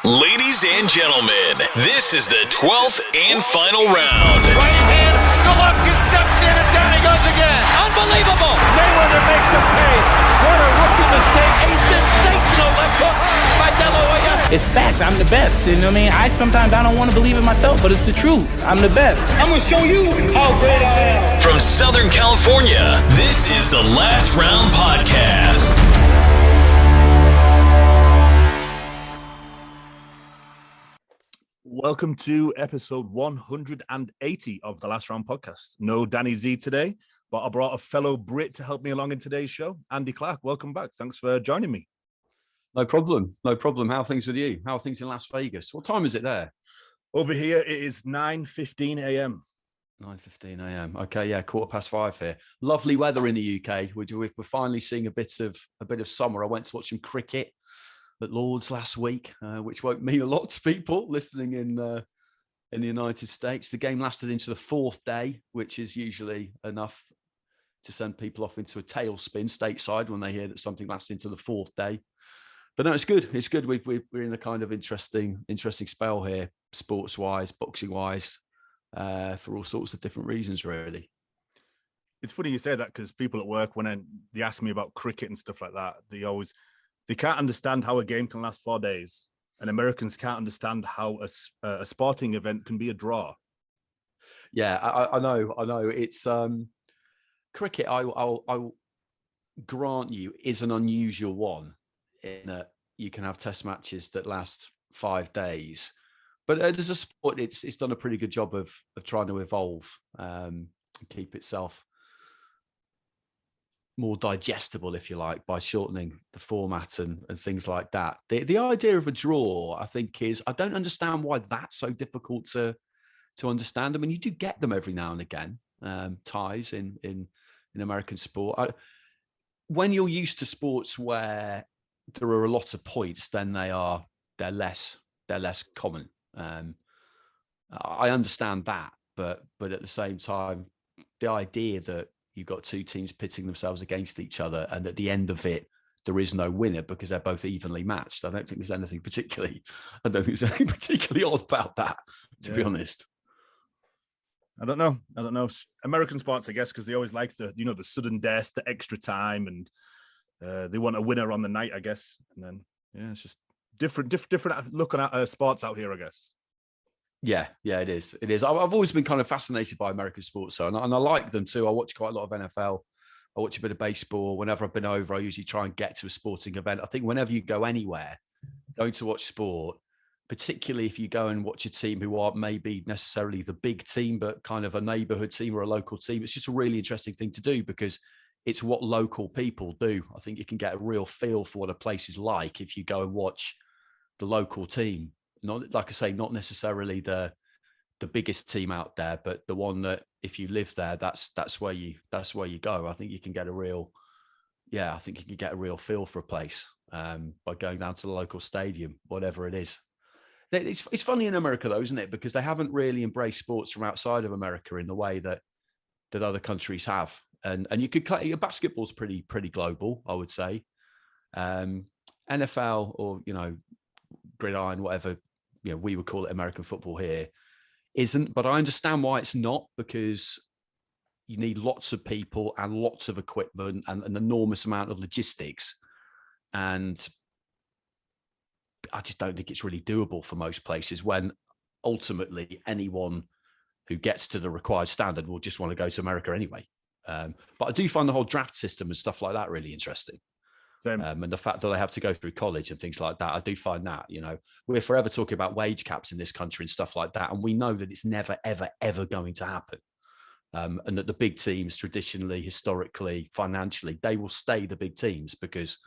Ladies and gentlemen, this is the 12th and final round. Right hand, Golovkin steps in and down he goes again. Unbelievable. Mayweather makes him pay. What a rookie mistake. A sensational left hook by De La Hoya. It's fact. I'm the best. You know what I mean? Sometimes I don't want to believe it myself, but it's the truth. I'm the best. I'm going to show you how great I am. From Southern California, this is the Last Round Podcast. Welcome to episode 180 of the Last Round Podcast. No Danny Z today, but I brought a fellow Brit to help me along in today's show. Andy Clarke, welcome back. Thanks for joining me. No problem. No problem. How are things with you? How are things in Las Vegas? What time is it there? Over here, it is 9:15 a.m. 9:15 a.m. Okay, yeah, 5:15 here. Lovely weather in the UK. We're finally seeing a bit of summer. I went to watch some cricket at Lord's last week, which won't mean a lot to people listening in the United States. The game lasted into the fourth day, which is usually enough to send people off into a tailspin stateside when they hear that something lasts into the fourth day. But no, it's good. It's good. We're in a kind of interesting spell here, sports-wise, boxing-wise, for all sorts of different reasons, really. It's funny you say that because people at work, when they ask me about cricket and stuff like that, they can't understand how a game can last 4 days, and Americans can't understand how a sporting event can be a draw. Yeah, I know. It's cricket. I'll grant you is an unusual one in that you can have test matches that last 5 days, but as a sport, it's done a pretty good job of trying to evolve and keep itself more digestible, if you like, by shortening the format and things like that. The idea of a draw, I think, is I don't understand why that's so difficult to understand. I mean, you do get them every now and again, ties in American sport. When you're used to sports where there are a lot of points, then they're less common. I understand that, but at the same time, the idea that you've got two teams pitting themselves against each other, and at the end of it, there is no winner because they're both evenly matched. I don't think there's anything particularly odd about that, to be honest. I don't know. American sports, I guess, because they always like the sudden death, the extra time, and they want a winner on the night, I guess. And then, yeah, it's just different looking at sports out here, I guess. Yeah, it is. I've always been kind of fascinated by American sports, and I like them too. I watch quite a lot of NFL. I watch a bit of baseball. Whenever I've been over, I usually try and get to a sporting event. I think whenever you go anywhere, going to watch sport, particularly if you go and watch a team who aren't maybe necessarily the big team, but kind of a neighborhood team or a local team, it's just a really interesting thing to do because it's what local people do. I think you can get a real feel for what a place is like if you go and watch the local team. Not, like I say, not necessarily the biggest team out there, but the one that if you live there, that's where you go. I think you can get a real feel for a place by going down to the local stadium, whatever it is. It's funny in America though, isn't it? Because they haven't really embraced sports from outside of America in the way that other countries have. And you could basketball's pretty global, I would say. NFL or gridiron, whatever we would call it, American football here isn't. But I understand why it's not, because you need lots of people and lots of equipment and an enormous amount of logistics, and I just don't think it's really doable for most places when ultimately anyone who gets to the required standard will just want to go to America anyway. But I do find the whole draft system and stuff like that really interesting. And the fact that they have to go through college and things like that, I do find that, we're forever talking about wage caps in this country and stuff like that. And we know that it's never, ever, ever going to happen. And that the big teams traditionally, historically, financially, they will stay the big teams because,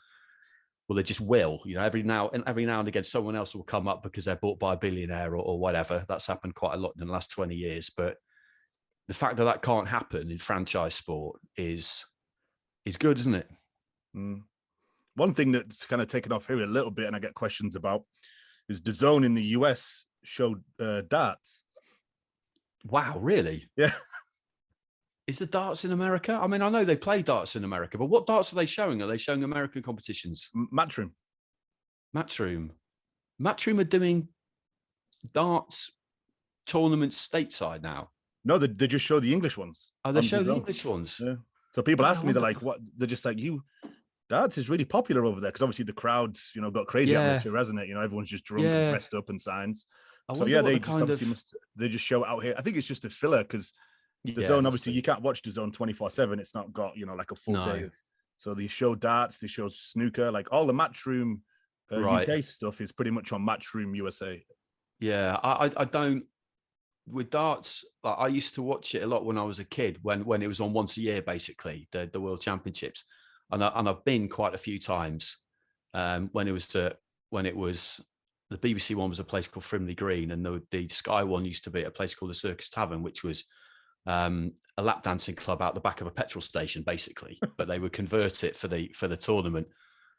well, they just will. Every now and again, someone else will come up because they're bought by a billionaire or whatever. That's happened quite a lot in the last 20 years. But the fact that that can't happen in franchise sport is good, isn't it? Mm. One thing that's kind of taken off here a little bit, and I get questions about, is DAZN in the US showed darts. Wow, really? Yeah. Is the darts in America? I mean, I know they play darts in America, but what darts are they showing? Are they showing American competitions? Matchroom. Matchroom are doing darts tournaments stateside now. No, they just show the English ones. Oh, they show the English ones. Yeah. So people Yeah, ask me, they're like, "What?" They're just like, "You darts is really popular over there," because obviously the crowds, got crazy atmosphere, hasn't it? Everyone's just drunk, and dressed up, and signs. So yeah, they just obviously they just show it out here. I think it's just a filler because the zone, obviously, you can't watch the zone 24/7. It's not got like a full day. So they show darts, they show snooker, like all the Matchroom UK stuff is pretty much on Matchroom USA. Yeah, I don't. With darts, like, I used to watch it a lot when I was a kid, when it was on once a year, basically the World Championships, and I've been quite a few times. When it was the BBC one was a place called Frimley Green, and the Sky one used to be at a place called the Circus Tavern, which was a lap dancing club out the back of a petrol station, basically. But they would convert it for the tournament,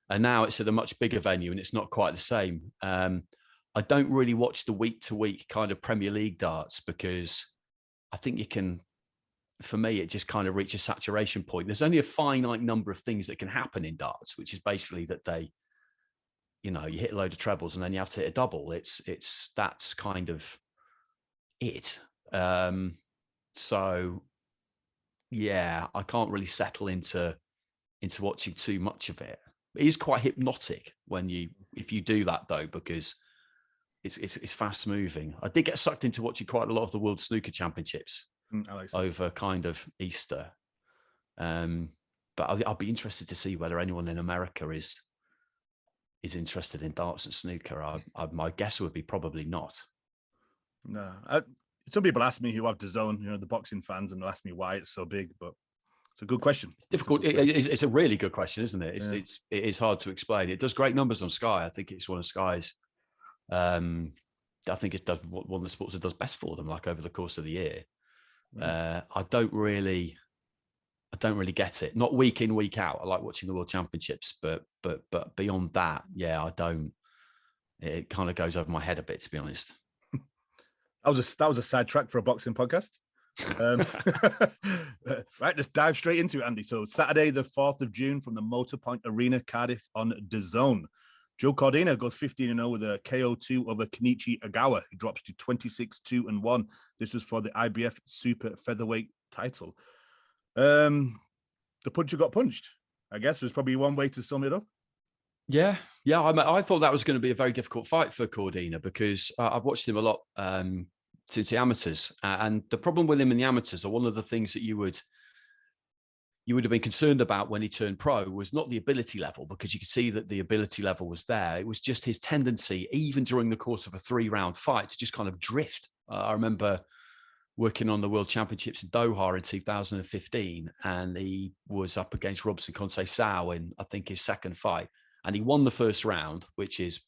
and now it's at a much bigger venue, and it's not quite the same. I don't really watch the week-to-week kind of Premier League darts because I think for me, it just kind of reaches a saturation point. There's only a finite number of things that can happen in darts, which is basically that you hit a load of trebles and then you have to hit a double. That's kind of it. So yeah, I can't really settle into watching too much of it. It is quite hypnotic if you do that though, because it's fast moving. I did get sucked into watching quite a lot of the World Snooker Championships over kind of Easter. But I'll be interested to see whether anyone in America is interested in darts and snooker. My guess would be probably not. No. Some people ask me who have DAZN, the boxing fans, and they'll ask me why it's so big, but it's a good question. It's difficult. It's a really good question, isn't it? It is hard to explain. It does great numbers on Sky. I think it's one of Sky's. I think it does one of the sports that does best for them, like over the course of the year. I don't really get it. Not week in, week out. I like watching the World Championships, but beyond that, yeah, I don't. It kind of goes over my head a bit, to be honest. That was a sidetrack for a boxing podcast. Right, let's dive straight into it, Andy. So Saturday, the 4th of June, from the Motorpoint Arena, Cardiff, on DAZN. Joe Cordina goes 15-0 with a KO2 over Kenichi Ogawa, who drops to 26-2-1. This was for the IBF Super Featherweight title. The puncher got punched, I guess, was probably one way to sum it up. Yeah. I thought that was going to be a very difficult fight for Cordina because I've watched him a lot since the amateurs. And the problem with him in the amateurs, or one of the things that you would have been concerned about when he turned pro, was not the ability level, because you could see that the ability level was there. It was just his tendency, even during the course of a 3-round fight, to just kind of drift. I remember working on the World Championships in Doha in 2015, and he was up against Robson Conceição in, I think, his second fight. And he won the first round, which is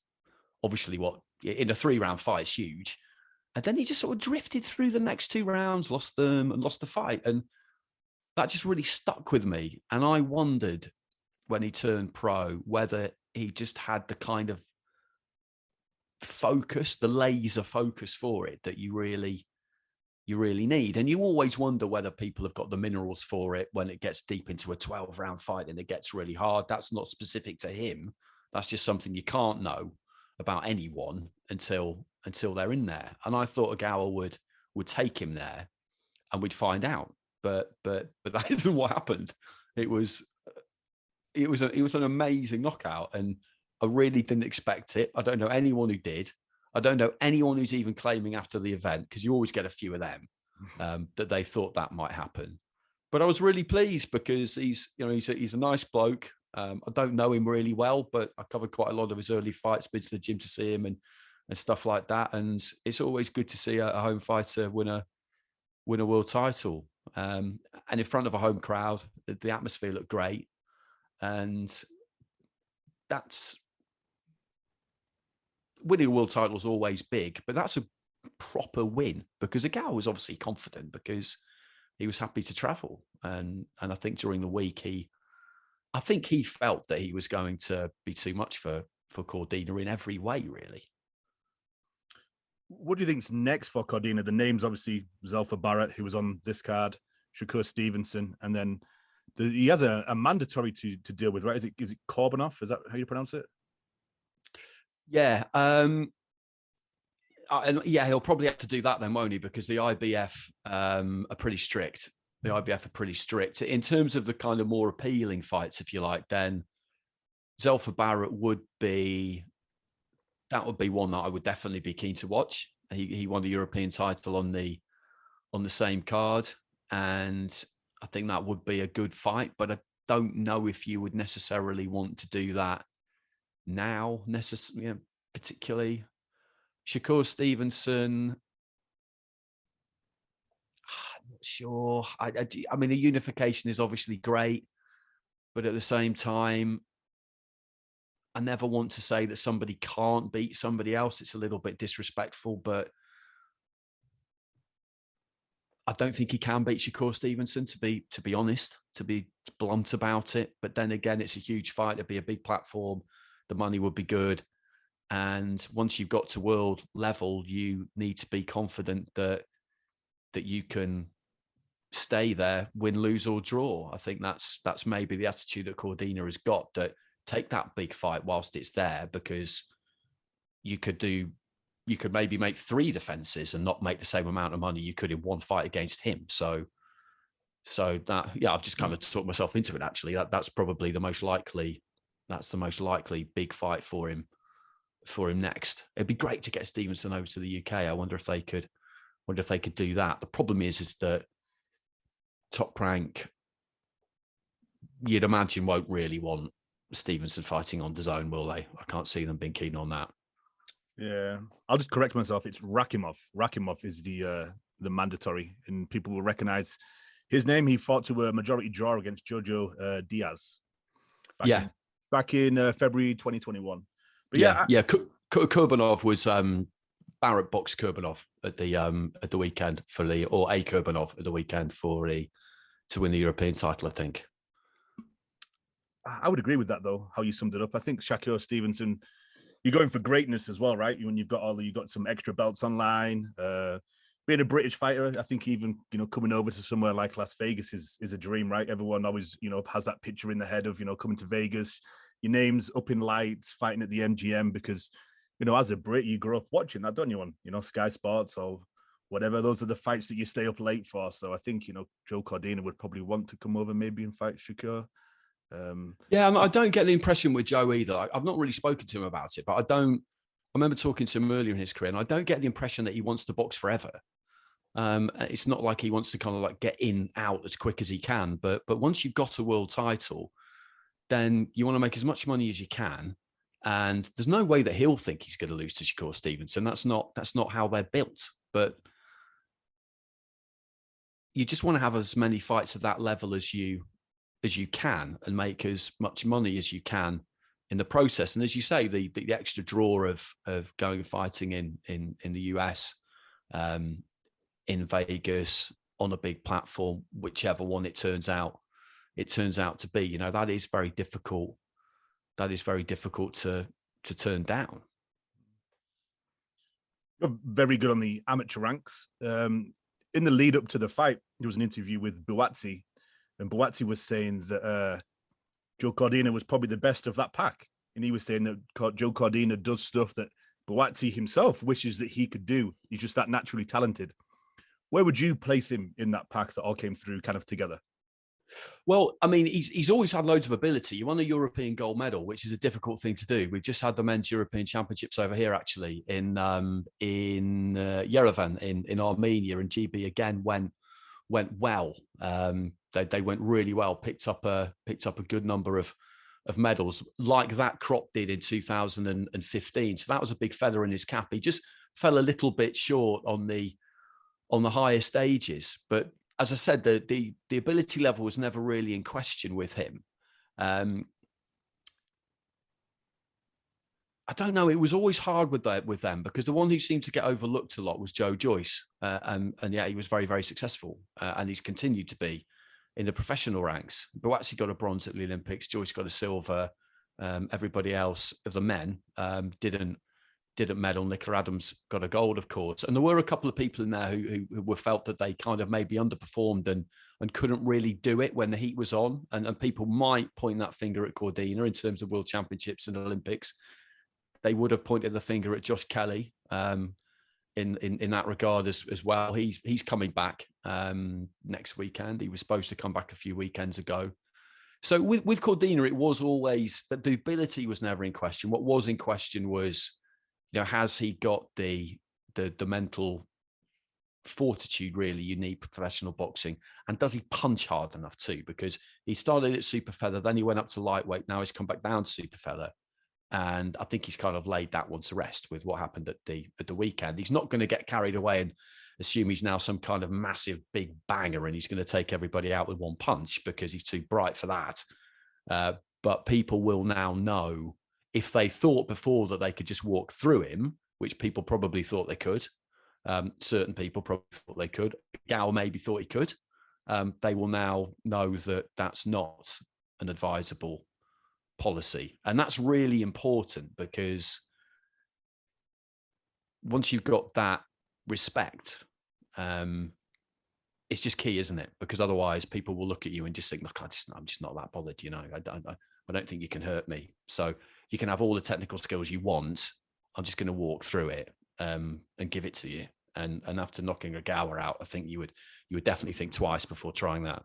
obviously what, in a 3-round fight, is huge. And then he just sort of drifted through the next 2 rounds, lost them and lost the fight. And that just really stuck with me. And I wondered when he turned pro whether he just had the kind of focus, the laser focus for it that you really need. And you always wonder whether people have got the minerals for it when it gets deep into a 12-round fight and it gets really hard. That's not specific to him. That's just something you can't know about anyone until they're in there. And I thought Ogawa would take him there and we'd find out. But that isn't what happened. It was an amazing knockout, and I really didn't expect it. I don't know anyone who did. I don't know anyone who's even claiming after the event, because you always get a few of them that they thought that might happen. But I was really pleased because he's a nice bloke. I don't know him really well, but I covered quite a lot of his early fights, been to the gym to see him and stuff like that. And it's always good to see a home fighter win a world title. And in front of a home crowd, the atmosphere looked great. And that's winning a world title is always big, but that's a proper win because Ogawa was obviously confident because he was happy to travel. And I think during the week, he felt that he was going to be too much for Cordina in every way, really. What do you think's next for Cordina? The names, obviously, Zelfa Barrett, who was on this card, Shakur Stevenson, and then he has a mandatory to deal with, right? Is it Korbanov? Is that how you pronounce it? Yeah. Yeah, he'll probably have to do that then, won't he? Because the IBF are pretty strict. The IBF are pretty strict. In terms of the kind of more appealing fights, if you like, then Zelfa Barrett would be one that I would definitely be keen to watch. He won the European title on the same card, and I think that would be a good fight. But I don't know if you would necessarily want to do that now, particularly. Shakur Stevenson, I'm not sure. I mean, a unification is obviously great, but at the same time, I never want to say that somebody can't beat somebody else. It's a little bit disrespectful, but I don't think he can beat Shakur Stevenson, to be honest, to be blunt about it. But then again, it's a huge fight. It'd be a big platform. The money would be good. And once you've got to world level, you need to be confident that you can stay there, win, lose, or draw. I think that's maybe the attitude that Cordina has got, that take that big fight whilst it's there, because you could maybe make 3 defenses and not make the same amount of money you could in one fight against him. So that, yeah, I've just kind of talked myself into it. Actually, that's probably the most likely. That's the most likely big fight for him next. It'd be great to get Stevenson over to the UK. I wonder if they could do that. The problem is that Top Rank, you'd imagine, won't really want Stevenson fighting on DAZN, will they? I can't see them being keen on that. Yeah, I'll just correct myself. It's Rakimov. Rakimov is the mandatory, and people will recognize his name. He fought to a majority draw against Jojo Diaz. Back in February 2021. But yeah. Kurbanov was Barrett boxed Kurbanov at the weekend a Kurbanov at the weekend to win the European title, I think. I would agree with that, though, how you summed it up. I think Shakur Stevenson, you're going for greatness as well, right? When you've got some extra belts online. Being a British fighter, I think even, coming over to somewhere like Las Vegas is a dream, right? Everyone always, has that picture in the head of, coming to Vegas, your name's up in lights, fighting at the MGM, because, as a Brit, you grew up watching that, don't you, on, Sky Sports or whatever. Those are the fights that you stay up late for. So I think, Joe Cordina would probably want to come over maybe and fight Shakur. I don't get the impression with Joe either. I've not really spoken to him about it, but I remember talking to him earlier in his career, and I don't get the impression that he wants to box forever. It's not like he wants to kind of like get in, out as quick as he can. But once you've got a world title, then you want to make as much money as you can. And there's no way that he'll think he's going to lose to Shakur Stevenson. That's not how they're built. But you just want to have as many fights at that level as you can, and make as much money as you can in the process. And as you say, the extra draw of going and fighting in the US, in Vegas, on a big platform, whichever one it turns out to be, that is very difficult. That is very difficult to turn down. You're very good on the amateur ranks. In the lead up to the fight, there was an interview with Buatsi, and Buatsi was saying that Joe Cordina was probably the best of that pack. And he was saying that Joe Cordina does stuff that Buatsi himself wishes that he could do. He's just that naturally talented. Where would you place him in that pack that all came through kind of together? Well, I mean, he's always had loads of ability. He won a European gold medal, which is a difficult thing to do. We've just had the men's European championships over here, actually, in Yerevan in Armenia, and GB again went well. They went really well. Picked up a good number of medals, like that Crop did in 2015. So that was a big feather in his cap. He just fell a little bit short on the higher stages, but as I said, the ability level was never really in question with him. I don't know. It was always hard with them, because the one who seemed to get overlooked a lot was Joe Joyce, and yeah, he was very, very successful, and he's continued to be in the professional ranks. Buatsi got a bronze at the Olympics. Joyce got a silver. Everybody else of the men didn't medal. Nicola Adams got a gold, of course. And there were a couple of people in there who were felt that they kind of maybe underperformed and couldn't really do it when the heat was on. And people might point that finger at Cordina in terms of world championships and Olympics. they would have pointed the finger at Josh Kelly in that regard as well. He's coming back next weekend. He was supposed to come back a few weekends ago. So with Cordina, it was always that the ability was never in question. What was in question was, has he got the mental fortitude really you need for professional boxing, and does he punch hard enough too? Because he started at super feather, then he went up to lightweight, now he's come back down to super feather, and I think he's kind of laid that one to rest with what happened at the weekend. He's not going to get carried away and assume he's now some kind of massive big banger and he's going to take everybody out with one punch, because he's too bright for that. But people will now know, if they thought before that they could just walk through him, which people probably thought they could. Certain people probably thought they could. Gal maybe thought he could. They will now know that that's not an advisable policy. And that's really important, because once you've got that respect, it's just key, isn't it? Because otherwise people will look at you and just think, look, I'm just not that bothered, I don't think you can hurt me. So you can have all the technical skills you want. I'm just going to walk through it and give it to you. And after knocking Ogawa out, I think you would definitely think twice before trying that.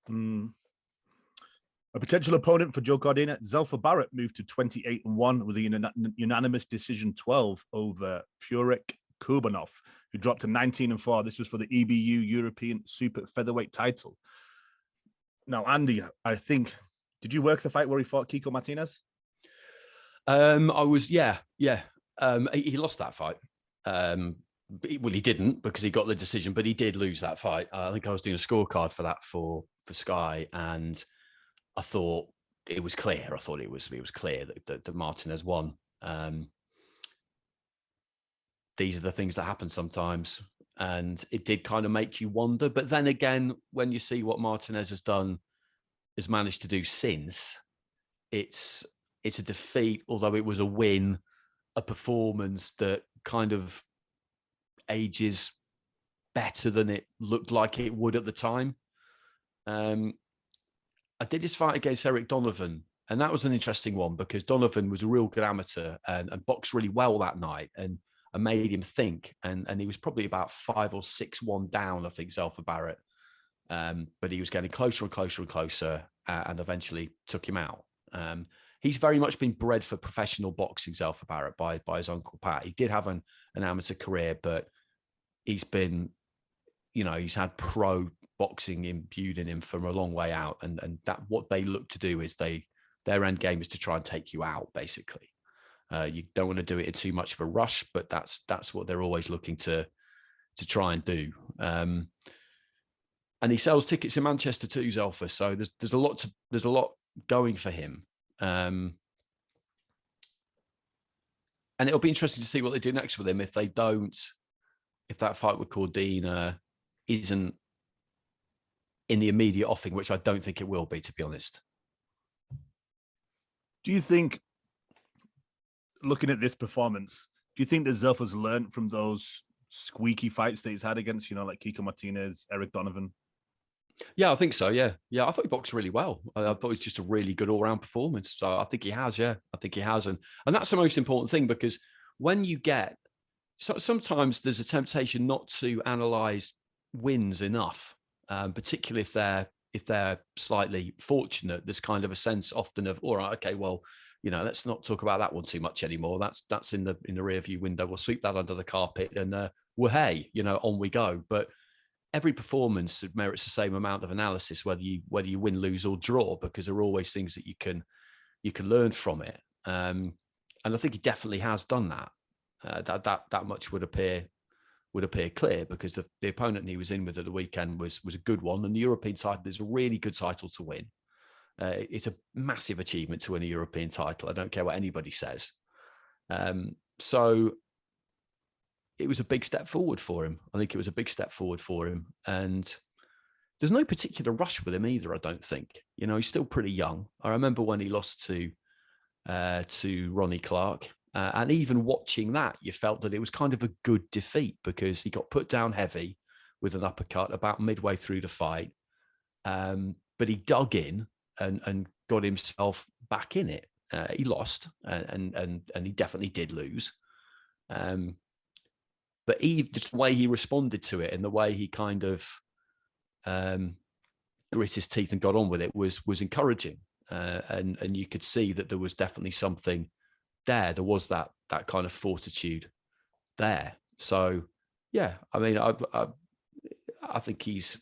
A potential opponent for Joe Cordina, Zelfa Barrett, moved to 28-1 with a unanimous decision 12 over Furyk Kurbanov, who dropped to 19-4. This was for the EBU European Super Featherweight title. Now, Andy, I think, did you work the fight where he fought Kiko Martinez? I was, yeah. He lost that fight. Well, he didn't, because he got the decision, but he did lose that fight. I think I was doing a scorecard for that for Sky, and I thought it was clear. I thought it was clear that Martinez won. These are the things that happen sometimes, and it did kind of make you wonder. But then again, when you see what Martinez has managed to do since, it's a defeat, although it was a win, a performance that kind of ages better than it looked like it would at the time. I did his fight against Eric Donovan, and that was an interesting one, because Donovan was a real good amateur and boxed really well that night, and made him think. And he was probably about 5 or 6-1 down, I think, Zelfa Barrett. But he was getting closer and closer and closer, and eventually took him out. He's very much been bred for professional boxing, Zelfa Barrett, by his uncle Pat. He did have an amateur career, but he's been, he's had pro boxing imbued in him from a long way out. And that what they look to do is their end game is to try and take you out, basically. You don't want to do it in too much of a rush, but that's what they're always looking to try and do. And he sells tickets in Manchester too, Zelfa. So there's a lot going for him. And it'll be interesting to see what they do next with him. If that fight with Cordina isn't in the immediate offing, which I don't think it will be, to be honest. Do you think, looking at this performance, do you think that Zelfa's learned from those squeaky fights that he's had against, like Kiko Martinez, Eric Donovan? Yeah, I think so. Yeah. I thought he boxed really well. I thought it was just a really good all-round performance. So I think he has. Yeah, I think he has, and that's the most important thing, because when you get, sometimes there's a temptation not to analyze wins enough, particularly if they're slightly fortunate. There's kind of a sense often of, all right, okay, well, let's not talk about that one too much anymore. That's in the rear view window. We'll sweep that under the carpet, and well, hey, on we go. But every performance merits the same amount of analysis, whether you win, lose, or draw, because there are always things that you can learn from it. And I think he definitely has done that. That much would appear clear, because the opponent he was in with at the weekend was a good one, and the European title is a really good title to win. It's a massive achievement to win a European title. I don't care what anybody says. So it was a big step forward for him. I think it was a big step forward for him. And there's no particular rush with him either, I don't think. He's still pretty young. I remember when he lost to Ronnie Clarke. And even watching that, you felt that it was kind of a good defeat, because he got put down heavy with an uppercut about midway through the fight. But he dug in and got himself back in it. He lost, and he definitely did lose. But just the way he responded to it and the way he kind of grit his teeth and got on with it was encouraging. And you could see that there was definitely something there. There was that kind of fortitude there. So, yeah, I mean, I think he's,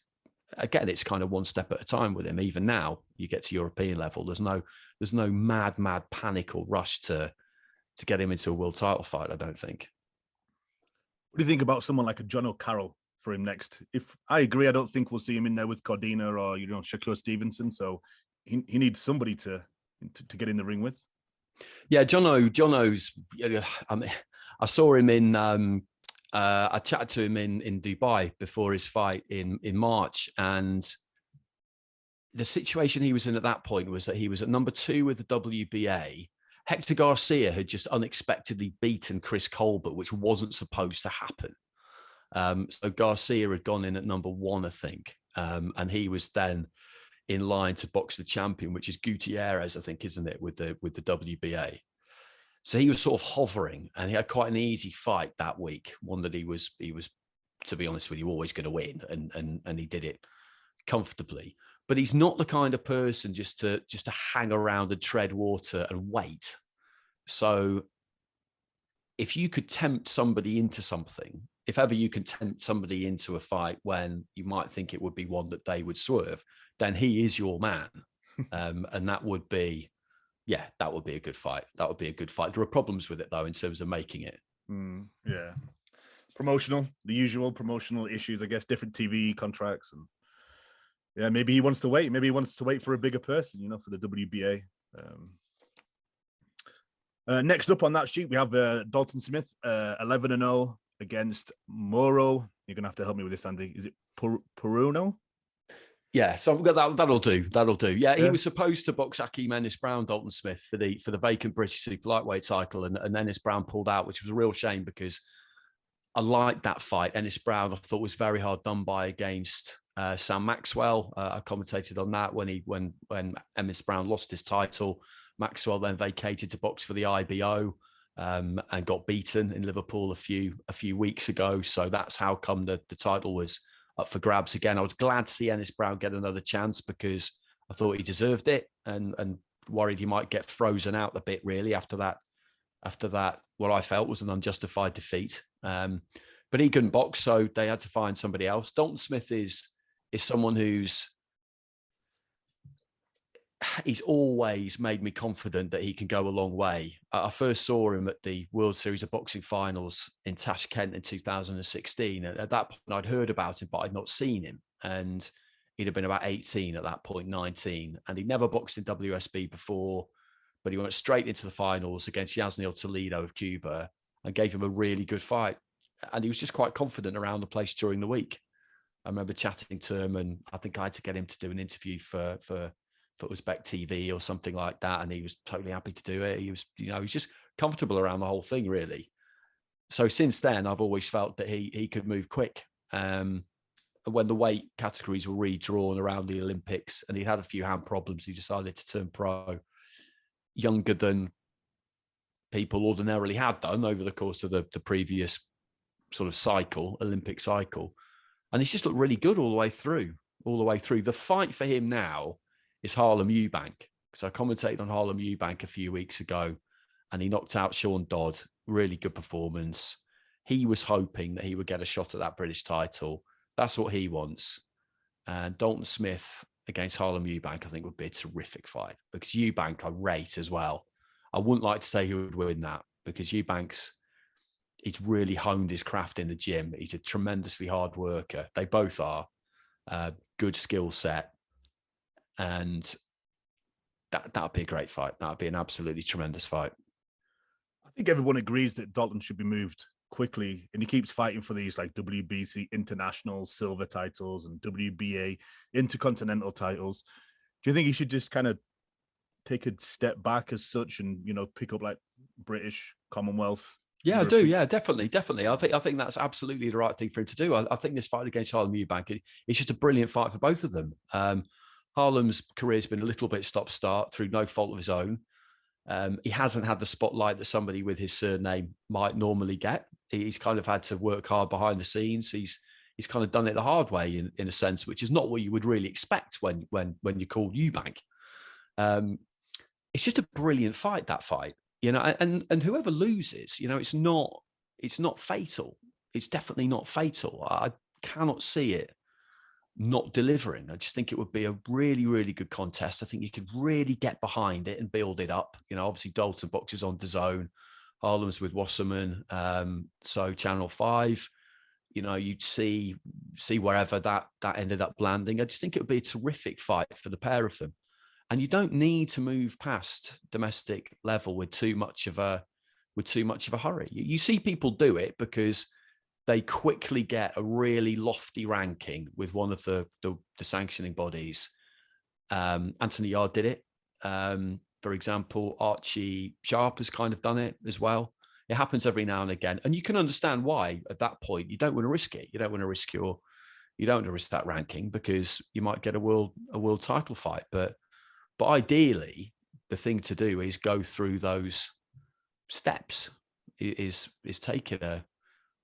again, it's kind of one step at a time with him. Even now, you get to European level, there's no mad panic or rush to get him into a world title fight, I don't think. What do you think about someone like a John O'Carroll for him next? If I agree, I don't think we'll see him in there with Cordina or Shakur Stevenson. So he needs somebody to get in the ring with. Yeah, Jono's. I mean, I saw him in. I chatted to him in Dubai before his fight in March, and the situation he was in at that point was that he was at number 2 with the WBA. Hector Garcia had just unexpectedly beaten Chris Colbert, which wasn't supposed to happen. So Garcia had gone in at number 1, I think, and he was then in line to box the champion, which is Gutierrez, I think, isn't it, with the WBA. So he was sort of hovering, and he had quite an easy fight that week, one that he was, to be honest with you, always going to win, and he did it comfortably. But he's not the kind of person just to hang around and tread water and wait. So if you could tempt somebody into something, if ever you can tempt somebody into a fight when you might think it would be one that they would swerve, then he is your man. And that would be a good fight. That would be a good fight. There are problems with it, though, in terms of making it. Yeah. The usual promotional issues, I guess, different TV contracts. And yeah, maybe he wants to wait. Maybe he wants to wait for a bigger person, for the WBA. Next up on that sheet, we have Dalton Smith, 11-0 against Moro. You're going to have to help me with this, Andy. Is it Peruno? Yeah, so that'll do. Yeah, he was supposed to box Akeem Ennis-Brown, Dalton Smith, for the vacant British super lightweight title, and Ennis-Brown pulled out, which was a real shame because I liked that fight. Ennis-Brown, I thought, was very hard done by against Sam Maxwell. I commentated on that when Ennis-Brown lost his title. Maxwell then vacated to box for the IBO and got beaten in Liverpool a few weeks ago. So that's how come the title was up for grabs again. I was glad to see Ennis-Brown get another chance because I thought he deserved it, and worried he might get frozen out a bit really after that, what I felt was an unjustified defeat. But he couldn't box, so they had to find somebody else. Dalton Smith is someone he's always made me confident that he can go a long way. I first saw him at the World Series of Boxing finals in Tashkent in 2016. And at that point, I'd heard about him, but I'd not seen him. And he'd have been about 18 at that point, 19. And he'd never boxed in WSB before, but he went straight into the finals against Yasniel Toledo of Cuba and gave him a really good fight. And he was just quite confident around the place during the week. I remember chatting to him, and I think I had to get him to do an interview for Uzbek TV or something like that, and he was totally happy to do it. He was, he's just comfortable around the whole thing, really. So since then, I've always felt that he could move quick. When the weight categories were redrawn around the Olympics, and he had a few hand problems, he decided to turn pro, younger than people ordinarily had done over the course of the previous sort of Olympic cycle. And he's just looked really good all the way through. The fight for him now is Harlem Eubank, because I commentated on Harlem Eubank a few weeks ago, and he knocked out Sean Dodd. Really good performance. He was hoping that he would get a shot at that British title. That's what he wants. And Dalton Smith against Harlem Eubank, I think, would be a terrific fight, because Eubank I rate as well. I wouldn't like to say who would win that, because he's really honed his craft in the gym. He's a tremendously hard worker. They both are. Good skill set. And that'd be a great fight. That'd be an absolutely tremendous fight. I think everyone agrees that Dalton should be moved quickly, and he keeps fighting for these like WBC international silver titles and WBA intercontinental titles. Do you think he should just kind of take a step back as such and pick up like British, Commonwealth? Yeah, I do. Yeah, definitely. I think that's absolutely the right thing for him to do. I think this fight against Harlem Eubank, it's just a brilliant fight for both of them. Harlem's career has been a little bit stop-start through no fault of his own. He hasn't had the spotlight that somebody with his surname might normally get. He's kind of had to work hard behind the scenes. He's kind of done it the hard way in a sense, which is not what you would really expect when you call Eubank. It's just a brilliant fight, that fight, and whoever loses, it's not fatal. It's definitely not fatal. I cannot see it not delivering. I just think it would be a really, really good contest. I think you could really get behind it and build it up. Obviously Dalton boxes on DAZN, Harlem's with Wasserman. So Channel 5, you'd see wherever that ended up landing. I just think it would be a terrific fight for the pair of them. And you don't need to move past domestic level with too much of a hurry. You see people do it because they quickly get a really lofty ranking with one of the sanctioning bodies. Anthony Yard did it. For example, Archie Sharp has kind of done it as well. It happens every now and again. And you can understand why at that point you don't want to risk it. You don't want to risk that ranking because you might get a world title fight. But ideally, the thing to do is go through those steps, is taking a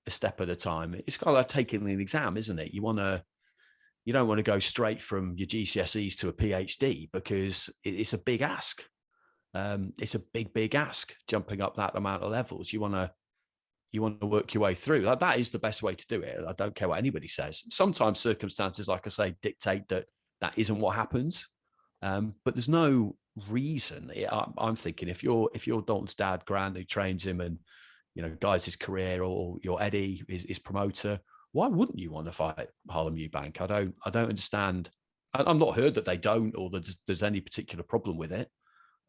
step at a time. It's kind of like taking an exam, isn't it? You don't want to go straight from your GCSEs to a PhD because it's a big ask. It's a big ask jumping up that amount of levels. You want to work your way through. That is the best way to do it. I don't care what anybody says. Sometimes circumstances, like I say, dictate that isn't what happens. But there's no reason. I'm thinking if you're Dalton's dad, Grant, who trains him and guides his career, or your Eddie, his promoter, why wouldn't you want to fight Harlem Eubank? I don't understand. I'm not heard that they don't, or that there's any particular problem with it.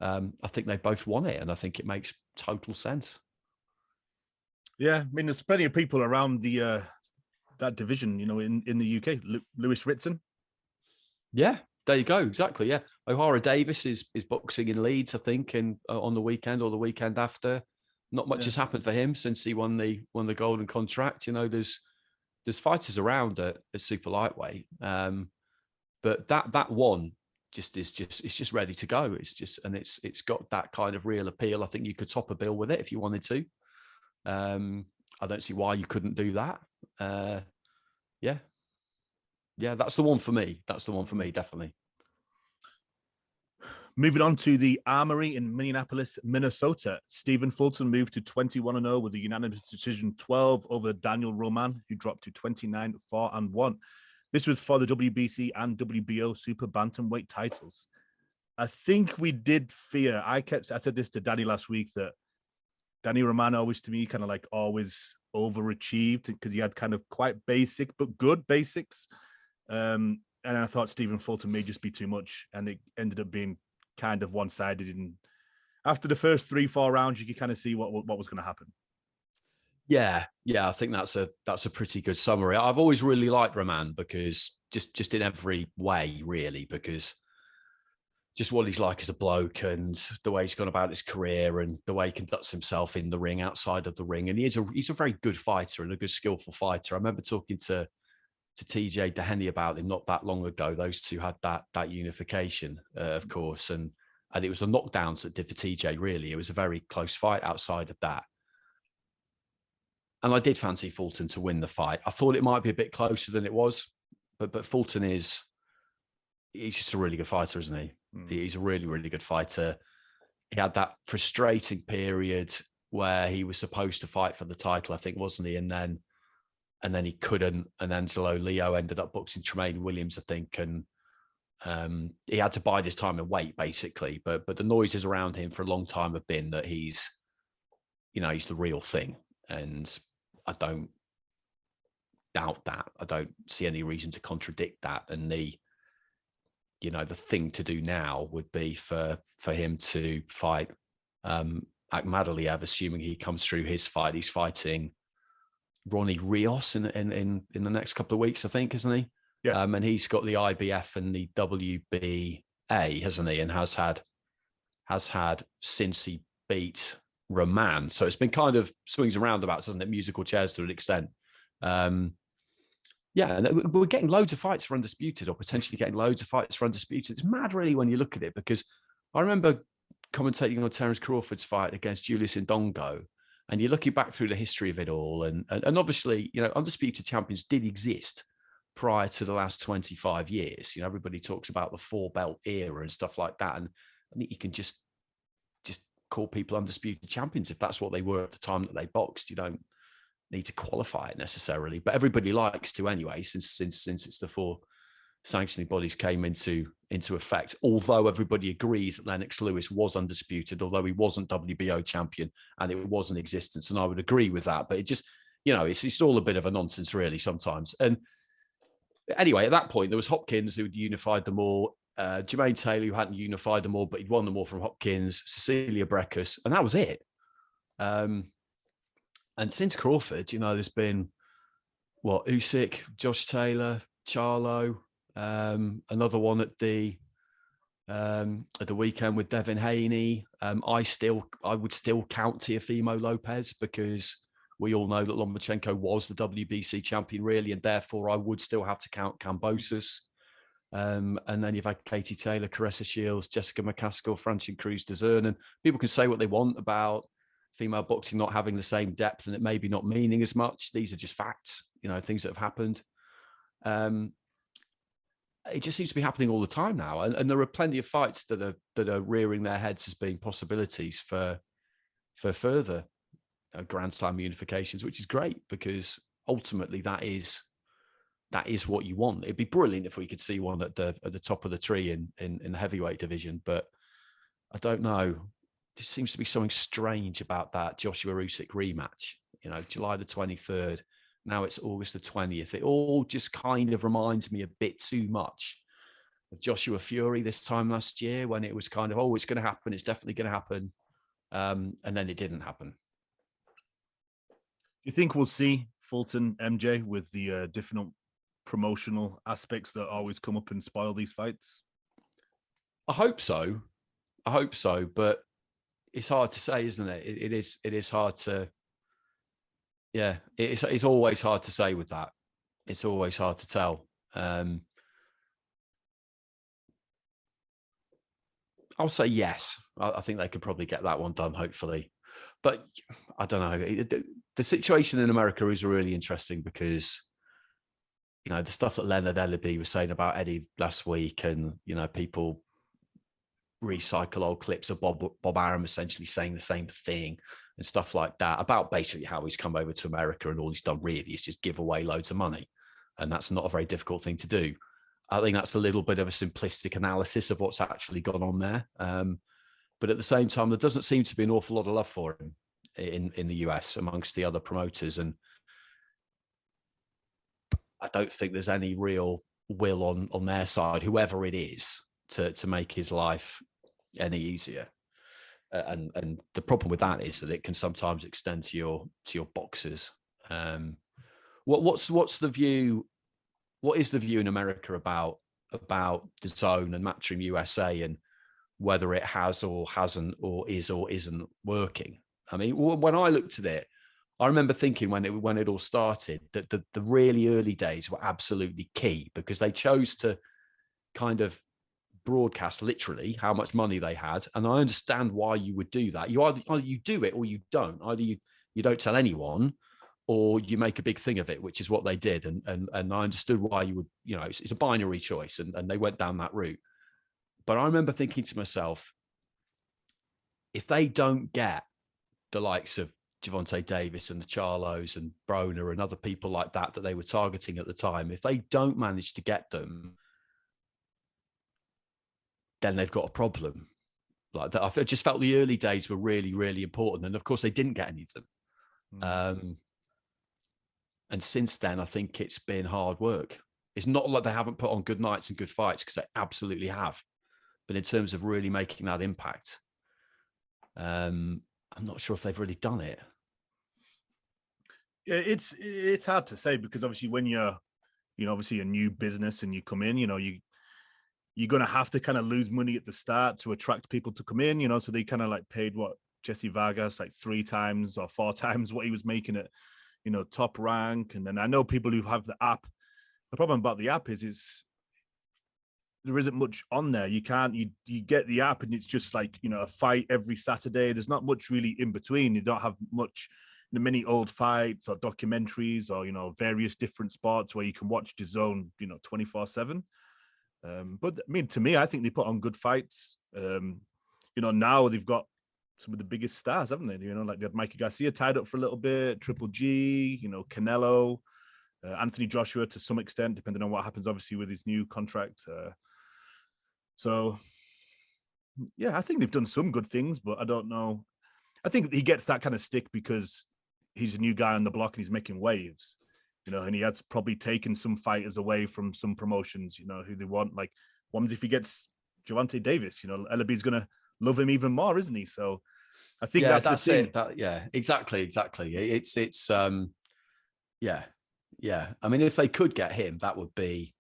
I think they both want it, and I think it makes total sense. Yeah, I mean, there's plenty of people around the that division, in the UK. Lewis Ritson. Yeah, there you go. Exactly. Yeah, O'Hara Davis is boxing in Leeds, I think, and on the weekend or the weekend after. Not much has happened for him since he won the golden contract. There's fighters around at super lightweight, but that one it's just ready to go. It's got that kind of real appeal. I think you could top a bill with it if you wanted to. I don't see why you couldn't do that. Yeah, that's the one for me. Definitely. Moving on to the Armory in Minneapolis, Minnesota. Stephen Fulton moved to 21-0 with a unanimous decision 12 over Daniel Roman, who dropped to 29-4-1. This was for the WBC and WBO super bantamweight titles. I think we did fear. I said this to Danny last week, that Danny Roman always, to me, kind of like always overachieved because he had kind of quite basic but good basics. And I thought Stephen Fulton may just be too much, and it ended up being kind of one-sided. And after the first 3-4 rounds, you could kind of see what was going to happen. Yeah, I think that's a pretty good summary. I've always really liked Roman because just in every way, really, because just what he's like as a bloke and the way he's gone about his career and the way he conducts himself in the ring, outside of the ring. And he's a very good fighter and a good skillful fighter. I remember talking to TJ Haney about him not that long ago. Those two had that unification, of course, and it was the knockdowns that did for TJ. Really, it was a very close fight outside of that. And I did fancy Fulton to win the fight. I thought it might be a bit closer than it was, but Fulton he's just a really good fighter, isn't he? He's a really, really good fighter. He had that frustrating period where he was supposed to fight for the title, I think, wasn't he? And then he couldn't. And Angelo Leo ended up boxing Tremaine Williams, I think. And he had to bide his time and wait, basically. But the noises around him for a long time have been that he's the real thing. And I don't doubt that. I don't see any reason to contradict that. And the thing to do now would be for him to fight Akhmadaliev, assuming he comes through his fight. He's fighting Ronnie Rios in the next couple of weeks, I think, isn't he? Yeah. And he's got the IBF and the WBA, hasn't he? And has had since he beat Roman. So it's been kind of swings and roundabouts, hasn't it? Musical chairs to an extent. And we're getting loads of fights for undisputed, or potentially getting loads of fights for undisputed. It's mad, really, when you look at it, because I remember commentating on Terence Crawford's fight against Julius Ndongo, and you're looking back through the history of it all, and obviously, you know, undisputed champions did exist prior to the last 25 years. You know, everybody talks about the 4-belt era and stuff like that, and I think you can just call people undisputed champions if that's what they were at the time that they boxed. You don't need to qualify it necessarily, but everybody likes to anyway, since it's the 4 sanctioning bodies came into effect. Although everybody agrees that Lennox Lewis was undisputed, although he wasn't WBO champion and it was in existence, and I would agree with that. But it just, you know, it's all a bit of a nonsense really sometimes. And anyway, at that point there was Hopkins who had unified them all. Jermaine Taylor, who hadn't unified them all, but he'd won them all from Hopkins, Cecilia Brækhus, and that was it. And since Crawford, you know, there's been Usyk, Josh Taylor, Charlo, another one at the weekend with Devin Haney. I would still count Teofimo Lopez, because we all know that Lomachenko was the WBC champion, really, and therefore I would still have to count Kambosos. And then you've had Katie Taylor, Caressa Shields, Jessica McCaskill, Francine Cruz-Dezurn, and people can say what they want about female boxing not having the same depth and it maybe not meaning as much. These are just facts, you know, things that have happened. It just seems to be happening all the time now, and there are plenty of fights that are rearing their heads as being possibilities for further Grand Slam unifications, which is great, because ultimately that is what you want. It'd be brilliant if we could see one at the top of the tree in the heavyweight division, but I don't know. There seems to be something strange about that Joshua Usyk rematch. You know, July the 23rd. Now it's August the 20th. It all just kind of reminds me a bit too much of Joshua Fury this time last year, when it was kind of, oh, it's going to happen. It's definitely going to happen. And then it didn't happen. Do you think we'll see Fulton MJ with the different promotional aspects that always come up and spoil these fights? I hope so, but it's hard to say, isn't it? It is hard to, yeah, it's always hard to say with that. It's always hard to tell. I'll say yes. I think they could probably get that one done, hopefully. But I don't know. The situation in America is really interesting, because, you know, the stuff that Leonard Ellaby was saying about Eddie last week, and, you know, people recycle old clips of Bob Arum essentially saying the same thing and stuff like that, about basically how he's come over to America and all he's done really is just give away loads of money. And that's not a very difficult thing to do. I think that's a little bit of a simplistic analysis of what's actually gone on there. But at the same time, there doesn't seem to be an awful lot of love for him in the US amongst the other promoters. And I don't think there's any real will on their side, whoever it is, to make his life any easier. And the problem with that is that it can sometimes extend to your boxers. What's the view? What is the view in America about the zone and Matchroom USA, and whether it has or hasn't, or is or isn't working? I mean, when I looked at it, I remember thinking when it all started that the really early days were absolutely key, because they chose to kind of broadcast literally how much money they had. And I understand why you would do that. You either you do it or you don't. Either you don't tell anyone, or you make a big thing of it, which is what they did. And I understood why you would, you know, it's a binary choice, and they went down that route. But I remember thinking to myself, if they don't get the likes of Gervonta Davis and the Charlos and Broner and other people like that they were targeting at the time, if they don't manage to get them, then they've got a problem. Like that, I just felt the early days were really, really important. And of course, they didn't get any of them. And since then, I think it's been hard work. It's not like they haven't put on good nights and good fights, because they absolutely have. But in terms of really making that impact, I'm not sure if they've really done it. It's hard to say, because obviously when you're, you know, obviously a new business and you come in, you know, you're going to have to kind of lose money at the start to attract people to come in, you know, so they kind of like paid Jesse Vargas like 3 times or 4 times what he was making at, you know, Top Rank. And then I know people who have the app. The problem about the app is there isn't much on there. You can't, you get the app and it's just like, you know, a fight every Saturday. There's not much really in between. You don't have much, many old fights or documentaries or, you know, various different sports where you can watch DAZN, you know, 24/7. But I mean, to me, I think they put on good fights. You know, now they've got some of the biggest stars, haven't they? You know, like they had Mikey Garcia tied up for a little bit, Triple G, you know, Canelo, Anthony Joshua to some extent, depending on what happens, obviously, with his new contract. So, yeah, I think they've done some good things, but I don't know. I think he gets that kind of stick because he's a new guy on the block and he's making waves, you know, and he has probably taken some fighters away from some promotions, you know, who they want. Like, what if he gets Gervonta Davis? You know, LAB's going to love him even more, isn't he? So I think that's the thing. Exactly. It's I mean, if they could get him, that would be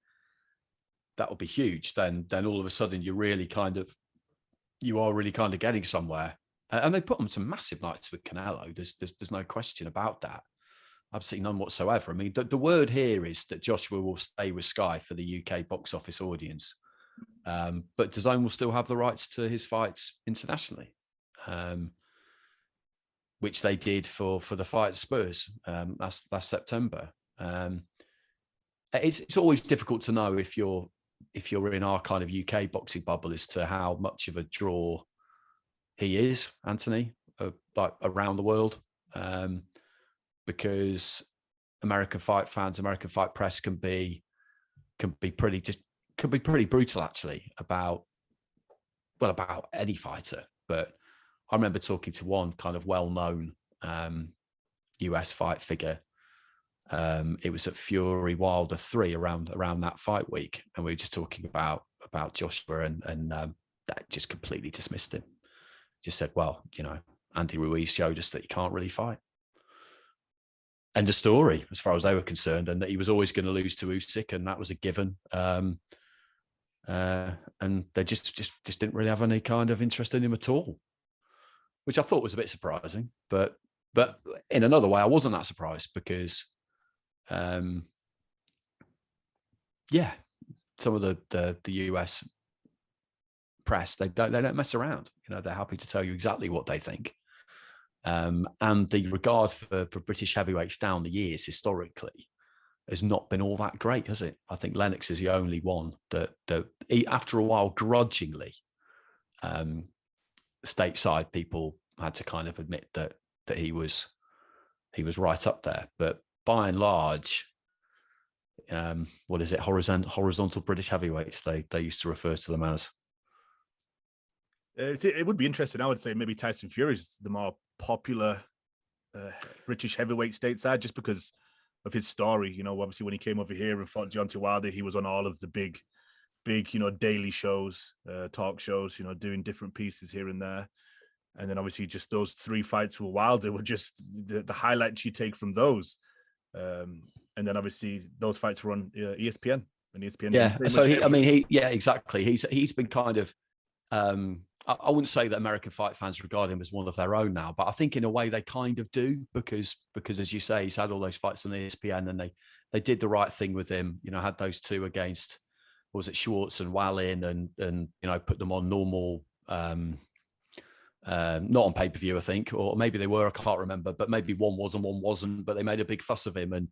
huge. Then all of a sudden you are really kind of getting somewhere. And they put on some massive nights with Canelo. There's no question about that. Absolutely none whatsoever. I mean, the word here is that Joshua will stay with Sky for the UK box office audience. But DAZN will still have the rights to his fights internationally, which they did for the fight at Spurs last September. It's always difficult to know if you're in our kind of UK boxing bubble as to how much of a draw he is, Anthony, like around the world, because American fight fans, American fight press can be pretty brutal actually about any fighter. But I remember talking to one kind of well-known US fight figure. It was at Fury Wilder 3 around that fight week, and we were just talking about Joshua, and that just completely dismissed him. Just said, well, you know, Andy Ruiz showed us that he can't really fight. End of story, as far as they were concerned, and that he was always going to lose to Usyk, and that was a given. And they just didn't really have any kind of interest in him at all, which I thought was a bit surprising. But in another way, I wasn't that surprised because, some of the US press, they don't mess around. You know, they're happy to tell you exactly what they think. And the regard for British heavyweights down the years historically has not been all that great, has it? I think Lennox is the only one that after a while, grudgingly, stateside people had to kind of admit that he was right up there. But by and large, what is it? Horizontal British heavyweights, they used to refer to them as. It would be interesting. I would say maybe Tyson Fury is the more popular British heavyweight stateside, just because of his story. You know, obviously when he came over here and fought Deontay Wilder, he was on all of the big, you know, daily shows, talk shows, you know, doing different pieces here and there. And then obviously just those 3 fights with Wilder were just the highlights you take from those. And then obviously those fights were on ESPN. And ESPN. Yeah. So exactly. He's been kind of. I wouldn't say that American fight fans regard him as one of their own now, but I think in a way they kind of do because as you say, he's had all those fights on ESPN and they did the right thing with him. You know, had those 2 against, was it Schwartz and Wallin, and you know, put them on normal, not on pay-per-view, I think, or maybe they were, I can't remember, but maybe one was and one wasn't, but they made a big fuss of him, and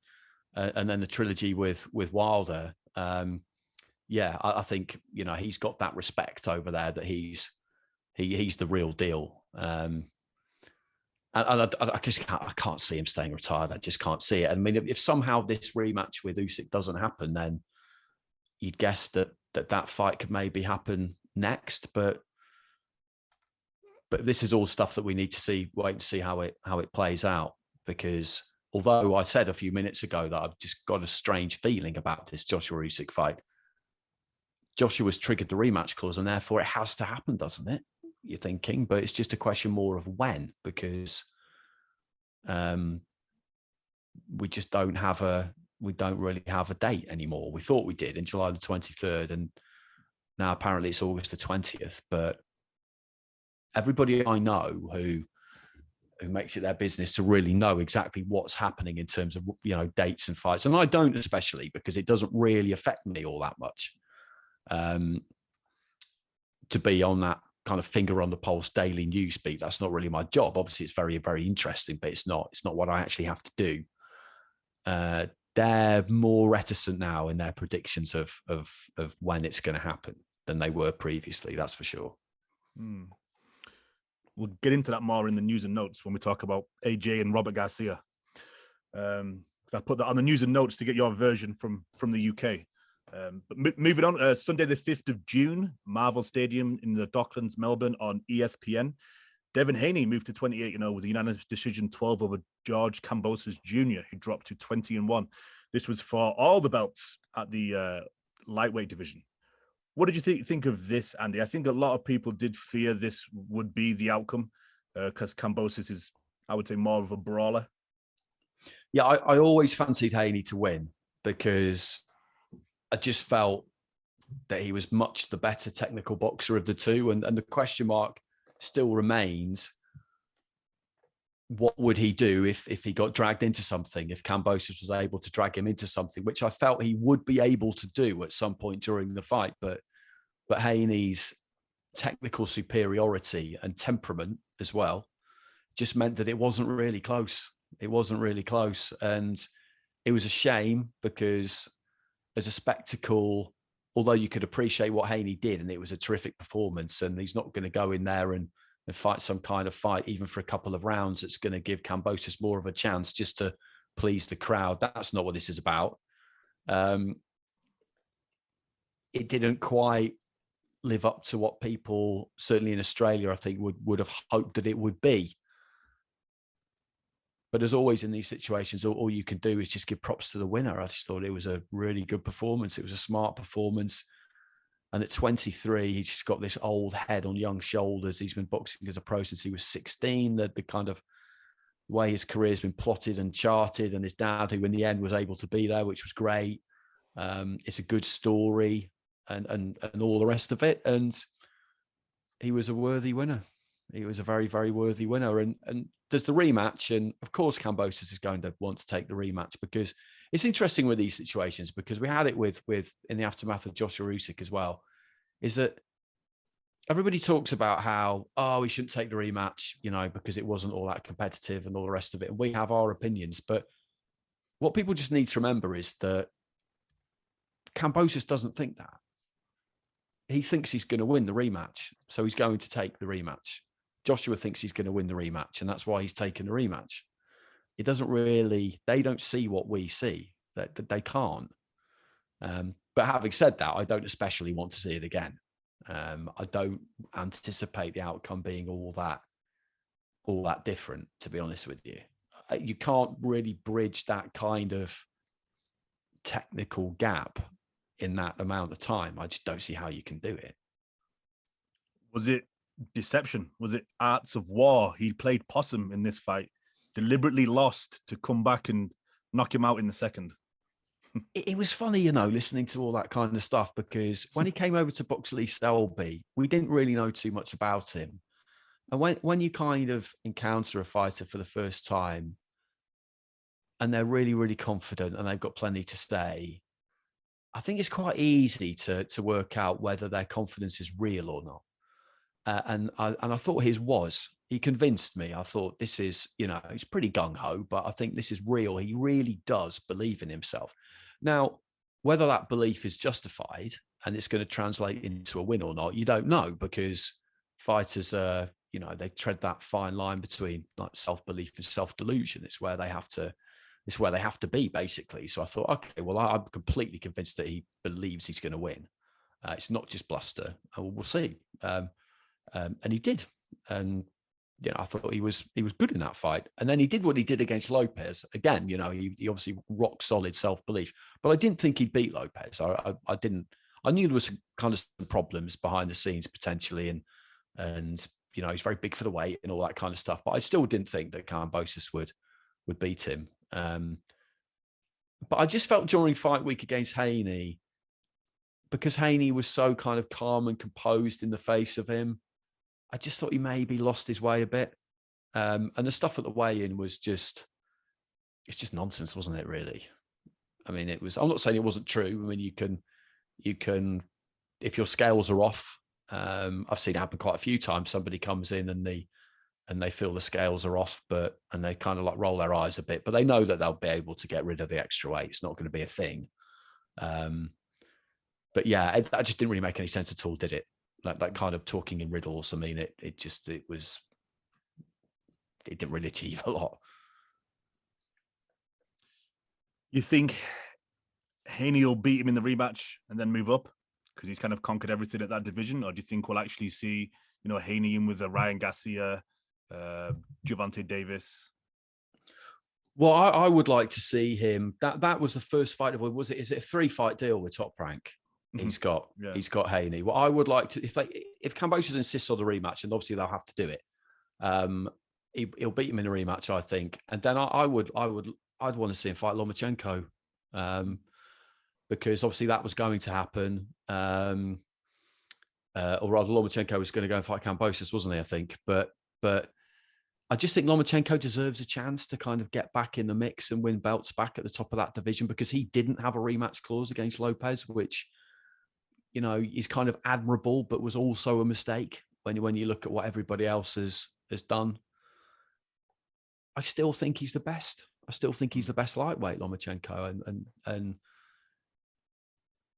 then the trilogy with Wilder. I think, you know, he's got that respect over there that he's the real deal. And I can't see him staying retired. I just can't see it. I mean, if somehow this rematch with Usyk doesn't happen, then you'd guess that fight could maybe happen next. But this is all stuff that we need to wait and see how it plays out. Because although I said a few minutes ago that I've just got a strange feeling about this Joshua Usyk fight, Joshua's triggered the rematch clause, and therefore it has to happen, doesn't it? You're thinking, but it's just a question more of when, because we just don't really have a date anymore. We thought we did in July the 23rd, and now apparently it's August the 20th. But everybody I know who makes it their business to really know exactly what's happening in terms of, you know, dates and fights, and I don't, especially because it doesn't really affect me all that much. to be on that kind of finger on the pulse daily news beat. That's not really my job. Obviously, it's very, very interesting, but it's not what I actually have to do. They're more reticent now in their predictions of when it's going to happen than they were previously. That's for sure. We'll get into that more in the news and notes when we talk about AJ and Robert Garcia. I put that on the news and notes to get your version from the UK. But moving on, Sunday the 5th of June, Marvel Stadium in the Docklands, Melbourne on ESPN. Devin Haney moved to 28-0 with a unanimous decision 12 over George Kambosos Jr., who dropped to 20-1. This was for all the belts at the lightweight division. What did you think of this, Andy? I think a lot of people did fear this would be the outcome because Kambosos is, I would say, more of a brawler. Yeah, I always fancied Haney to win because I just felt that he was much the better technical boxer of the two. And the question mark still remains, what would he do if he got dragged into something, if Kambosos was able to drag him into something, which I felt he would be able to do at some point during the fight. But Haney's technical superiority and temperament as well just meant that it wasn't really close. It wasn't really close. And it was a shame because as a spectacle, although you could appreciate what Haney did, and it was a terrific performance, and he's not going to go in there and fight some kind of fight, even for a couple of rounds, that's going to give Kambosos more of a chance just to please the crowd. That's not what this is about. It didn't quite live up to what people, certainly in Australia, I think would have hoped that it would be. But as always in these situations, all you can do is just give props to the winner. I just thought it was a really good performance. It was a smart performance. And at 23, he's just got this old head on young shoulders. He's been boxing as a pro since he was 16. The kind of way his career has been plotted and charted, and his dad, who in the end was able to be there, which was great. It's a good story and all the rest of it. And he was a worthy winner. He was a very, very worthy winner. And there's the rematch. And of course, Kambosos is going to want to take the rematch, because it's interesting with these situations, because we had it with in the aftermath of Joshua Usyk as well, is that everybody talks about how, we shouldn't take the rematch, because it wasn't all that competitive and all the rest of it. And we have our opinions. But what people just need to remember is that Kambosos doesn't think that. He thinks he's going to win the rematch. So he's going to take the rematch. Joshua thinks he's going to win the rematch, and that's why he's taken the rematch. It doesn't really, they don't see what we see, that they can't. But having said that, I don't especially want to see it again. I don't anticipate the outcome being all that different, to be honest with you. You can't really bridge that kind of technical gap in that amount of time. I just don't see how you can do it. Was it deception? Was it arts of war? He played possum in this fight, deliberately lost to come back and knock him out in the second. It was funny, listening to all that kind of stuff, because when he came over to box Lee Selby, we didn't really know too much about him. And when you kind of encounter a fighter for the first time and they're really, really confident and they've got plenty to say, I think it's quite easy to work out whether their confidence is real or not. And I thought his was. He convinced me. I thought this is, he's pretty gung-ho, but I think this is real. He really does believe in himself. Now, whether that belief is justified and it's going to translate into a win or not, you don't know, because fighters are, they tread that fine line between like self-belief and self-delusion. It's where they have to be, basically. So I thought, okay, well, I'm completely convinced that he believes he's going to win. It's not just bluster. We'll see. And he did. And, I thought he was good in that fight. And then he did what he did against Lopez. Again, he obviously rock solid self-belief. But I didn't think he'd beat Lopez. I didn't. I knew there was kind of some problems behind the scenes potentially. And he's very big for the weight and all that kind of stuff. But I still didn't think that Kambosos would beat him. But I just felt during fight week against Haney, because Haney was so kind of calm and composed in the face of him, I just thought he maybe lost his way a bit. And the stuff at the weigh-in was it's just nonsense, wasn't it, really? I mean, I'm not saying it wasn't true. I mean, you can if your scales are off, I've seen it happen quite a few times. Somebody comes in and they feel the scales are off, and they kind of like roll their eyes a bit, but they know that they'll be able to get rid of the extra weight. It's not going to be a thing. But yeah, that just didn't really make any sense at all, did it? Like that kind of talking in riddles. I mean, it didn't really achieve a lot. You think Haney will beat him in the rematch and then move up because he's kind of conquered everything at that division, or do you think we'll actually see, Haney in with a Ryan Garcia, Gervonta Davis? Well, I would like to see him. That was the first fight of, was it? Is it a 3-fight deal with Top Rank? He's got Haney. Well, I would like to, if Kambosos insists on the rematch, and obviously they'll have to do it. He'll beat him in a rematch, I think, and then I'd want to see him fight Lomachenko, because obviously that was going to happen. Or rather, Lomachenko was going to go and fight Kambosos, wasn't he? I think, but I just think Lomachenko deserves a chance to kind of get back in the mix and win belts back at the top of that division, because he didn't have a rematch clause against Lopez, which, is kind of admirable, but was also a mistake when you look at what everybody else has done. I still think he's the best. I still think he's the best lightweight, Lomachenko.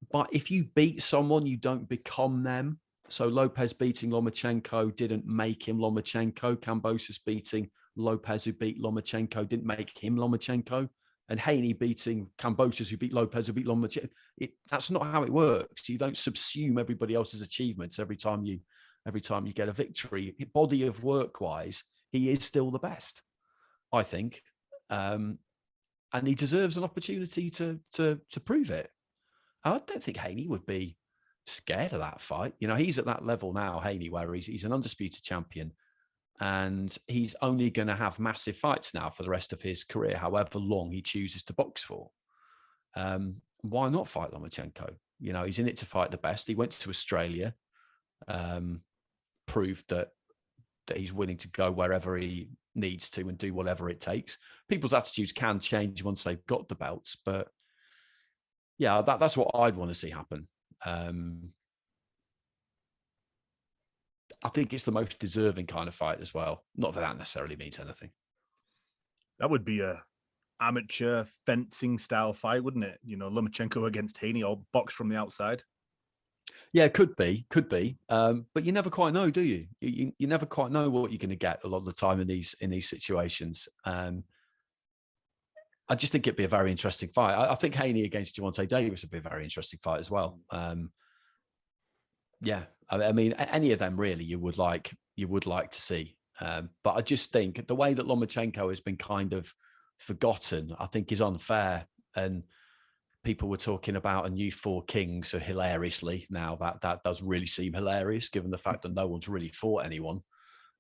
But if you beat someone, you don't become them. So Lopez beating Lomachenko didn't make him Lomachenko. Kambosos beating Lopez, who beat Lomachenko, didn't make him Lomachenko. And Haney beating Kambosos, who beat Lopez, who beat Lomachenko. That's not how it works. You don't subsume everybody else's achievements every time you get a victory. Body of work wise, he is still the best, I think. And he deserves an opportunity to prove it. I don't think Haney would be scared of that fight. He's at that level now, Haney, where he's an undisputed champion, and he's only going to have massive fights now for the rest of his career, however long he chooses to box for. Why not fight Lomachenko? He's in it to fight the best. He went to Australia, proved that he's willing to go wherever he needs to and do whatever it takes. People's attitudes can change once they've got the belts, but yeah, that's what I'd want to see happen. I think it's the most deserving kind of fight as well. Not that necessarily means anything. That would be a amateur fencing style fight, wouldn't it? Lomachenko against Haney, or box from the outside. Yeah, could be. But you never quite know, do you? You never quite know what you're going to get a lot of the time in these situations. I just think it'd be a very interesting fight. I think Haney against Gervonta Davis would be a very interesting fight as well. Yeah, I mean, any of them really, you would like to see. But I just think the way that Lomachenko has been kind of forgotten, I think, is unfair. And people were talking about a new Four Kings, so hilariously now that does really seem hilarious, given the fact that no one's really fought anyone.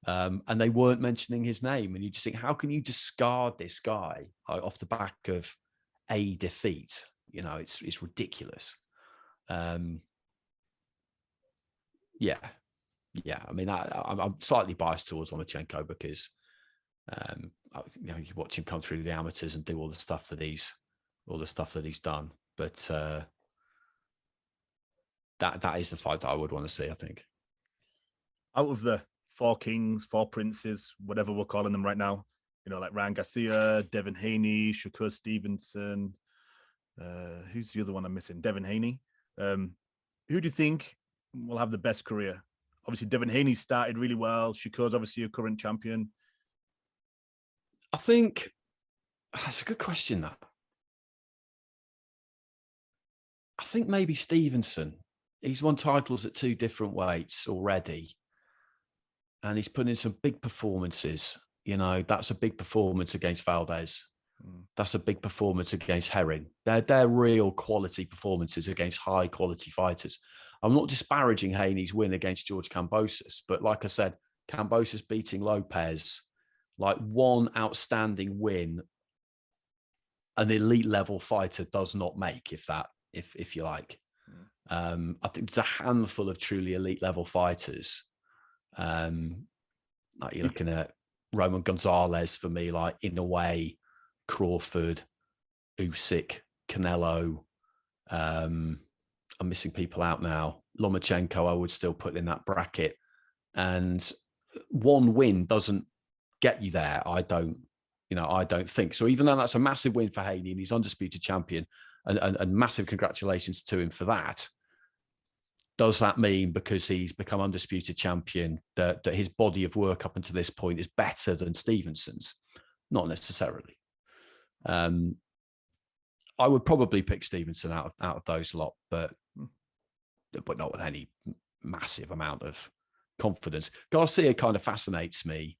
And they weren't mentioning his name. And you just think, how can you discard this guy off the back of a defeat? It's ridiculous. Yeah. I mean, I'm slightly biased towards Lomachenko because, you watch him come through the amateurs and do all the stuff that he's done. But that is the fight that I would want to see, I think. Out of the Four Kings, Four Princes, whatever we're calling them right now, like Ryan Garcia, Devin Haney, Shakur Stevenson. Who's the other one I'm missing? Devin Haney. Who do you think will have the best career? Obviously, Devin Haney started really well. Shakur's obviously a current champion. I think that's a good question, that. I think maybe Stevenson. He's won titles at 2 different weights already. And he's put in some big performances. That's a big performance against Valdez. That's a big performance against Herring. They're real quality performances against high quality fighters. I'm not disparaging Haney's win against George Kambosos, but like I said, Kambosos beating Lopez, like one outstanding win, an elite level fighter does not make, if you like. I think there's a handful of truly elite level fighters. Like you're looking at Roman Gonzalez for me, like in a way, Crawford, Usyk, Canelo. I'm missing people out now. Lomachenko, I would still put in that bracket. And one win doesn't get you there. I don't think so. Even though that's a massive win for Haney and he's undisputed champion, and massive congratulations to him for that. Does that mean because he's become undisputed champion that his body of work up until this point is better than Stevenson's? Not necessarily. I would probably pick Stevenson out of those lot, but not with any massive amount of confidence. Garcia kind of fascinates me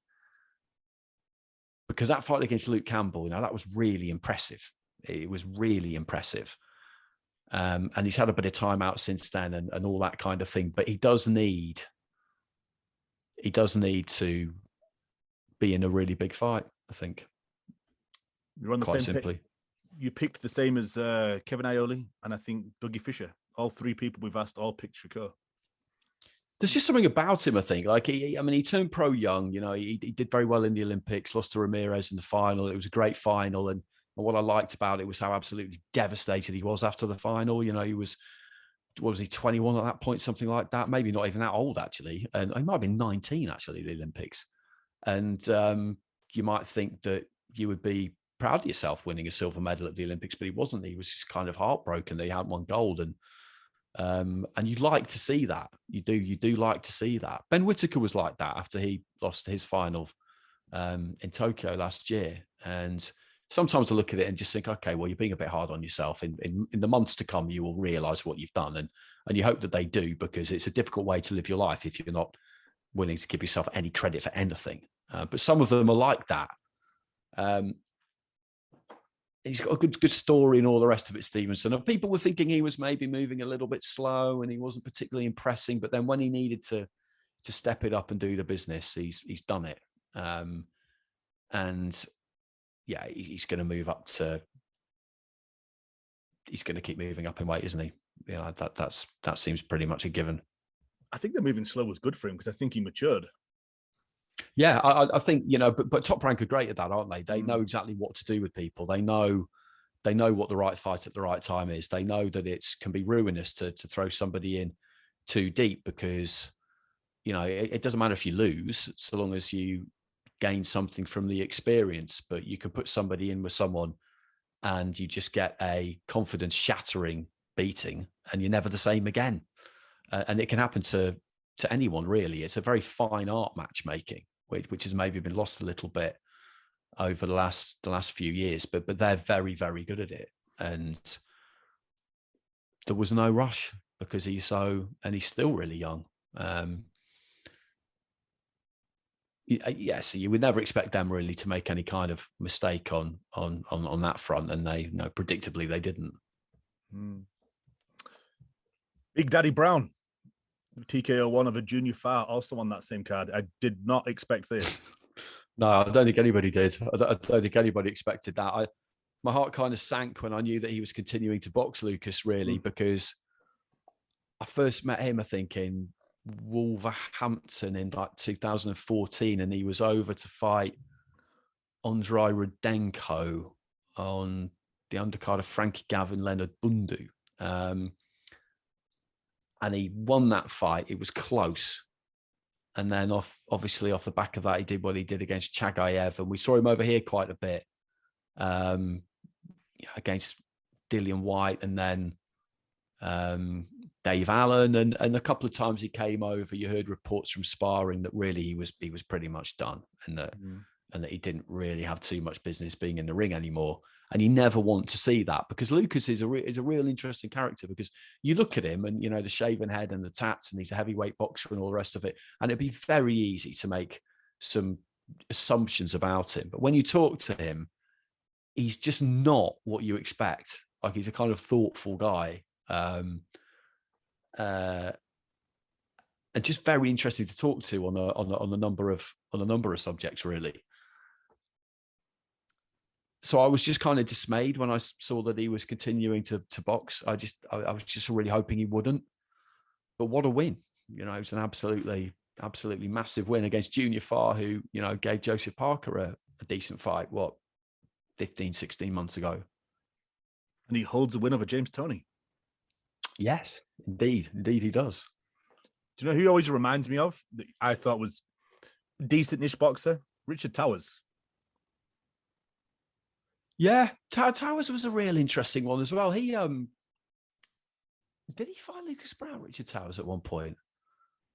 because that fight against Luke Campbell, that was really impressive. It was really impressive. And he's had a bit of time out since then and all that kind of thing. But he does need to be in a really big fight, I think. You're on the quite same simply. You picked the same as Kevin Iole and I think Dougie Fisher. All three people we've asked all picked Shakur. There's just something about him, I think. Like, he turned pro young. He did very well in the Olympics, lost to Ramirez in the final. It was a great final. And what I liked about it was how absolutely devastated he was after the final. He was, what was he, 21 at that point, something like that? Maybe not even that old, actually. And he might have been 19, actually, the Olympics. And you might think that you would be proud of yourself winning a silver medal at the Olympics, but he wasn't. He was just kind of heartbroken that he hadn't won gold. And you'd like to see that. You do like to see that. Ben Whittaker was like that after he lost his final in Tokyo last year. And sometimes I look at it and just think, okay, well, you're being a bit hard on yourself. In the months to come, you will realize what you've done. And you hope that they do, because it's a difficult way to live your life if you're not willing to give yourself any credit for anything. But some of them are like that. He's got a good story and all the rest of it, Stevenson. And people were thinking he was maybe moving a little bit slow and he wasn't particularly impressing. But then when he needed to step it up and do the business, he's done it. And yeah, he's going to move up to. He's going to keep moving up in weight, isn't he? That seems pretty much a given. I think the moving slow was good for him because I think he matured. Yeah, I think, but Top Rank are great at that, aren't they? They know exactly what to do with people. They know what the right fight at the right time is. They know that it can be ruinous to throw somebody in too deep because, it doesn't matter if you lose, so long as you gain something from the experience. But you can put somebody in with someone and you just get a confidence shattering beating and you're never the same again. And it can happen to anyone, really. It's a very fine art matchmaking, which has maybe been lost a little bit over the last few years, but they're very, very good at it. And there was no rush because he's still really young. So you would never expect them really to make any kind of mistake on that front, and they, predictably they didn't. Big Daddy Brown, TKO one of a junior far, also on that same card. I did not expect this. No, I don't think anybody did. I don't think anybody expected that. My heart kind of sank when I knew that he was continuing to box Lucas, really, because I first met him, I think, in Wolverhampton in like 2014, and he was over to fight Andrei Rudenko on the undercard of Frankie Gavin, Leonard Bundu. And he won that fight. It was close. And then obviously off the back of that, he did what he did against Chagayev. And we saw him over here quite a bit against Dillian White and then Dave Allen. And a couple of times he came over, you heard reports from sparring that really he was pretty much done and that he didn't really have too much business being in the ring anymore. And you never want to see that because Lucas is a real interesting character because you look at him and, the shaven head and the tats and he's a heavyweight boxer and all the rest of it. And it'd be very easy to make some assumptions about him. But when you talk to him, he's just not what you expect. Like he's a kind of thoughtful guy. And just very interesting to talk to on a number of subjects, really. So I was just kind of dismayed when I saw that he was continuing to box. I was just really hoping he wouldn't. But what a win. It was an absolutely massive win against Junior Farr, who, gave Joseph Parker a decent fight, 15, 16 months ago. And he holds the win over James Toney. Yes, indeed he does. Do you know who he always reminds me of that I thought was a decent-ish boxer? Richard Towers. Yeah, Towers was a real interesting one as well. He did he fight Lucas Brown, Richard Towers, at one point?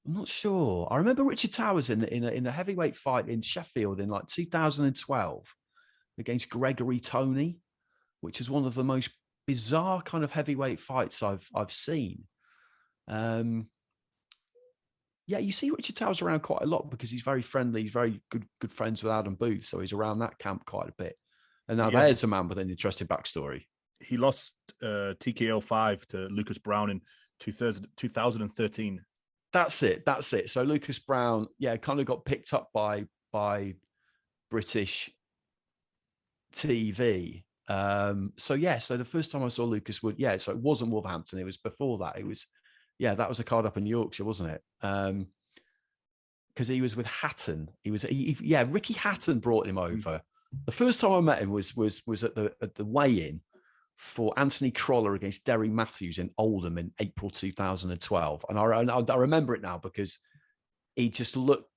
I'm not sure. I remember Richard Towers in a heavyweight fight in Sheffield in like 2012 against Gregory Tony, which is one of the most bizarre kind of heavyweight fights I've seen. Yeah, you see Richard Towers around quite a lot because he's very friendly. He's very good friends with Adam Booth, so he's around that camp quite a bit. And now there's a man with an interesting backstory. He lost TKO 5 to Lucas Brown in 2013. That's it. So Lucas Brown, kind of got picked up by British TV. So the first time I saw Lucas Wood, so it wasn't Wolverhampton. It was before that. It was, that was a card up in Yorkshire, wasn't it? Because he was with Hatton. Ricky Hatton brought him over. The first time I met him was at the weigh-in for Anthony Croller against Derry Matthews in Oldham in April 2012. And I remember it now because he just looked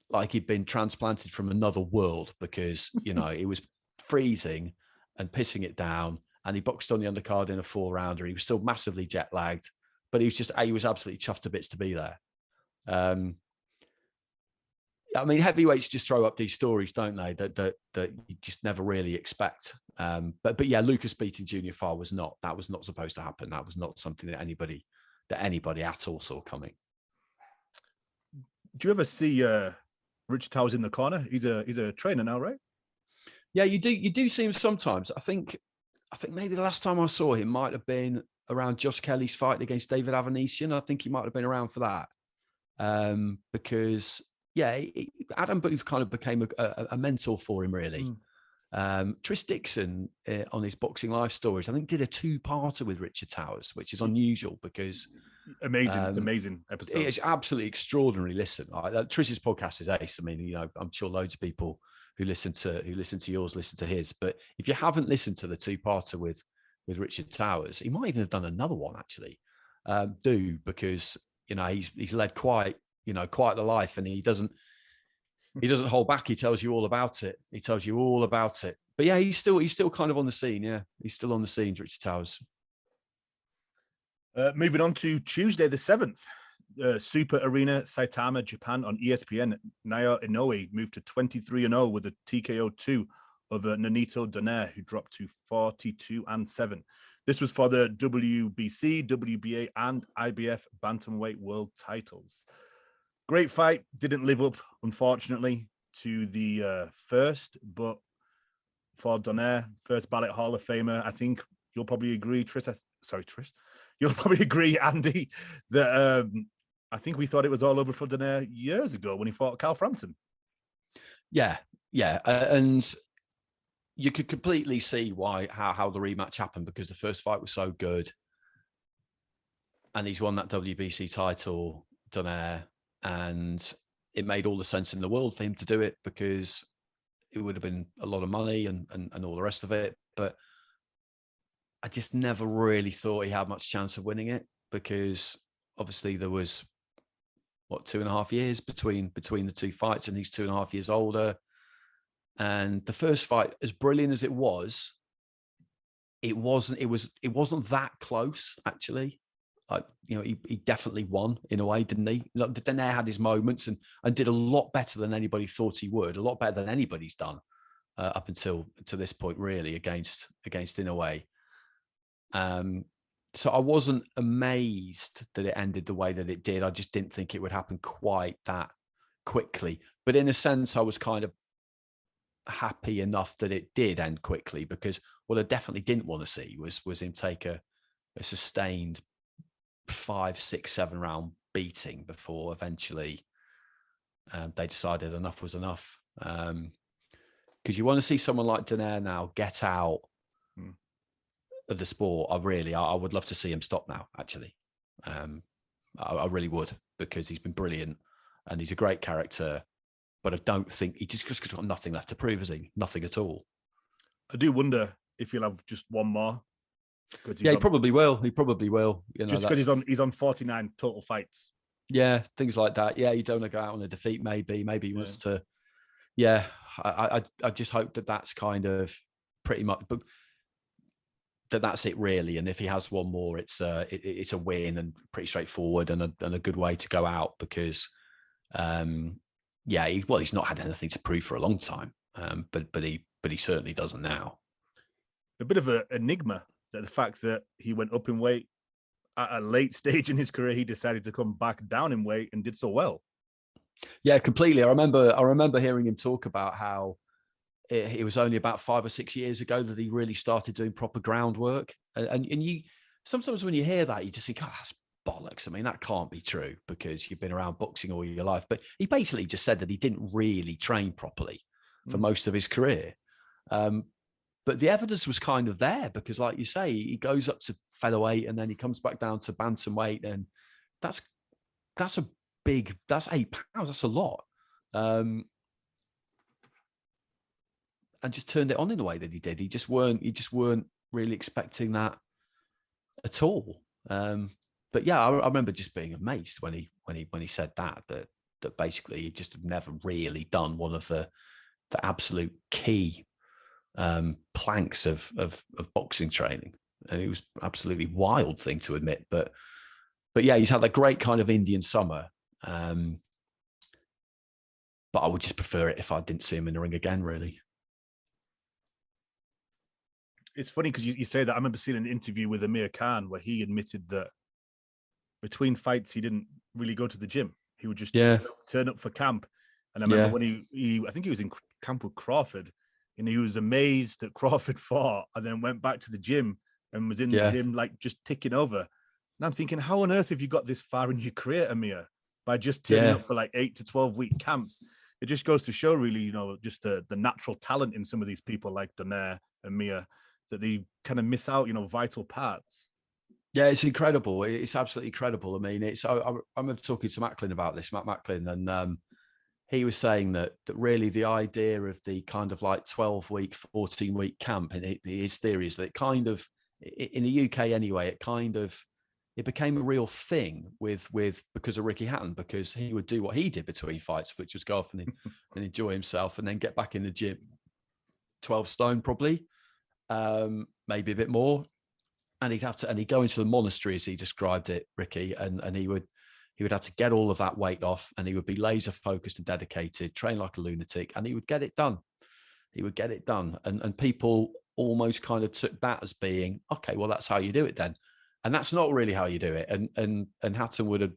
like he'd been transplanted from another world because, it was freezing and pissing it down. And he boxed on the undercard in a 4-rounder. He was still massively jet-lagged, but he was absolutely chuffed to bits to be there. Heavyweights just throw up these stories, don't they? That you just never really expect. But Lucas beating Junior Farr was not supposed to happen. That was not something that anybody at all saw coming. Do you ever see Richard Towers in the corner? He's a trainer now, right? Yeah, you do see him sometimes. I think maybe the last time I saw him might have been around Josh Kelly's fight against David Avanesian. I think he might have been around for that. Because Adam Booth kind of became a mentor for him, really. Tris Dixon on his Boxing Life stories, I think, did a 2-parter with Richard Towers, which is unusual because amazing. It's an amazing episode. It's absolutely extraordinary. Listen, Tris's podcast is ace. I'm sure loads of people who listen to yours listen to his. But if you haven't listened to the 2-parter with Richard Towers, he might even have done another one actually. Do because he's led quite the life, and he doesn't hold back. He tells you all about it. But he's still kind of on the scene. Yeah, he's still on the scene, Richard Towers. Moving on to Tuesday the 7th, Super Arena Saitama, Japan on ESPN. Naoya Inoue moved to 23-0 with a TKO 2 over Nonito Donaire, who dropped to 42-7. This was for the WBC, WBA, and IBF bantamweight world titles. Great fight. Didn't live up, unfortunately, to the first, but for Donaire, first ballot Hall of Famer, I think you'll probably agree, Trish. You'll probably agree, Andy, that I think we thought it was all over for Donaire years ago when he fought Carl Frampton. Yeah. And you could completely see how the rematch happened because the first fight was so good. And he's won that WBC title, Donaire. And it made all the sense in the world for him to do it because it would have been a lot of money and all the rest of it. But I just never really thought he had much chance of winning it because obviously there was 2.5 years between the two fights, and he's 2.5 years older. And the first fight, as brilliant as it was, it wasn't that close actually. He definitely won in a way, didn't he? Donaire had his moments and did a lot better than anybody thought he would, a lot better than anybody's done up until to this point, really, against Inoue. So I wasn't amazed that it ended the way that it did. I just didn't think it would happen quite that quickly. But in a sense, I was kind of happy enough that it did end quickly because what I definitely didn't want to see was him take a sustained 5, 6, 7 round beating before eventually they decided enough was enough. Because you want to see someone like Donaire now get out of the sport. I would love to see him stop now, actually. I really would, because he's been brilliant and he's a great character, but I don't think he just got nothing left to prove, has he? Nothing at all. I do wonder if he'll have just one more Yeah, he probably will. He probably will. You know, just because he's on 49 total fights. Yeah, things like that. Yeah, you don't want to go out on a defeat. Maybe he wants to. Yeah, I just hope that that's kind of pretty much, but that's it really. And if he has one more, it's a win and pretty straightforward and a good way to go out because, he's not had anything to prove for a long time, but he certainly doesn't now. A bit of an enigma that the fact that he went up in weight at a late stage in his career, he decided to come back down in weight and did so well. Yeah, completely. I remember hearing him talk about how it was only about 5 or 6 years ago that he really started doing proper groundwork. And you sometimes when you hear that, you just think, oh, that's bollocks. I mean, that can't be true because you've been around boxing all your life. But he basically just said that he didn't really train properly for most of his career. But the evidence was kind of there because, like you say, he goes up to featherweight and then he comes back down to bantamweight, and that's 8 pounds. That's a lot. And just turned it on in the way that he did. He just weren't really expecting that at all. But yeah, I remember just being amazed when he said that basically he just had never really done one of the absolute key planks of boxing training. And it was absolutely wild thing to admit, but yeah, he's had that great kind of Indian summer. But I would just prefer it if I didn't see him in the ring again, really. It's funny because you say that. I remember seeing an interview with Amir Khan where he admitted that between fights, he didn't really go to the gym. He would just turn up for camp. And I remember when I think he was in camp with Crawford, and he was amazed that Crawford fought and then went back to the gym and was in the gym, like just ticking over. And I'm thinking, how on earth have you got this far in your career, Amir, by just turning up for like 8 to 12 week camps? It just goes to show really, just the natural talent in some of these people like Donaire and Mia, that they kind of miss out, vital parts. Yeah, it's incredible. It's absolutely incredible. I mean, I remember talking to Macklin about this, Matt Macklin, and he was saying that really the idea of the kind of like 12-week, 14-week camp, and his theory is that it kind of, in the UK anyway, it became a real thing with because of Ricky Hatton, because he would do what he did between fights, which was go off and enjoy himself and then get back in the gym, 12 stone probably, maybe a bit more. And he'd go into the monastery, as he described it, Ricky, and he would have to get all of that weight off, and he would be laser focused and dedicated, train like a lunatic, and he would get it done. And people almost kind of took that as being, okay, well, that's how you do it then. And that's not really how you do it. And Hatton would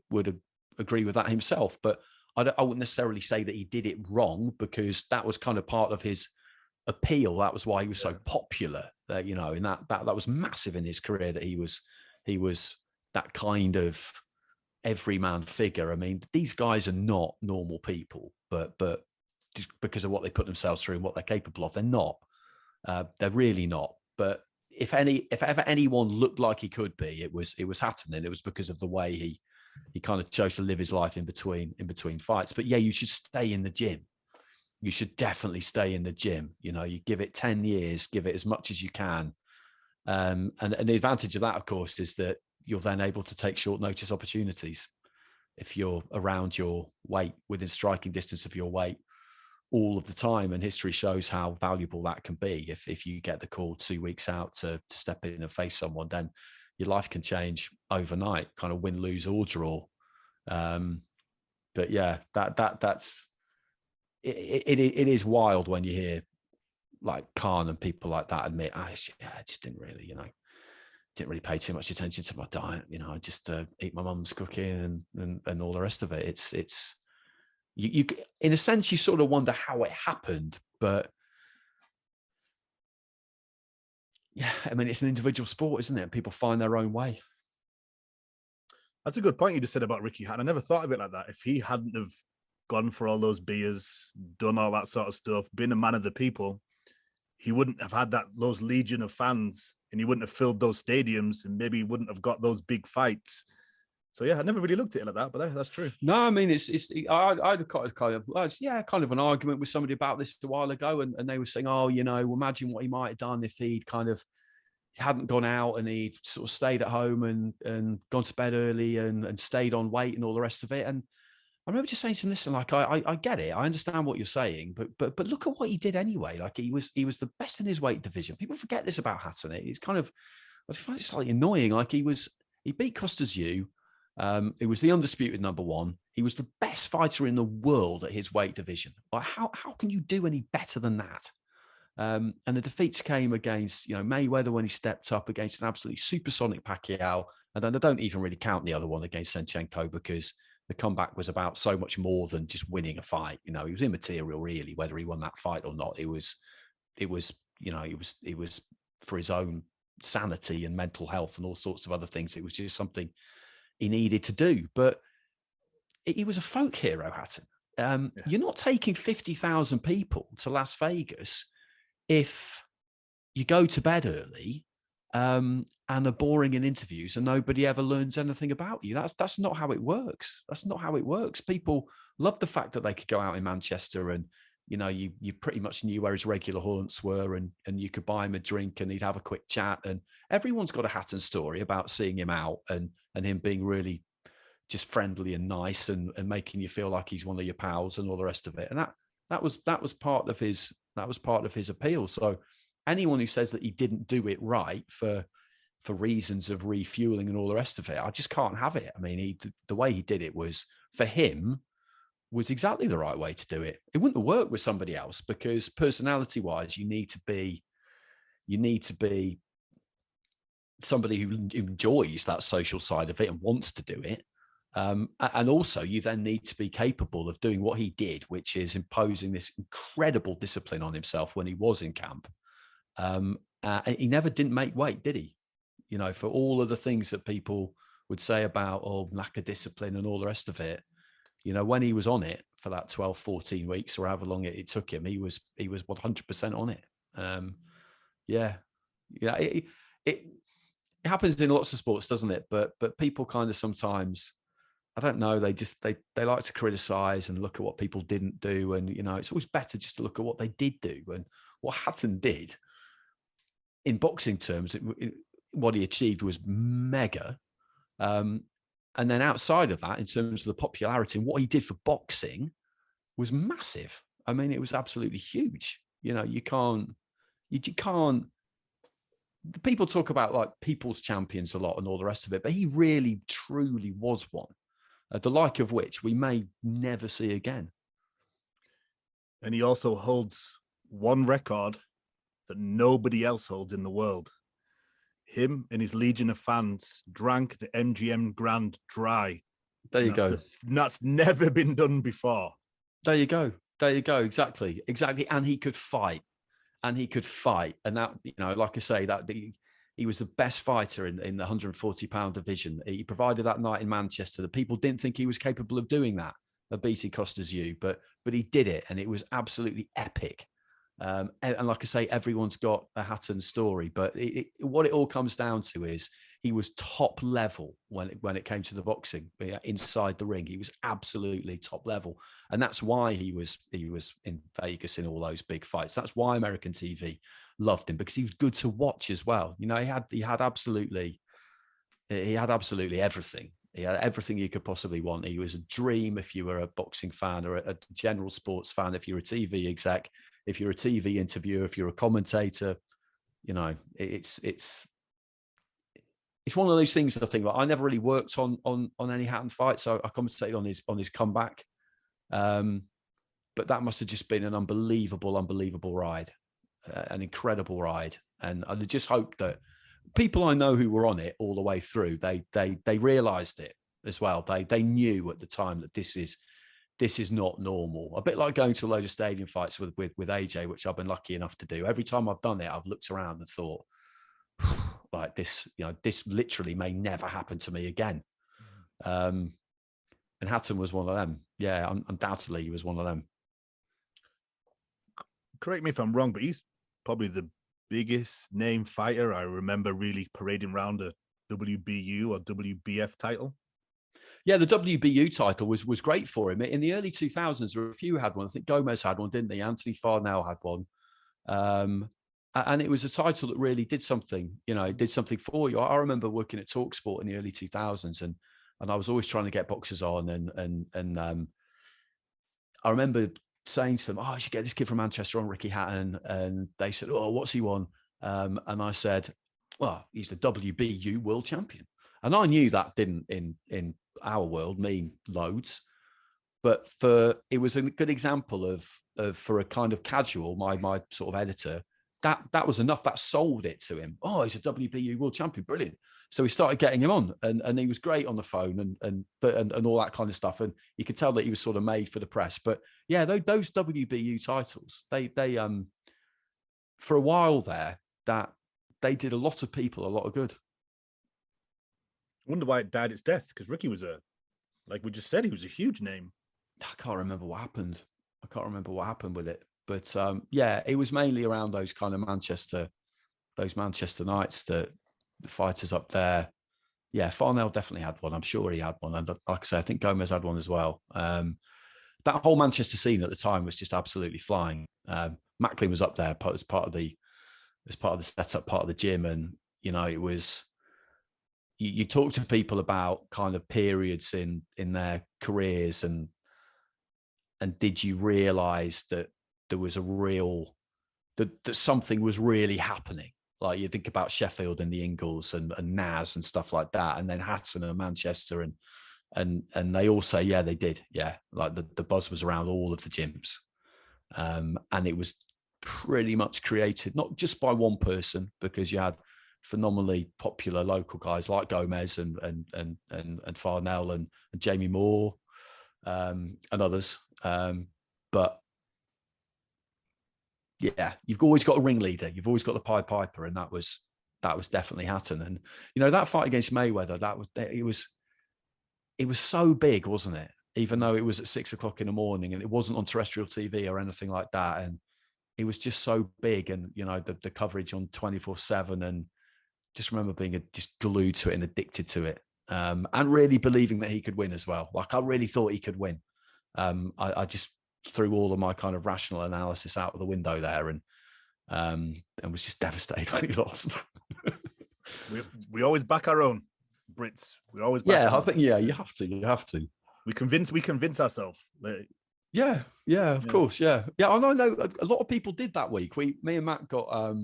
agree with that himself. But I wouldn't necessarily say that he did it wrong, because that was kind of part of his appeal. That was why he was so popular. And that was massive in his career, that he was that kind of everyman figure. I mean, these guys are not normal people, but just because of what they put themselves through and what they're capable of, they're not. They're really not. But if ever anyone looked like he could be, it was Hatton, and it was because of the way he kind of chose to live his life in between fights. But yeah, you should stay in the gym. You should definitely stay in the gym. You give it 10 years, give it as much as you can. And the advantage of that, of course, is that you're then able to take short notice opportunities. If you're around your weight, within striking distance of your weight all of the time. And history shows how valuable that can be. If you get the call 2 weeks out to step in and face someone, then your life can change overnight, kind of win, lose or draw. But yeah, that's it is wild when you hear like Khan and people like that admit, I just didn't really pay too much attention to my diet. I just eat my mum's cooking and all the rest of it. It's you in a sense, you sort of wonder how it happened, but yeah, I mean, it's an individual sport, isn't it? People find their own way. That's a good point you just said about Ricky Hatton. I never thought of it like that. If he hadn't have gone for all those beers, done all that sort of stuff, been a man of the people, he wouldn't have had those legion of fans, and he wouldn't have filled those stadiums, and maybe he wouldn't have got those big fights. So yeah, I never really looked at it like that, but that's true. No, I mean, I had kind of an argument with somebody about this a while ago, and they were saying, imagine what he might have done if he'd kind of hadn't gone out and he sort of stayed at home and gone to bed early and stayed on weight and all the rest of it. And I remember just saying to him, listen, like, I get it. I understand what you're saying, but look at what he did anyway. Like he was the best in his weight division. People forget this about Hatton. It's kind of, I find it slightly annoying. Like he beat Costas U. It was the undisputed number one. He was the best fighter in the world at his weight division. Like how can you do any better than that? And the defeats came against, Mayweather when he stepped up, against an absolutely supersonic Pacquiao. And then I don't even really count the other one against Senchenko, because the comeback was about so much more than just winning a fight. He was immaterial really, whether he won that fight or not. It was for his own sanity and mental health and all sorts of other things. It was just something he needed to do. But he was a folk hero, Hatton. You're not taking 50,000 people to Las Vegas if you go to bed early and are boring in interviews and nobody ever learns anything about you. That's not how it works. That's not how it works. People love the fact that they could go out in Manchester and, you pretty much knew where his regular haunts were and you could buy him a drink and he'd have a quick chat. And everyone's got a Hatton story about seeing him out and him being really just friendly and nice and making you feel like he's one of your pals and all the rest of it. And that was part of his appeal. So anyone who says that he didn't do it right for reasons of refueling and all the rest of it, I just can't have it. I mean, the way he did it was, for him, was exactly the right way to do it. It wouldn't have worked with somebody else, because personality wise, you need to be somebody who enjoys that social side of it and wants to do it. And also you then need to be capable of doing what he did, which is imposing this incredible discipline on himself when he was in camp. He never didn't make weight, did he? For all of the things that people would say about, lack of discipline and all the rest of it, when he was on it for that 12, 14 weeks or however long it took him, he was 100% on it. It happens in lots of sports, doesn't it? But people kind of sometimes, I don't know, they like to criticize and look at what people didn't do. And, it's always better just to look at what they did do. And what Hatton did in boxing terms, what he achieved was mega. And then outside of that, in terms of the popularity and what he did for boxing was massive. I mean, it was absolutely huge. You can't, people talk about like people's champions a lot and all the rest of it, but he really, truly was one. The like of which we may never see again. And he also holds one record that nobody else holds in the world. Him and his legion of fans drank the MGM Grand dry. There you go. That's never been done before. There you go. Exactly. And he could fight. And that, like I say, that he was the best fighter in the 140-pound division. He provided that night in Manchester. The people didn't think he was capable of doing that, of beating Costas U, but he did it, and it was absolutely epic. And like I say, everyone's got a Hatton story, but what it all comes down to is he was top level when it came to the boxing inside the ring. He was absolutely top level, and that's why he was in Vegas in all those big fights. That's why American TV loved him, because he was good to watch as well. He had absolutely everything. He had everything you could possibly want. He was a dream if you were a boxing fan or a general sports fan. If you're a TV exec, if you're a TV interviewer, if you're a commentator, it's one of those things that I think, like, I never really worked on any Hatton fight, so I commentated on his comeback. But that must have just been an unbelievable ride, an incredible ride. And I just hope that people I know who were on it all the way through, they realised it as well. They knew at the time that this is not normal. A bit like going to a load of stadium fights with AJ, which I've been lucky enough to do. Every time I've done it, I've looked around and thought, like, this literally may never happen to me again. And Hatton was one of them. Yeah, undoubtedly he was one of them. Correct me if I'm wrong, but he's probably the biggest name fighter I remember really parading around a WBU or WBF title. Yeah, the WBU title was great for him. In the early 2000s, there were a few who had one. I think Gomez had one, didn't he? Anthony Farnell had one. And it was a title that really did something, it did something for you. I remember working at TalkSport in the early 2000s, and I was always trying to get boxers on, and I remember saying to them, "Oh, I should get this kid from Manchester on, Ricky Hatton," and they said, "Oh, what's he on?" And I said, "Well, he's the WBU world champion," and I knew that didn't in our world mean loads, but it was a good example of for a kind of casual, my sort of editor. That was enough. That sold it to him. Oh, he's a WBU world champion. Brilliant. So we started getting him on, and he was great on the phone and all that kind of stuff. And you could tell that he was sort of made for the press. But yeah, those WBU titles, they for a while there, that they did a lot of people a lot of good. I wonder why it died its death, because Ricky was like we just said, he was a huge name. I can't remember what happened. With it. But yeah, it was mainly around those kind of Manchester nights that the fighters up there. Yeah, Farnell definitely had one. I'm sure he had one. And like I say, I think Gomez had one as well. That whole Manchester scene at the time was just absolutely flying. Macklin was up there as part of the setup, part of the gym. And, it was, you talk to people about kind of periods in their careers and did you realize that there was that something was really happening? Like you think about Sheffield and the Ingalls and Naz and stuff like that, and then Hatton and Manchester and they all say, yeah, they did. Yeah. Like the buzz was around all of the gyms. And it was pretty much created, not just by one person, because you had phenomenally popular local guys like Gomez and Farnell and Jamie Moore and others. But yeah, you've always got a ringleader. You've always got the Pied Piper, and that was definitely Hatton. And that fight against Mayweather, it was so big, wasn't it? Even though it was at 6 o'clock in the morning and it wasn't on terrestrial TV or anything like that, and it was just so big, and the coverage on 24/7, and just remember being just glued to it and addicted to it, and really believing that he could win as well. Like I really thought he could win. I just threw all of my kind of rational analysis out of the window there, and was just devastated when he lost. we always back our own Brits. We always back I think you have to. We convince ourselves. Yeah, of course, yeah. I know a lot of people did that week. Me and Matt got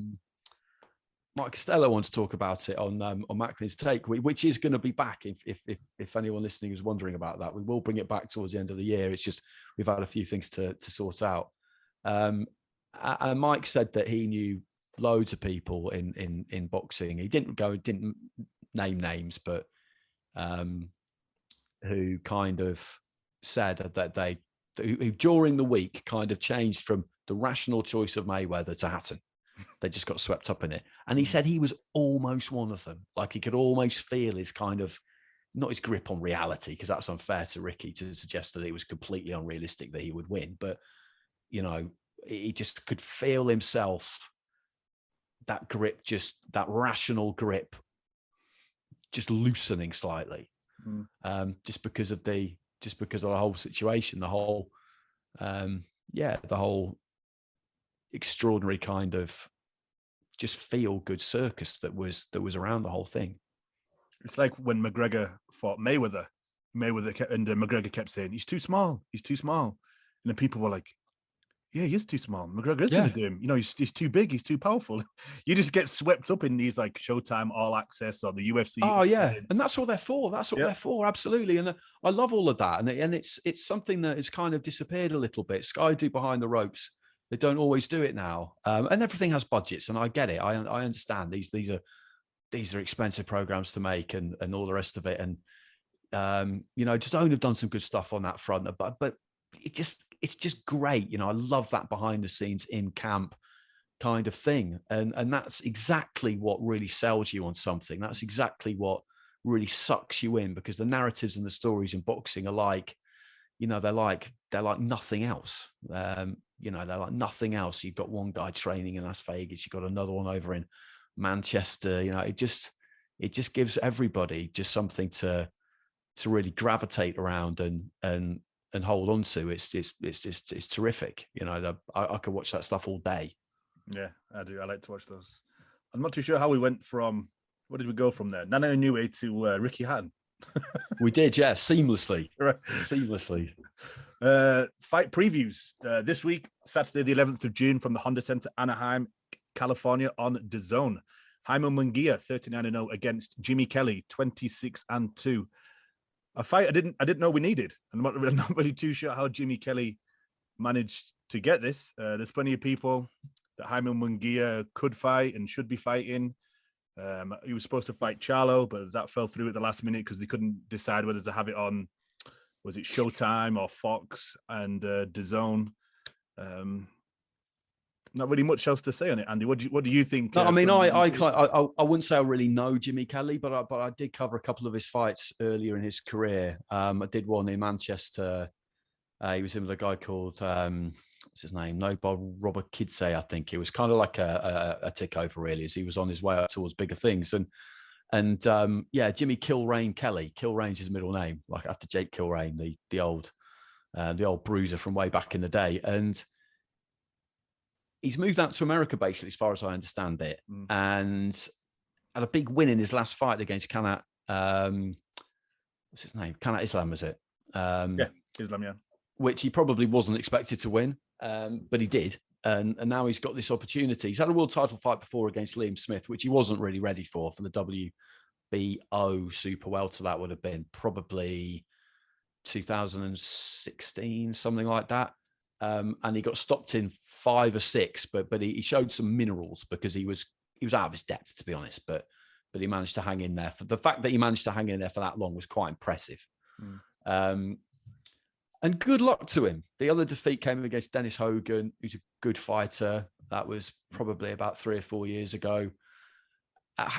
Mike Costello wants to talk about it on Macklin's Take, which is going to be back. If anyone listening is wondering about that, we will bring it back towards the end of the year. It's just we've had a few things to sort out. And Mike said that he knew loads of people in boxing. He didn't name names, but who kind of said that who during the week kind of changed from the rational choice of Mayweather to Hatton. They just got swept up in it. And he said he was almost one of them. Like he could almost feel his kind of, not his grip on reality, because that's unfair to Ricky to suggest that it was completely unrealistic that he would win. But, he just could feel himself, that grip, just that rational grip, just loosening slightly. Just because of the whole situation, the whole extraordinary kind of just feel good circus that was around the whole thing. It's like when McGregor fought Mayweather. McGregor kept saying he's too small, and then people were like, yeah, he is too small. McGregor is going to do him. He's too big, he's too powerful. You just get swept up in these like Showtime All Access or the UFC. Oh yeah, and that's what they're for. They're for, absolutely. And I love all of that. And it's something that has kind of disappeared a little bit. Sky do behind the ropes. They don't always do it now, and everything has budgets, and I get it. I understand these are expensive programs to make, and all the rest of it. And DAZN have done some good stuff on that front, but it's just great. I love that behind the scenes in camp kind of thing, and that's exactly what really sells you on something. That's exactly what really sucks you in, because the narratives and the stories in boxing are like, they're like nothing else. They're like nothing else. You've got one guy training in Las Vegas, you've got another one over in Manchester. It just gives everybody just something to really gravitate around and hold on to. It's terrific. I could watch that stuff all day. Yeah, I do. I like to watch those. I'm not too sure how we went from, where did we go from there? Nana Inoue to Ricky Hatton. We did, yeah, seamlessly. Right. Seamlessly. Fight previews this week, Saturday the 11th of June from the Honda Center, Anaheim, California on DAZN. Jaime Munguia 39-0 against Jimmy Kelly 26-2. A fight I didn't know we needed. I'm not really too sure how Jimmy Kelly managed to get this. There's plenty of people that Jaime Munguia could fight and should be fighting. He was supposed to fight Charlo, but that fell through at the last minute because they couldn't decide whether to have it on, was it Showtime or Fox and DAZN. Not really much else to say on it, Andy. What do you think? No, I mean, I wouldn't say I really know Jimmy Kelly, but I did cover a couple of his fights earlier in his career. I did one in Manchester. He was in with a guy called what's his name? Robert Kidsey, I think. It was kind of like a tick over, really, as he was on his way up towards bigger things. And Jimmy Kilrain Kelly. Kilrain's his middle name, like after Jake Kilrain, the old bruiser from way back in the day. And he's moved out to America, basically, as far as I understand it, and had a big win in his last fight against Kanat. What's his name? Kanat Islam, is it? Islam, yeah. Which he probably wasn't expected to win, but he did. And now he's got this opportunity. He's had a world title fight before against Liam Smith, which he wasn't really ready for the WBO super welter. That would have been probably 2016, something like that. And he got stopped in 5 or 6, but he showed some minerals because he was out of his depth, to be honest. But he managed to hang in there. The fact that he managed to hang in there for that long was quite impressive. And good luck to him. The other defeat came against Dennis Hogan, who's a good fighter. That was probably about 3 or 4 years ago.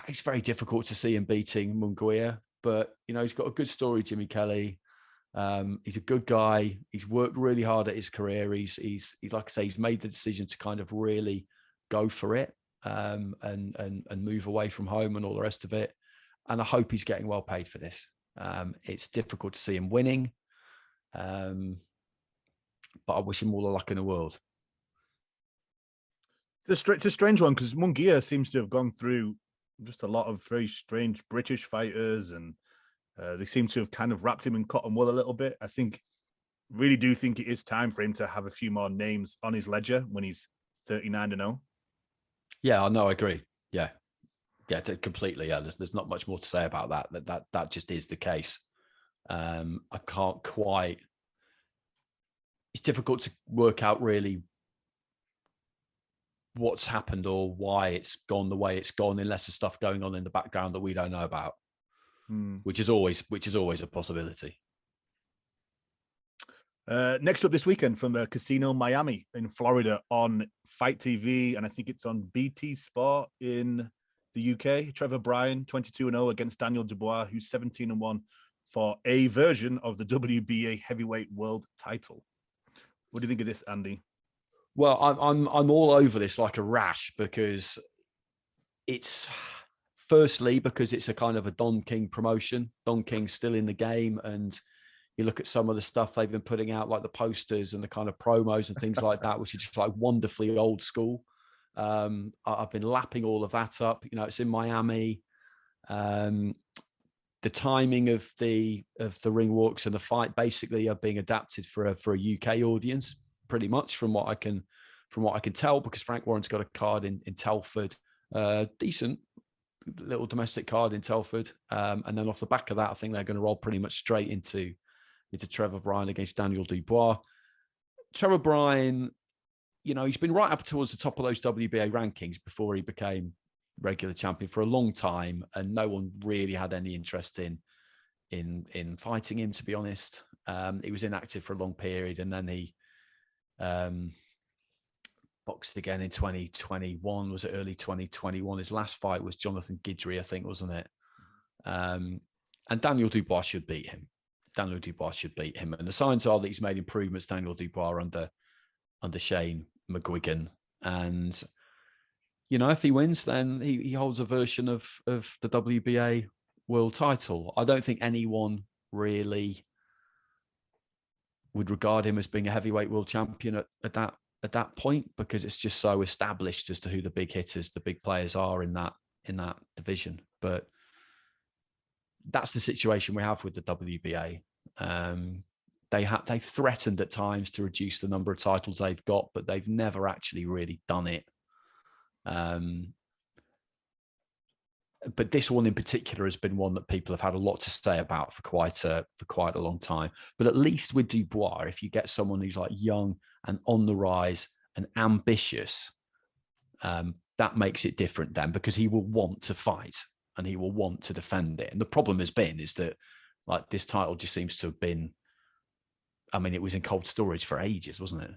It's very difficult to see him beating Munguia, but he's got a good story, Jimmy Kelly. He's a good guy. He's worked really hard at his career. He's like I say, he's made the decision to kind of really go for it and move away from home and all the rest of it. And I hope he's getting well paid for this. It's difficult to see him winning, but I wish him all the luck in the world. It's a strange one because Munguia seems to have gone through just a lot of very strange British fighters, and they seem to have kind of wrapped him in cotton wool a little bit. I really do think it is time for him to have a few more names on his ledger when he's 39-0. Yeah, I know. I agree. Yeah, completely. Yeah, there's not much more to say about that. That just is the case. I can't quite. It's difficult to work out really what's happened or why it's gone the way it's gone, unless there's stuff going on in the background that we don't know about. Which is always a possibility. Next up this weekend from the Casino Miami in Florida on Fight TV, and I think it's on BT Sport in the UK. Trevor Bryan 22-0 against Daniel Dubois, who's 17-1 for a version of the WBA heavyweight world title. What do you think of this, Andy? Well, I'm all over this like a rash because it's. Firstly, because it's a kind of a Don King promotion. Don King's still in the game, and you look at some of the stuff they've been putting out, like the posters and the kind of promos and things like that, which are just like wonderfully old school. I've been lapping all of that up. It's in Miami. The timing of the ring walks and the fight basically are being adapted for a UK audience, pretty much from what I can tell, because Frank Warren's got a card in Telford, decent little domestic card in Telford, and then off the back of that, I think they're going to roll pretty much straight into Trevor Bryan against Daniel Dubois. Trevor Bryan, he's been right up towards the top of those WBA rankings before he became regular champion for a long time, and no one really had any interest in fighting him, to be honest. He was inactive for a long period, and then he boxed again in 2021. Was it early 2021? His last fight was Jonathan Guidry, I think, wasn't it? And Daniel Dubois should beat him. And the signs are that he's made improvements, Daniel Dubois, under Shane McGuigan. And, if he wins, then he holds a version of the WBA world title. I don't think anyone really would regard him as being a heavyweight world champion at that at that point because it's just so established as to who the big hitters, the big players are in that division. But that's the situation we have with the WBA. They threatened at times to reduce the number of titles they've got, but they've never actually really done it. But this one in particular has been one that people have had a lot to say about for quite a long time. But at least with Dubois, if you get someone who's like young and on the rise and ambitious, that makes it different then, because he will want to fight and he will want to defend it. And the problem is that like this title just seems to have been, I mean, it was in cold storage for ages, wasn't it?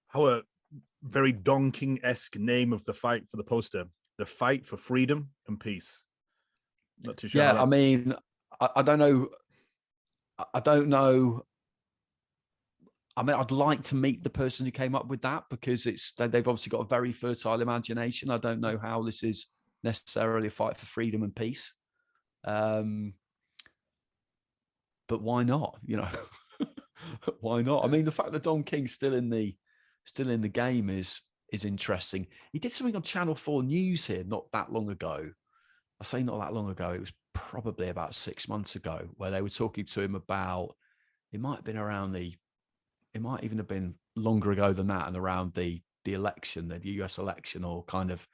How a very Don King-esque name of the fight for the poster. The fight for freedom and peace. Not too sure. Yeah, I mean, I don't know. I don't know. I mean, I'd like to meet the person who came up with that, because they've obviously got a very fertile imagination. I don't know how this is necessarily a fight for freedom and peace. But why not? You know, why not? I mean, the fact that Don King's still in the game is interesting. He did something on Channel 4 News here not that long ago. I say not that long ago. It was probably about 6 months ago, where they were talking to him about, it might even have been longer ago than that, and around the election, the US election, or kind of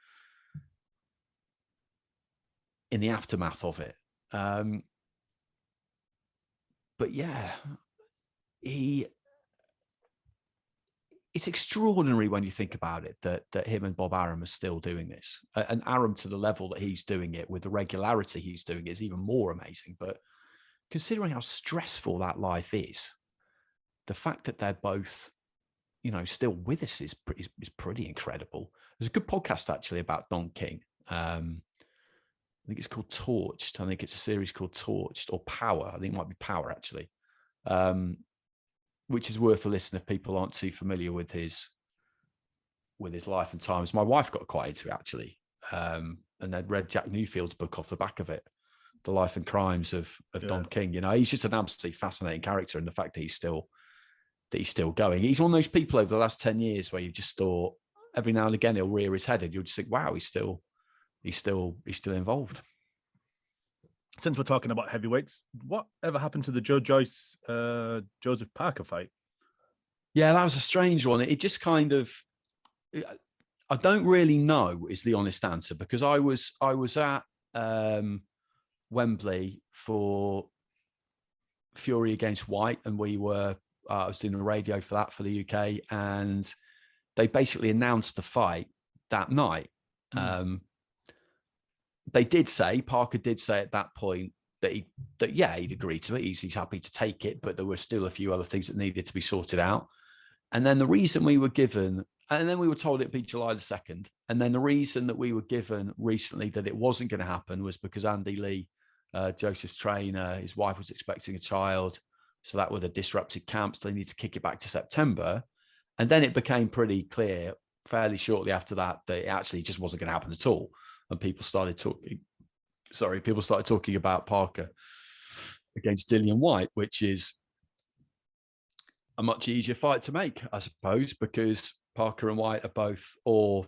in the aftermath of it. But yeah, it's extraordinary when you think about it that him and Bob Arum are still doing this. And Arum, to the level that he's doing it, with the regularity he's doing it, is even more amazing. But considering how stressful that life is, the fact that they're both, you know, still with us is pretty incredible. There's a good podcast actually about Don King. I think it's called Torched. I think it's a series called Torched, or Power. I think it might be Power actually. Which is worth a listen if people aren't too familiar with his life and times. My wife got quite into it actually, and they'd read Jack Newfield's book off the back of it, The Life and Crimes of Don King. You know, he's just an absolutely fascinating character, and the fact that he's still going. He's one of those people over the last 10 years where you just thought every now and again he'll rear his head, and you'll just think, wow, he's still involved. Since we're talking about heavyweights, what ever happened to the Joe Joyce Joseph Parker fight? Yeah, that was a strange one. It just kind of, I don't really know is the honest answer, because I was at Wembley for Fury against White, and I was doing the radio for that for the UK, and they basically announced the fight that night. Parker did say at that point that he'd agreed to it. He's happy to take it, but there were still a few other things that needed to be sorted out. And then the reason we were given, and then we were told it'd be July the 2nd. And then the reason that we were given recently that it wasn't going to happen was because Andy Lee, Joseph's trainer, his wife was expecting a child. So that would have disrupted camps. They need to kick it back to September. And then it became pretty clear fairly shortly after that it actually just wasn't going to happen at all. And people started talking about Parker against Dillian White, which is a much easier fight to make, I suppose, because Parker and White are both, or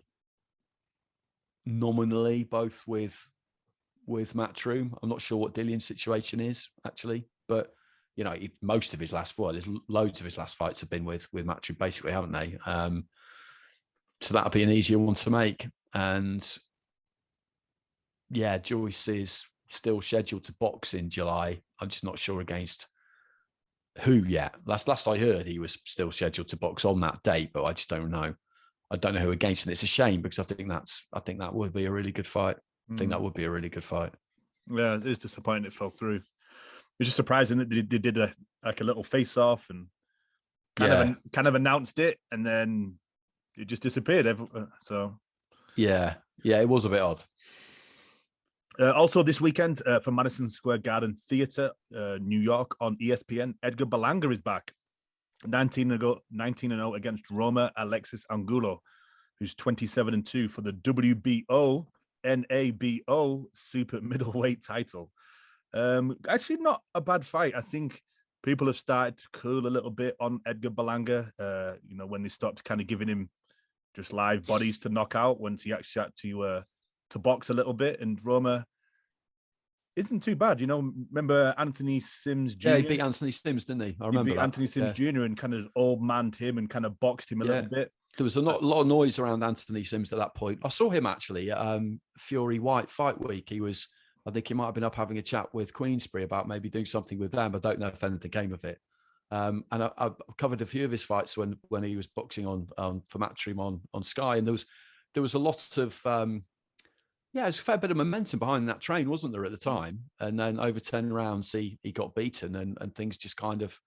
nominally both, with Matchroom. I'm not sure what Dillian's situation is actually, but you know, most of his last loads of his last fights have been with Matchroom, basically, haven't they? So that'll be an easier one to make. And yeah, Joyce is still scheduled to box in July. I'm just not sure against who yet. Last I heard, he was still scheduled to box on that date, but I just don't know. I don't know who against, and it's a shame because I think that would be a really good fight. I think that would be a really good fight. Yeah, it is disappointing it fell through. It's just surprising that they did a little face off and kind of announced it, and then it just disappeared. So yeah, it was a bit odd. Also this weekend for Madison Square Garden Theatre, New York, on ESPN, Edgar Berlanga is back, 19-0 against Roma Alexis Angulo, who's 27-2 for the WBO NABO super middleweight title. Actually, not a bad fight. I think people have started to cool a little bit on Edgar Berlanga. When they stopped kind of giving him just live bodies to knock out, once he actually had to box a little bit. And Roma isn't too bad. Remember Anthony Sims Jr.? Yeah, he beat Anthony Sims, didn't he? I remember He beat Anthony Sims Jr. and kind of old manned him and kind of boxed him a little bit. There was a lot of noise around Anthony Sims at that point. I saw him actually at Fury White Fight Week. I think he might have been up having a chat with Queensberry about maybe doing something with them. I don't know if anything came of it. And I covered a few of his fights when he was boxing on for Matchroom on Sky, and there was a lot of there's a fair bit of momentum behind that train, wasn't there, at the time? And then over 10 rounds, he got beaten, and things just kind of,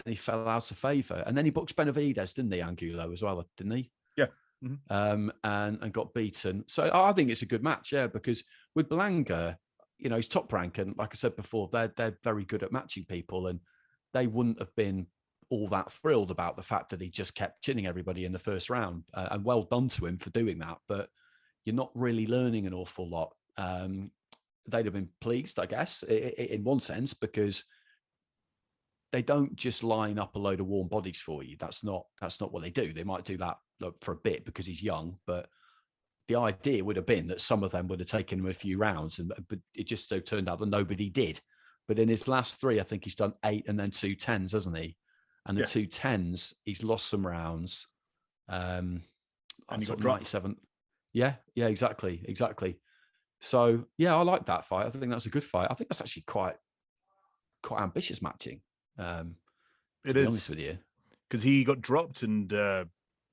he fell out of favour. And then he boxed Benavidez, didn't he, Angulo, as well, didn't he? Yeah. Mm-hmm. And got beaten. So I think it's a good match, because with Berlanga, he's top rank, and like I said before, they're very good at matching people, and they wouldn't have been all that thrilled about the fact that he just kept chinning everybody in the first round. And well done to him for doing that, but you're not really learning an awful lot. They'd have been pleased, I guess, in one sense, because they don't just line up a load of warm bodies for you. That's not what they do. They might do that for a bit because he's young, but the idea would have been that some of them would have taken him a few rounds, but it just so turned out that nobody did. But in his last 3, I think he's done 8 and then 2 10s, hasn't he? And the 2 10s, he's lost some rounds. And he got 97. Yeah, exactly. So I like that fight. I think that's a good fight. I think that's actually quite ambitious matching. To be honest with you, because he got dropped and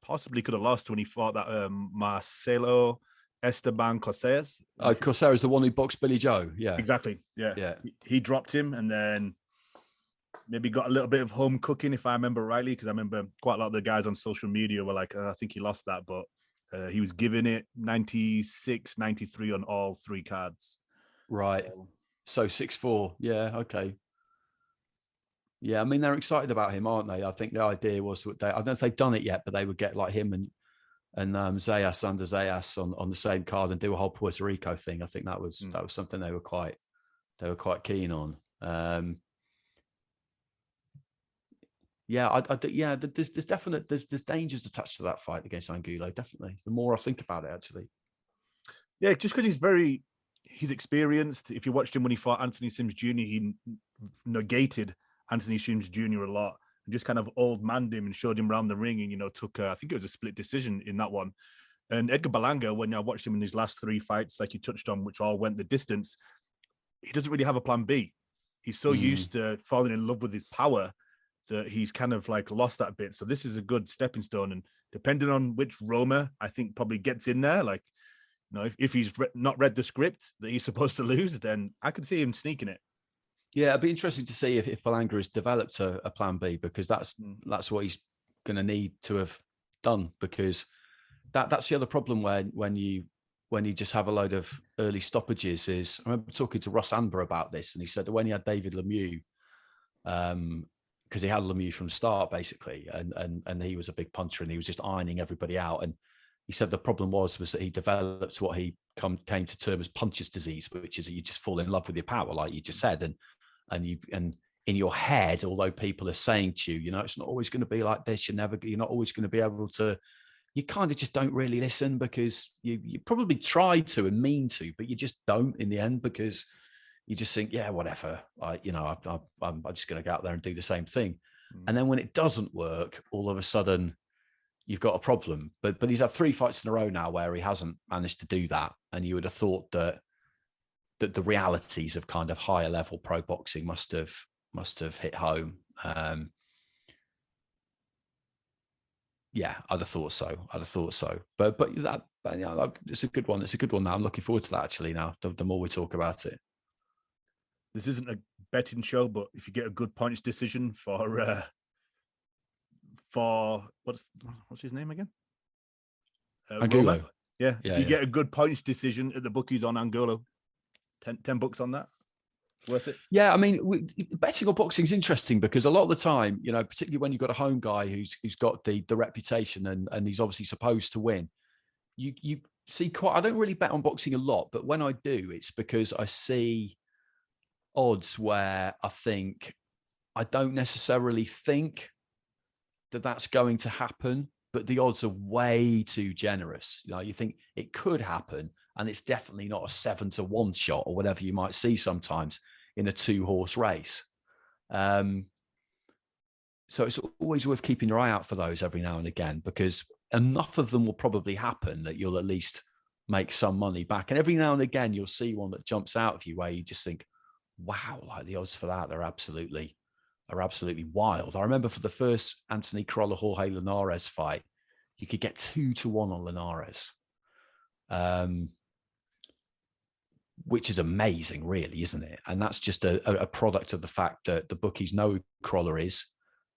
possibly could have lost when he fought that Marcelo Esteban Corsaires. Corsair is the one who boxed Billy Joe. Yeah, exactly. Yeah. He dropped him, and then maybe got a little bit of home cooking, if I remember rightly, because I remember quite a lot of the guys on social media were like, I think he lost that, but he was giving it 96, 93 on all 3 cards. Right. So 6-4. Yeah. Okay. Yeah, I mean, they're excited about him, aren't they? I think the idea was I don't know if they've done it yet, but they would get like him and Zayas under Zayas on the same card and do a whole Puerto Rico thing. I think that was something they were quite keen on. There's definite there's dangers attached to that fight against Angulo. Definitely, the more I think about it, actually. Yeah, just because he's experienced. If you watched him when he fought Anthony Sims Jr., he negated Anthony Sims Jr. a lot and just kind of old manned him and showed him around the ring, and took I think it was a split decision in that one. And Edgar Berlanga, when I watched him in his last 3 fights, like you touched on, which all went the distance, he doesn't really have a plan B. He's so used to falling in love with his power that he's kind of like lost that bit. So this is a good stepping stone, and depending on which Roma I think probably gets in there, like if he's not read the script that he's supposed to lose, then I could see him sneaking it. Yeah, it'd be interesting to see if Berlanga has developed a plan B, because that's what he's going to need to have done, because that's the other problem when you just have a load of early stoppages. Is I remember talking to Ross Amber about this, and he said that when he had David Lemieux, because he had Lemieux from the start basically, and he was a big puncher and he was just ironing everybody out, and he said the problem was that he developed what he came to term as puncher's disease, which is that you just fall in love with your power, like you just said, and in your head, although people are saying to you, it's not always going to be like this. You're not always going to be able to. You kind of just don't really listen, because you probably try to and mean to, but you just don't in the end, because you just think, yeah, whatever. I'm just going to go out there and do the same thing. And then when it doesn't work, all of a sudden you've got a problem. But he's had 3 fights in a row now where he hasn't managed to do that. And you would have thought that the realities of kind of higher level pro boxing must have hit home. Yeah, I'd have thought so. But it's a good one. It's a good one now. I'm looking forward to that actually now, the more we talk about it. This isn't a betting show, but if you get a good points decision for what's his name again? Angulo. If you get a good points decision at the bookies on Angulo, $10 on that. Worth it. Yeah, I mean, betting on boxing is interesting because a lot of the time, particularly when you've got a home guy who's got the reputation and he's obviously supposed to win, you see I don't really bet on boxing a lot, but when I do, it's because I see odds where I think I don't necessarily think that that's going to happen, but the odds are way too generous. You know, you think it could happen, and it's definitely not a 7-1 shot or whatever you might see sometimes in a 2-horse race. So it's always worth keeping your eye out for those every now and again, because enough of them will probably happen that you'll at least make some money back. And every now and again, you'll see one that jumps out of you where you just think, wow, like the odds for that are absolutely wild. I remember for the first Anthony Crolla-Jorge Linares fight, you could get 2-1 on Linares, which is amazing, really, isn't it? And that's just a product of the fact that the bookies know who Crolla is,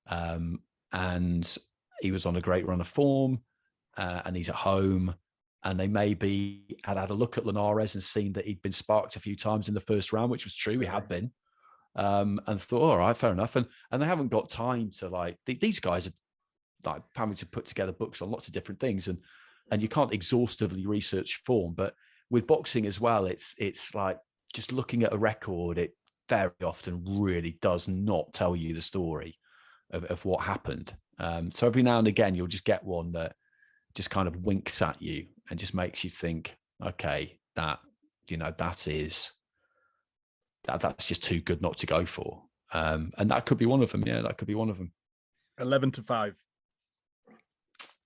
and he was on a great run of form, and he's at home, and they maybe had a look at Linares and seen that he'd been sparked a few times in the first round, which was true, he had been, and thought, all right, fair enough. And they haven't got time to these guys are like having to put together books on lots of different things, and you can't exhaustively research form. But with boxing as well, it's like just looking at a record, it very often really does not tell you the story of what happened. So every now and again, you'll just get one that just kind of winks at you and just makes you think, okay, that's just too good not to go for. And that could be one of them. Yeah, that could be one of them. 11-5.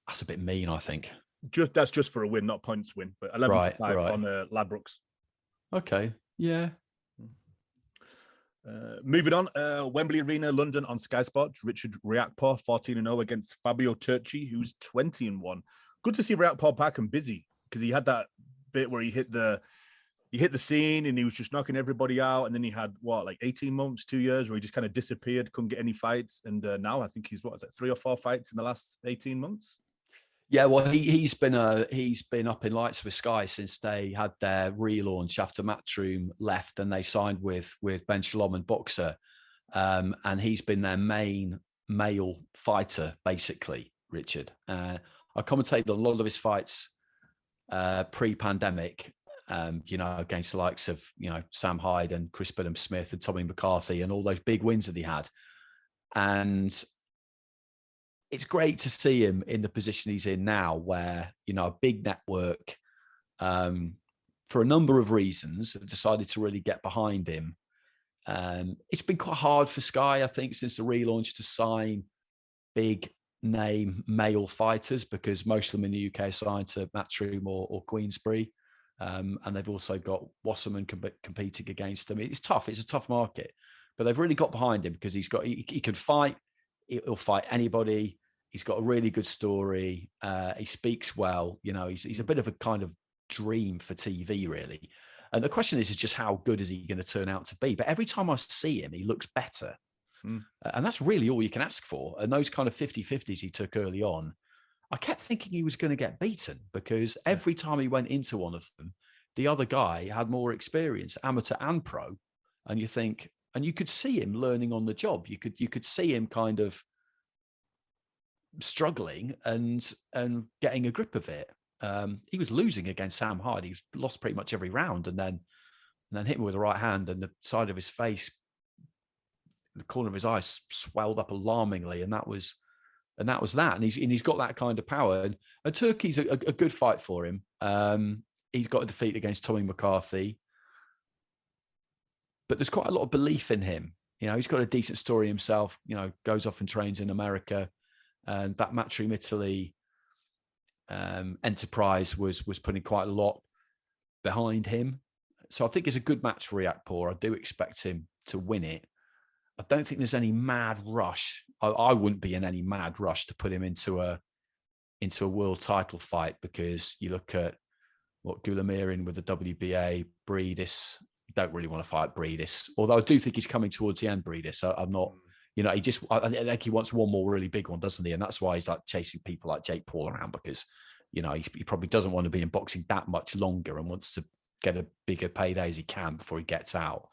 That's a bit mean, I think. That's just for a win, not points win, but 11-5 on Ladbrokes. Okay, yeah. Moving on, Wembley Arena, London on Sky Sports. Richard Riakporhe 14-0 against Fabio Turchi, who's 20-1. Good to see Riakporhe back and busy, because he had that bit where he hit the scene and he was just knocking everybody out, and then he had 18 months, 2 years where he just kind of disappeared, couldn't get any fights, and now I think he's 3 or 4 fights in the last 18 months. Yeah, well, he's been up in lights with Sky since they had their relaunch after Matchroom left, and they signed with Ben Shalom and Boxer, and he's been their main male fighter basically. Richard, I commentated on a lot of his fights pre-pandemic, against the likes of Sam Hyde and Chris Bidham-Smith and Tommy McCarthy and all those big wins that he had, and it's great to see him in the position he's in now, where, a big network, for a number of reasons, have decided to really get behind him. It's been quite hard for Sky, I think, since the relaunch to sign big name male fighters, because most of them in the UK are signed to Matchroom or Queensberry. And they've also got Wasserman competing against them. It's tough. It's a tough market, but they've really got behind him because he can fight. He'll fight anybody. He's got a really good story. He speaks well. He's a bit of a kind of dream for TV, really. And the question is just how good is he going to turn out to be? But every time I see him, he looks better. And that's really all you can ask for. And those kind of 50-50s he took early on, I kept thinking he was going to get beaten, because every time he went into one of them, the other guy had more experience, amateur and pro. And you think, and you could see him learning on the job. You could see him kind of struggling and getting a grip of it. He was losing against Sam Hyde. He lost pretty much every round, and then hit him with the right hand, and the side of his face, the corner of his eye swelled up alarmingly, and that was that. And he's got that kind of power. And Turkey's a good fight for him. He's got a defeat against Tommy McCarthy, but there's quite a lot of belief in him. He's got a decent story himself. Goes off and trains in America, and that Matchroom Italy enterprise was putting quite a lot behind him. So I think it's a good match for Riakporhe. I do expect him to win it. I don't think there's any mad rush. I wouldn't be in any mad rush to put him into a world title fight, because you look at what Gulamirin with the WBA, Breedis. Don't really want to fight Breedis, although I do think he's coming towards the end. Breedis, I'm not. I think he wants one more really big one, doesn't he? And that's why he's like chasing people like Jake Paul around, because he probably doesn't want to be in boxing that much longer and wants to get a bigger payday as he can before he gets out.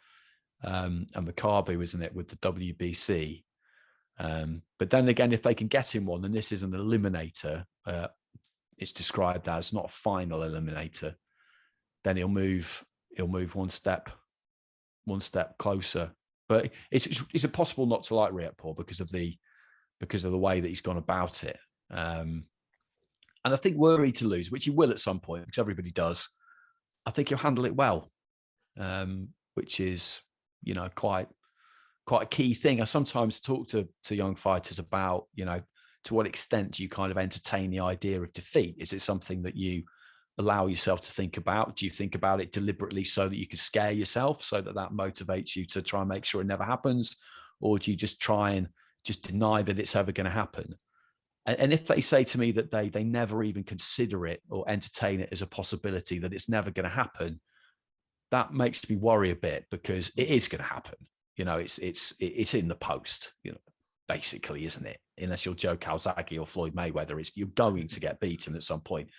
And Makabu, isn't it, with the WBC? But then again, if they can get him one, and this is an eliminator, it's described as not a final eliminator, then he'll move one step closer. But it's impossible not to like Rietpour because of the way that he's gone about it. And I think were he to lose, which he will at some point, because everybody does, I think he'll handle it well, which is, quite a key thing. I sometimes talk to young fighters about, to what extent do you kind of entertain the idea of defeat? Is it something that you allow yourself to think about? Do you think about it deliberately so that you can scare yourself, so that motivates you to try and make sure it never happens? Or do you just try and just deny that it's ever going to happen? And if they say to me that they never even consider it or entertain it as a possibility, that it's never going to happen, that makes me worry a bit, because it is going to happen. It's in the post, basically, isn't it? Unless you're Joe Calzaghe or Floyd Mayweather, you're going to get beaten at some point.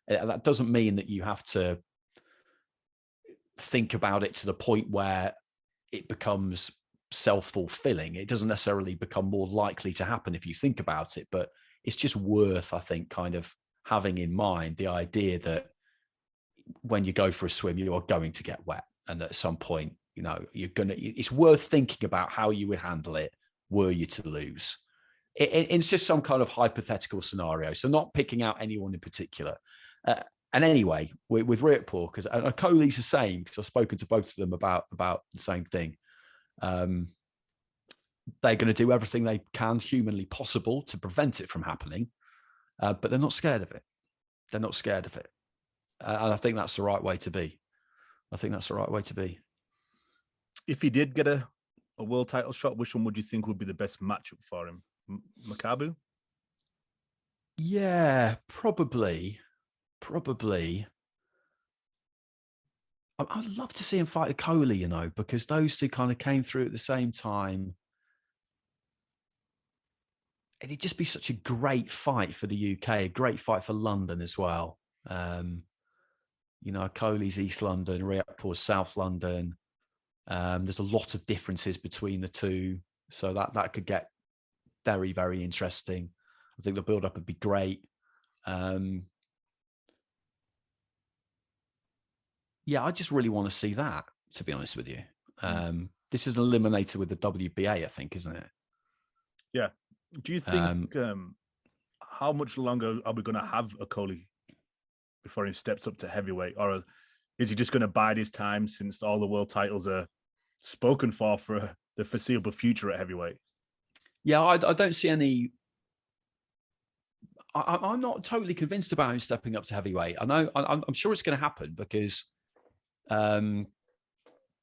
That doesn't mean that you have to think about it to the point where it becomes self-fulfilling. It doesn't necessarily become more likely to happen if you think about it, but it's just worth, I think, kind of having in mind the idea that when you go for a swim, you are going to get wet. And at some point, it's worth thinking about how you would handle it were you to lose. It's just some kind of hypothetical scenario. So not picking out anyone in particular. And anyway, with Rietpour, because Coley's the same, because I've spoken to both of them about the same thing. They're going to do everything they can humanly possible to prevent it from happening, but they're not scared of it. They're not scared of it. And I think that's the right way to be. If he did get a world title shot, which one would you think would be the best matchup for him? Makabu? Yeah, probably. I'd love to see him fight a Coley, because those two kind of came through at the same time. And it'd just be such a great fight for the UK, a great fight for London as well. Coley's East London, Rietpour's South London. There's a lot of differences between the two, so that could get very, very interesting. I think the build-up would be great. Yeah, I just really want to see that, to be honest with you. This is an eliminator with the WBA, I think, isn't it? Yeah. Do you think how much longer are we going to have a Coley before he steps up to heavyweight, or is he just going to bide his time since all the world titles are spoken for the foreseeable future at heavyweight? Yeah, I don't see any. I'm not totally convinced about him stepping up to heavyweight. I'm sure it's going to happen, because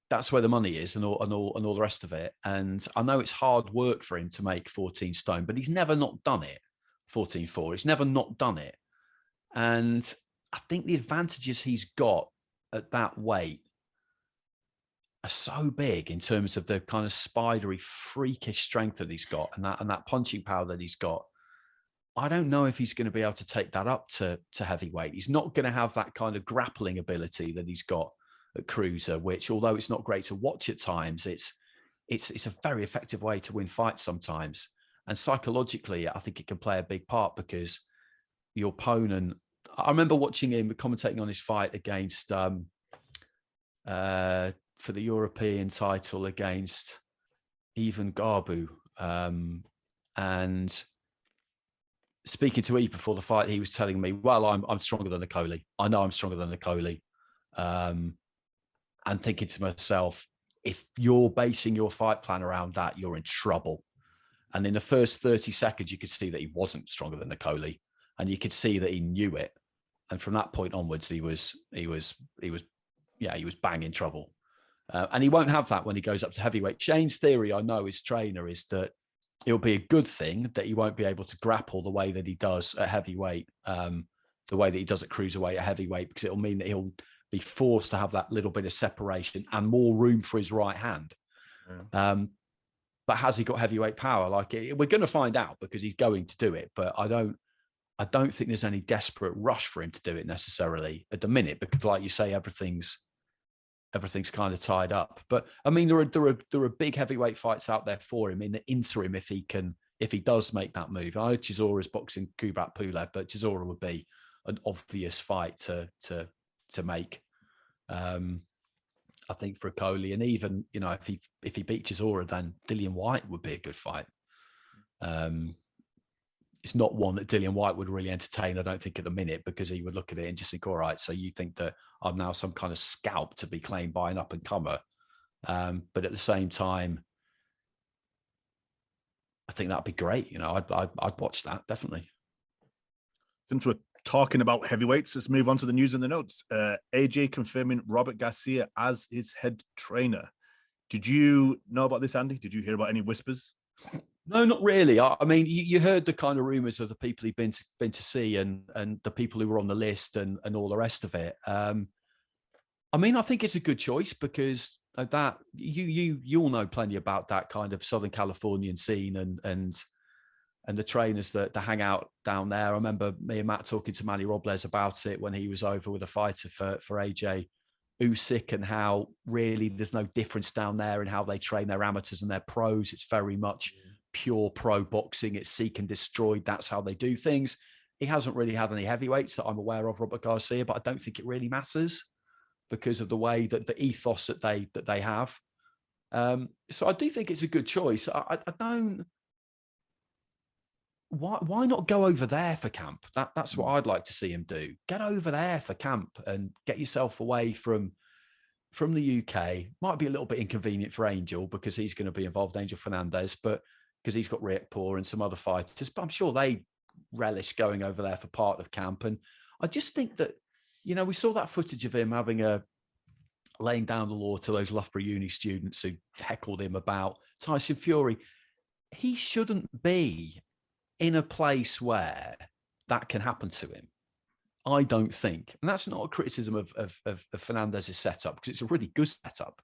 that's where the money is and all the rest of it. And I know it's hard work for him to make 14 stone, but he's never not done it. 14.4. He's never not done it. And I think the advantages he's got at that weight are so big in terms of the kind of spidery, freakish strength that he's got and that punching power that he's got. I don't know if he's going to be able to take that up to heavyweight. He's not going to have that kind of grappling ability that he's got at cruiser, which, although it's not great to watch at times, it's a very effective way to win fights sometimes. And psychologically, I think it can play a big part, because your opponent, I remember watching him commentating on his fight against for the European title against Ivan Garbu, and speaking to E before the fight, he was telling me, well, I'm stronger than a Coley. I know I'm stronger than a Coley. And thinking to myself, if you're basing your fight plan around that, you're in trouble. And in the first 30 seconds, you could see that he wasn't stronger than the Coley, and you could see that he knew it. And from that point onwards, he was bang in trouble. And he won't have that when he goes up to heavyweight. Shane's theory, I know, his trainer, is that it'll be a good thing that he won't be able to grapple the way that he does at heavyweight, the way that he does at cruiserweight at heavyweight, because it'll mean that he'll be forced to have that little bit of separation and more room for his right hand. Yeah. But has he got heavyweight power? We're going to find out, because he's going to do it. But I don't think there's any desperate rush for him to do it necessarily at the minute, because, like you say, everything's kind of tied up. But I mean, there are big heavyweight fights out there for him in the interim if he does make that move. I know Chisora's boxing Kubrat Pulev, but Chisora would be an obvious fight to make. I think, for Coley. And even, you know, if he beats Chisora, then Dillian White would be a good fight. It's not one that Dillian White would really entertain, I don't think, at the minute, because he would look at it and just think, all right, so you think that I'm now some kind of scalp to be claimed by an up-and-comer. But at the same time, I think that'd be great. You know, I'd watch that, definitely. Since we're talking about heavyweights, let's move on to the news and the notes. AJ confirming Robert Garcia as his head trainer. Did you know about this, Andy? Did you hear about any whispers? No, not really. I mean, you heard the kind of rumours of the people he'd been to see and the people who were on the list and all the rest of it. I mean, I think it's a good choice because of that you all know plenty about that kind of Southern Californian scene and the trainers that hang out down there. I remember me and Matt talking to Manny Robles about it when he was over with a fighter for AJ Usyk, and how really there's no difference down there in how they train their amateurs and their pros. It's very much pure pro boxing. It's seek and destroy. That's how they do things. He hasn't really had any heavyweights that I'm aware of, Robert Garcia, but I don't think it really matters because of the way that the ethos that they have. So I do think it's a good choice. I don't. Why not go over there for camp? That's what I'd like to see him do. Get over there for camp and get yourself away from the UK. Might be a little bit inconvenient for Angel because he's going to be involved, Angel Fernandez, but because he's got Riekpour and some other fighters. But I'm sure they relish going over there for part of camp. And I just think that, you know, we saw that footage of him having laying down the law to those Loughborough Uni students who heckled him about Tyson Fury. He shouldn't be in a place where that can happen to him, I don't think. And that's not a criticism of Fernandez's setup, because it's a really good setup.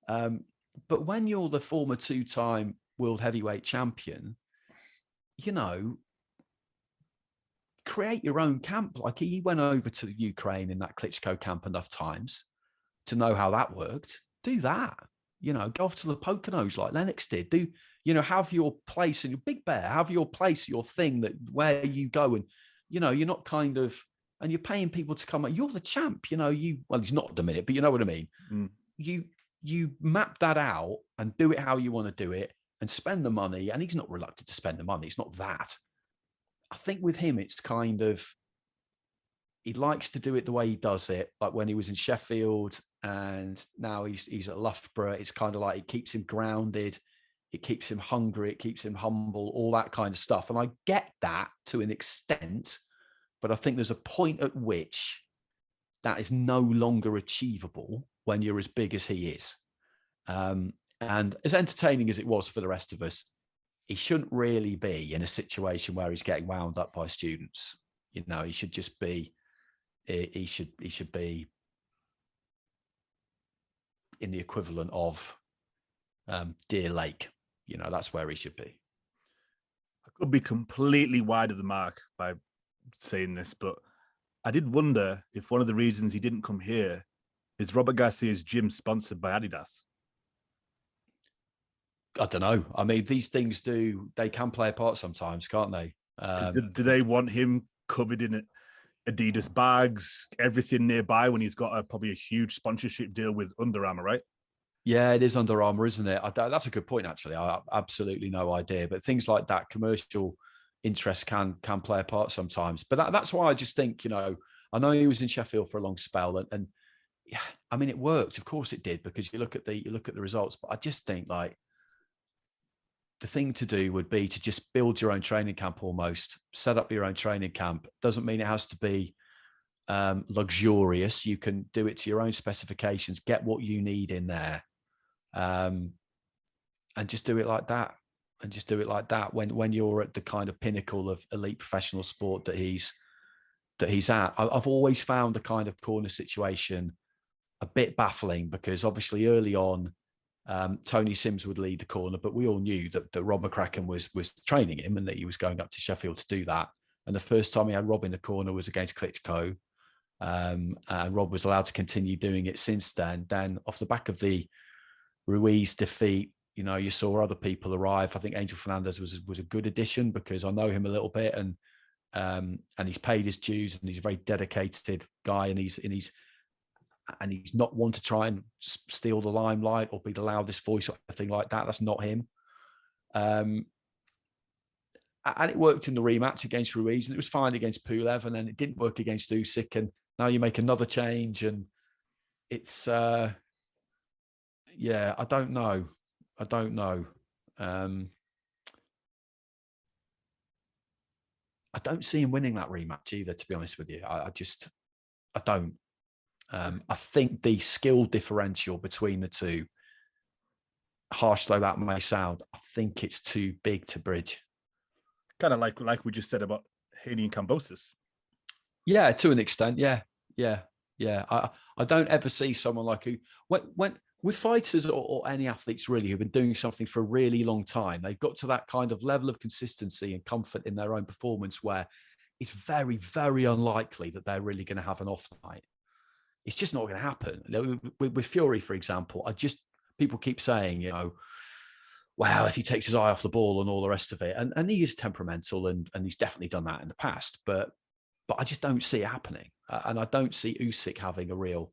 But when you're the former two-time world heavyweight champion, you know, create your own camp. Like, he went over to the Ukraine in that Klitschko camp enough times to know how that worked. Do that. You know, go off to the Poconos like Lennox did. Do, you know, have your place and your Big Bear, have your place, your thing that where you go, and, you know, you're not kind of, and you're paying people to come. You're the champ, you know, well, he's not at the minute, but you know what I mean? Mm. You map that out and do it how you want to do it and spend the money. And he's not reluctant to spend the money. It's not that. I think with him, it's kind of, he likes to do it the way he does it. Like when he was in Sheffield and now he's at Loughborough, it's kind of like it keeps him grounded. It keeps him hungry. It keeps him humble, all that kind of stuff. And I get that to an extent, but I think there's a point at which that is no longer achievable when you're as big as he is. And as entertaining as it was for the rest of us, he shouldn't really be in a situation where he's getting wound up by students. You know, he should just be, he should be in the equivalent of Deer Lake. You know, that's where he should be. I could be completely wide of the mark by saying this, but I did wonder if one of the reasons he didn't come here is Robert Garcia's gym sponsored by Adidas. I don't know. I mean, these things they can play a part sometimes, can't they? Do they want him covered in Adidas bags, everything nearby, when he's got probably a huge sponsorship deal with Under Armour, right? Yeah, it is Under Armour, isn't it? That's a good point, actually. I have absolutely no idea. But things like that, commercial interest can play a part sometimes. But that's why I just think, you know, I know he was in Sheffield for a long spell, and yeah, I mean, it worked. Of course it did, because you look at the results. But I just think, like, the thing to do would be to just build your own training camp, almost set up your own training camp. Doesn't mean it has to be luxurious. You can do it to your own specifications, get what you need in there. And just do it like that. And just do it like that when you're at the kind of pinnacle of elite professional sport that he's at. I've always found the kind of corner situation a bit baffling, because obviously early on, Tony Sims would lead the corner, but we all knew that Rob McCracken was training him and that he was going up to Sheffield to do that. And the first time he had Rob in the corner was against Klitschko. And Rob was allowed to continue doing it since then. Then off the back of the Ruiz defeat, you know, you saw other people arrive. I think Angel Fernandez was a good addition, because I know him a little bit, and he's paid his dues, and he's a very dedicated guy, and he's and he's not one to try and steal the limelight or be the loudest voice or anything like that. That's not him. And it worked in the rematch against Ruiz, and it was fine against Pulev, and then it didn't work against Usyk, and now you make another change, and it's I don't know. I don't see him winning that rematch either, to be honest with you. I don't. I think the skill differential between the two, harsh though that may sound, I think it's too big to bridge. Kind of like we just said about Haney and Kambosos. Yeah, to an extent. Yeah. I don't ever see someone like who, when with fighters or any athletes really who've been doing something for a really long time, they've got to that kind of level of consistency and comfort in their own performance where it's very, very unlikely that they're really going to have an off night. It's just not going to happen. With Fury, for example, people keep saying, wow, if he takes his eye off the ball and all the rest of it, and he is temperamental and he's definitely done that in the past, but I just don't see it happening, and I don't see Usyk having a real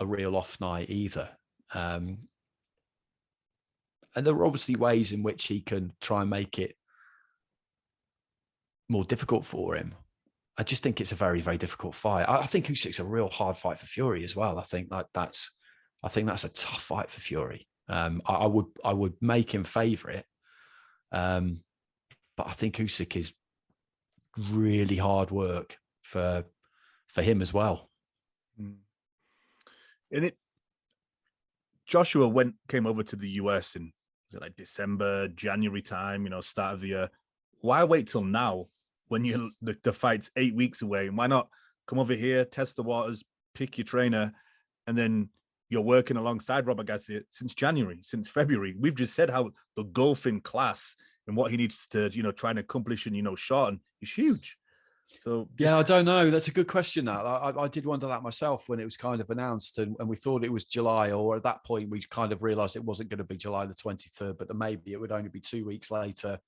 off night either. And there are obviously ways in which he can try and make it more difficult for him. I just think it's a very, very difficult fight. I think Usyk's a real hard fight for Fury as well. I think that's a tough fight for Fury. I would make him favourite, but I think Usyk is really hard work for him as well. And Joshua came over to the US in December, January time, start of the year. Why wait till now when the fight's 8 weeks away? Why not come over here, test the waters, pick your trainer, and then you're working alongside Robert Garcia since January, since February. We've just said how the gulf in class and what he needs to, try and accomplish and, shorten is huge. So I don't know. That's a good question. That I did wonder that myself when it was kind of announced, and we thought it was July, or at that point we kind of realised it wasn't going to be July the 23rd, but maybe it would only be 2 weeks later.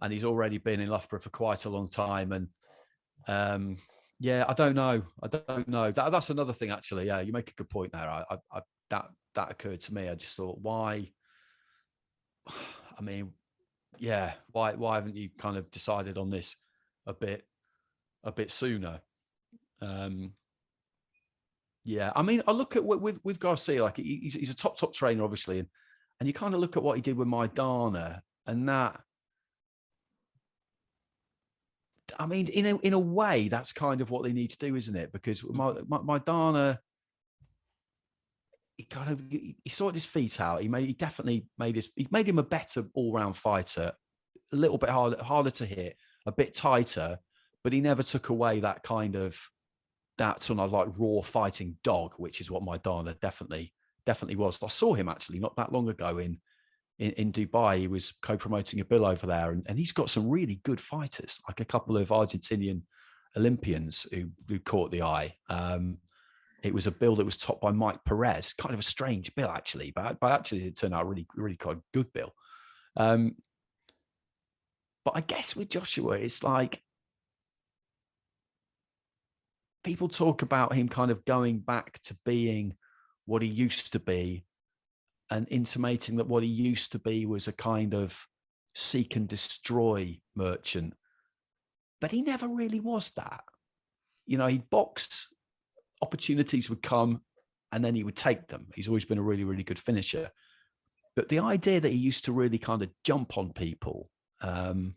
And he's already been in Loughborough for quite a long time, and I don't know. That's another thing, actually. Yeah, you make a good point there. That occurred to me. I just thought, why? I mean, why haven't you kind of decided on this a bit sooner? I mean, I look at with Garcia, like he's a top trainer, obviously, and you kind of look at what he did with Maidana, and that. I mean, in a way, that's kind of what they need to do, isn't it? Because Maidana, he sorted his feet out. He definitely made him a better all-round fighter, a little bit harder to hit, a bit tighter, but he never took away that kind of like raw fighting dog, which is what Maidana definitely was. I saw him actually not that long ago in Dubai. He was co-promoting a bill over there, and he's got some really good fighters, like a couple of Argentinian Olympians who caught the eye. It was a bill that was topped by Mike Perez, kind of a strange bill actually, but actually it turned out really, really quite a good bill. But I guess with Joshua, it's like people talk about him kind of going back to being what he used to be, and intimating that what he used to be was a kind of seek and destroy merchant. But he never really was that. He'd box, opportunities would come, and then he would take them. He's always been a really, really good finisher. But the idea that he used to really kind of jump on people, I mean,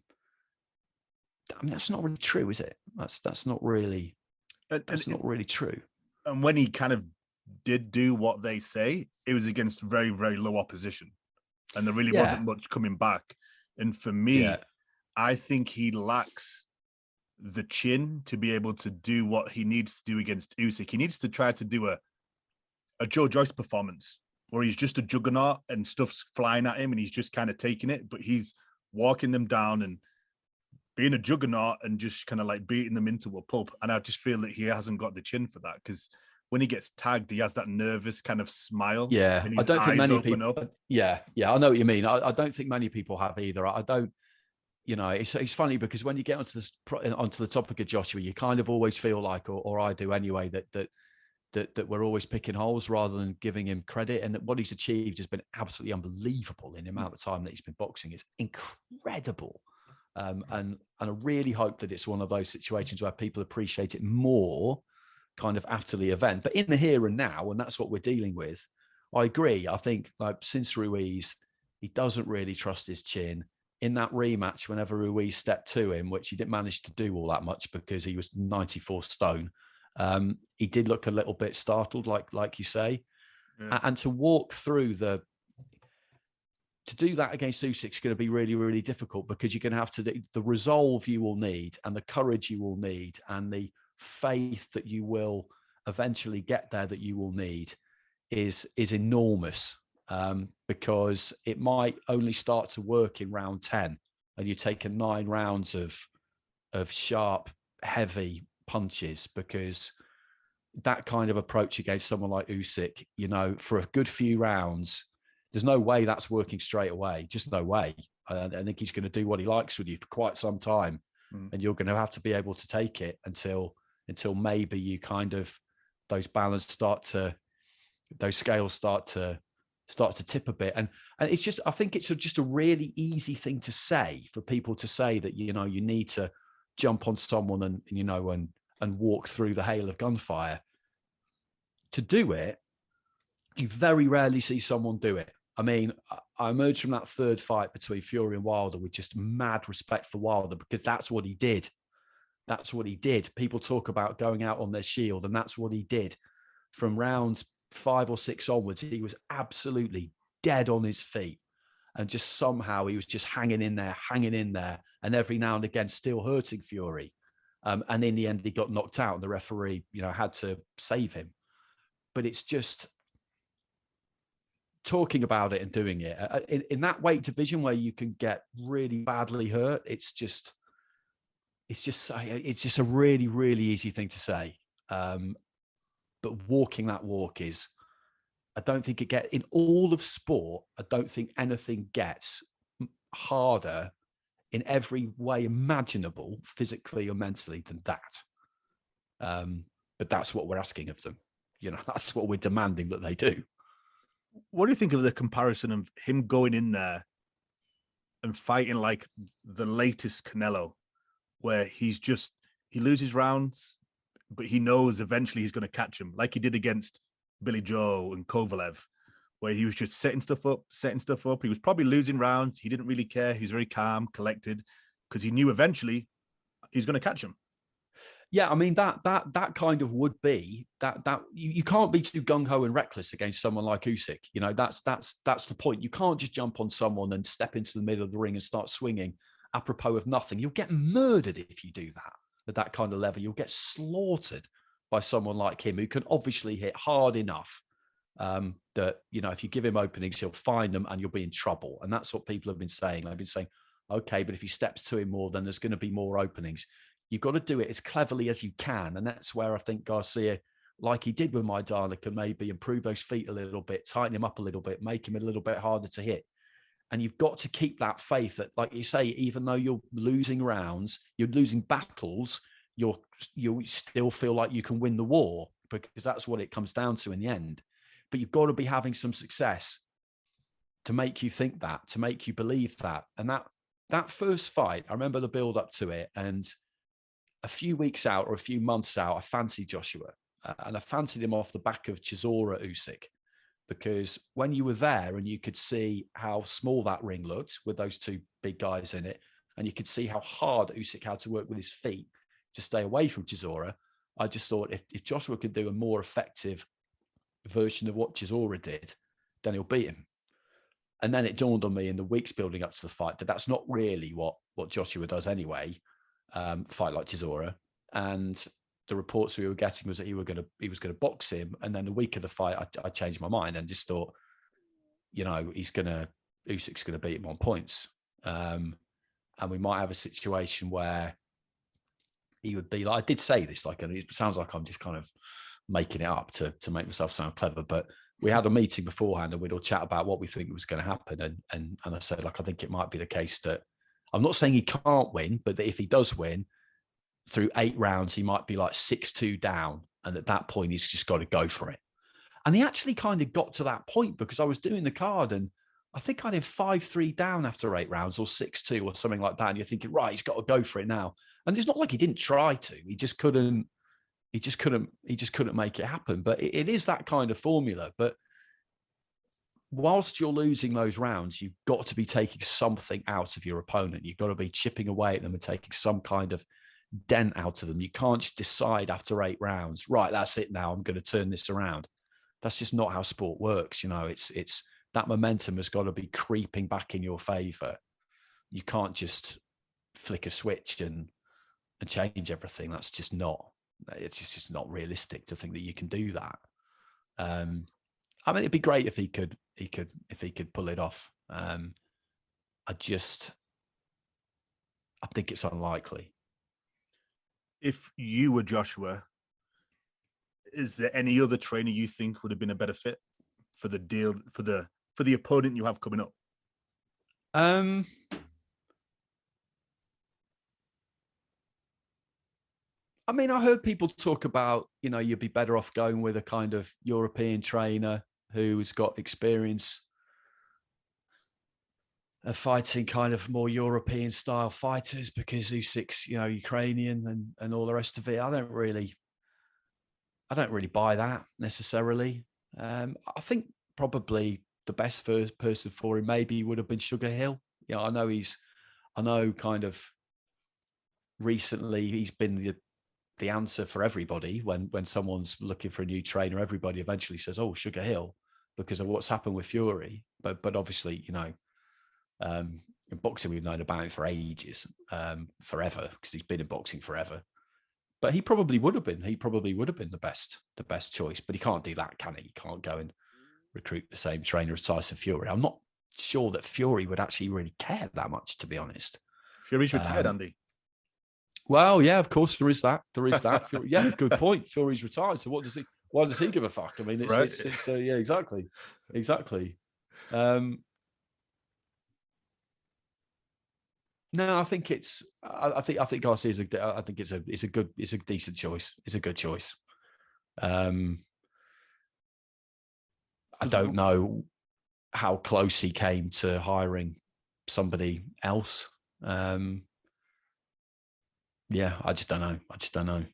that's not really true, is it? That's not really, not really true. And when he kind of did do what they say, it was against very, very low opposition, and there really wasn't much coming back. And for me, I think he lacks the chin to be able to do what he needs to do against Usyk. He needs to try to do a Joe Joyce performance where he's just a juggernaut and stuff's flying at him and he's just kind of taking it, but he's walking them down and being a juggernaut and just kind of like beating them into a pulp. And I just feel that he hasn't got the chin for that, because when he gets tagged, he has that nervous kind of smile. Yeah, I don't think many people. Yeah, I know what you mean. I don't think many people have either. I don't. It's funny because when you get onto the topic of Joshua, you kind of always feel like, or I do anyway, that that we're always picking holes rather than giving him credit. And what he's achieved has been absolutely unbelievable in the amount of time that he's been boxing. It's incredible. And I really hope that it's one of those situations where people appreciate it more kind of after the event, but in the here and now, and that's what we're dealing with. I agree. I think like since Ruiz, he doesn't really trust his chin. In that rematch, whenever Ruiz stepped to him, which he didn't manage to do all that much because he was 94 stone, he did look a little bit startled, like you say. Yeah. And to walk through to do that against Usyk is going to be really, really difficult, because you're going to have to, the resolve you will need and the courage you will need and the faith that you will eventually get there that you will need is enormous. Because it might only start to work in round 10 and you've taken 9 rounds of sharp, heavy punches, because that kind of approach against someone like Usyk, you know, for a good few rounds, there's no way that's working straight away. Just no way. I think he's going to do what he likes with you for quite some time. And you're going to have to be able to take it until maybe you kind of, those scales start to tip a bit. And it's just, I think it's just a really easy thing to say for people to say that, you know, you need to jump on someone and you know, and walk through the hail of gunfire. To do it, you very rarely see someone do it. I mean, I emerged from that third fight between Fury and Wilder with just mad respect for Wilder, because that's what he did. That's what he did. People talk about going out on their shield, and that's what he did. From rounds 5 or 6 onwards, he was absolutely dead on his feet, and just somehow he was just hanging in there, and every now and again still hurting Fury. And in the end, he got knocked out, and the referee, you know, had to save him. But it's just talking about it and doing it in that weight division where you can get really badly hurt. It's just a really, really easy thing to say. But walking that walk is, I don't think in all of sport, I don't think anything gets harder in every way imaginable, physically or mentally, than that. But that's what we're asking of them. You know, that's what we're demanding that they do. What do you think of the comparison of him going in there and fighting like the latest Canelo, where he loses rounds, but he knows eventually he's going to catch him, like he did against Billy Joe and Kovalev, where he was just setting stuff up. He was probably losing rounds. He didn't really care. He was very calm, collected, because he knew eventually he's going to catch him. Yeah, I mean, that kind of would be that you can't be too gung-ho and reckless against someone like Usyk. You know, that's the point. You can't just jump on someone and step into the middle of the ring and start swinging apropos of nothing. You'll get murdered if you do that at that kind of level. You'll get slaughtered by someone like him, who can obviously hit hard enough that, you know, if you give him openings, he'll find them and you'll be in trouble. And that's what people have been saying. They've been saying, okay, but if he steps to him more, then there's going to be more openings. You've got to do it as cleverly as you can. And that's where I think Garcia, like he did with Maidana, can maybe improve those feet a little bit, tighten him up a little bit, make him a little bit harder to hit. And you've got to keep that faith that, like you say, even though you're losing rounds, you're losing battles, you still feel like you can win the war, because that's what it comes down to in the end. But you've got to be having some success to make you think that, to make you believe that. And that first fight, I remember the build up to it, and a few weeks out or a few months out, I fancied Joshua, and I fancied him off the back of Chisora Usyk, because when you were there and you could see how small that ring looked with those two big guys in it, and you could see how hard Usyk had to work with his feet to stay away from Chisora, I just thought if Joshua could do a more effective version of what Chisora did, then he'll beat him. And then it dawned on me in the weeks building up to the fight that that's not really what Joshua does anyway. Fight like Chisora, and the reports we were getting was that he was going to box him. And then the week of the fight, I changed my mind and just thought, you know, Usyk's going to beat him on points, and we might have a situation where he would be like, I did say this, like, and it sounds like I'm just kind of making it up to make myself sound clever, but we had a meeting beforehand and we'd all chat about what we think was going to happen, and I said, like, I think it might be the case that, I'm not saying he can't win, but that if he does win, through 8 rounds, he might be like 6-2 down. And at that point, he's just got to go for it. And he actually kind of got to that point because I was doing the card and I think I did 5-3 down after 8 rounds or 6-2 or something like that. And you're thinking, right, he's got to go for it now. And it's not like he didn't try to. He just couldn't make it happen. But it is that kind of formula. But whilst you're losing those rounds, you've got to be taking something out of your opponent. You've got to be chipping away at them and taking some kind of dent out of them. You can't just decide after 8 rounds, right, that's it now, I'm going to turn this around. That's just not how sport works. You know, it's that momentum has got to be creeping back in your favor. You can't just flick a switch and change everything. That's just not, it's just not realistic to think that you can do that. I mean, it'd be great if he could pull it off. I think it's unlikely. If you were Joshua, is there any other trainer you think would have been a better fit for the deal, for the opponent you have coming up? I mean, I heard people talk about, you know, you'd be better off going with a kind of European trainer who's got experience of fighting kind of more European style fighters, because Usyk's, you know, Ukrainian and all the rest of it. I don't really buy that necessarily. I think probably the best first person for him maybe would have been Sugar Hill. You know, I know kind of recently he's been the answer for everybody. When someone's looking for a new trainer, everybody eventually says, oh, Sugar Hill, because of what's happened with Fury. But obviously, you know, in boxing, we've known about him for ages, forever, because he's been in boxing forever. But he probably would have been the best choice. But he can't do that, can he? He can't go and recruit the same trainer as Tyson Fury. I'm not sure that Fury would actually really care that much, to be honest. Fury's retired, Andy. Well, yeah, of course there is that. Fury, yeah, good point. Fury's retired. So why does he give a fuck? I mean, it's yeah, exactly. No, I think I think Garcia is a decent choice. It's a good choice. I don't know how close he came to hiring somebody else. Yeah, I just don't know.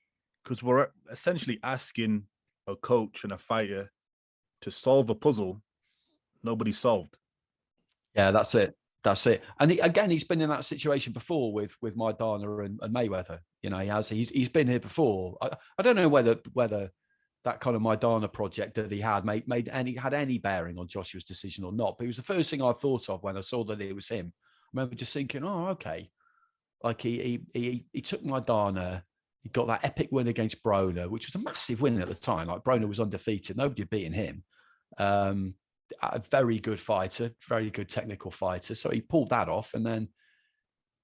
Because we're essentially asking a coach and a fighter to solve a puzzle nobody solved. Yeah, that's it. And he's been in that situation before with Maidana and Mayweather. You know, he's been here before. I don't know whether that kind of Maidana project that he had had any bearing on Joshua's decision or not. But it was the first thing I thought of when I saw that it was him. I remember just thinking, oh, okay. Like he took Maidana, he got that epic win against Broner, which was a massive win at the time. Like Broner was undefeated, nobody had beaten him. A very good fighter, very good technical fighter. So he pulled that off, and then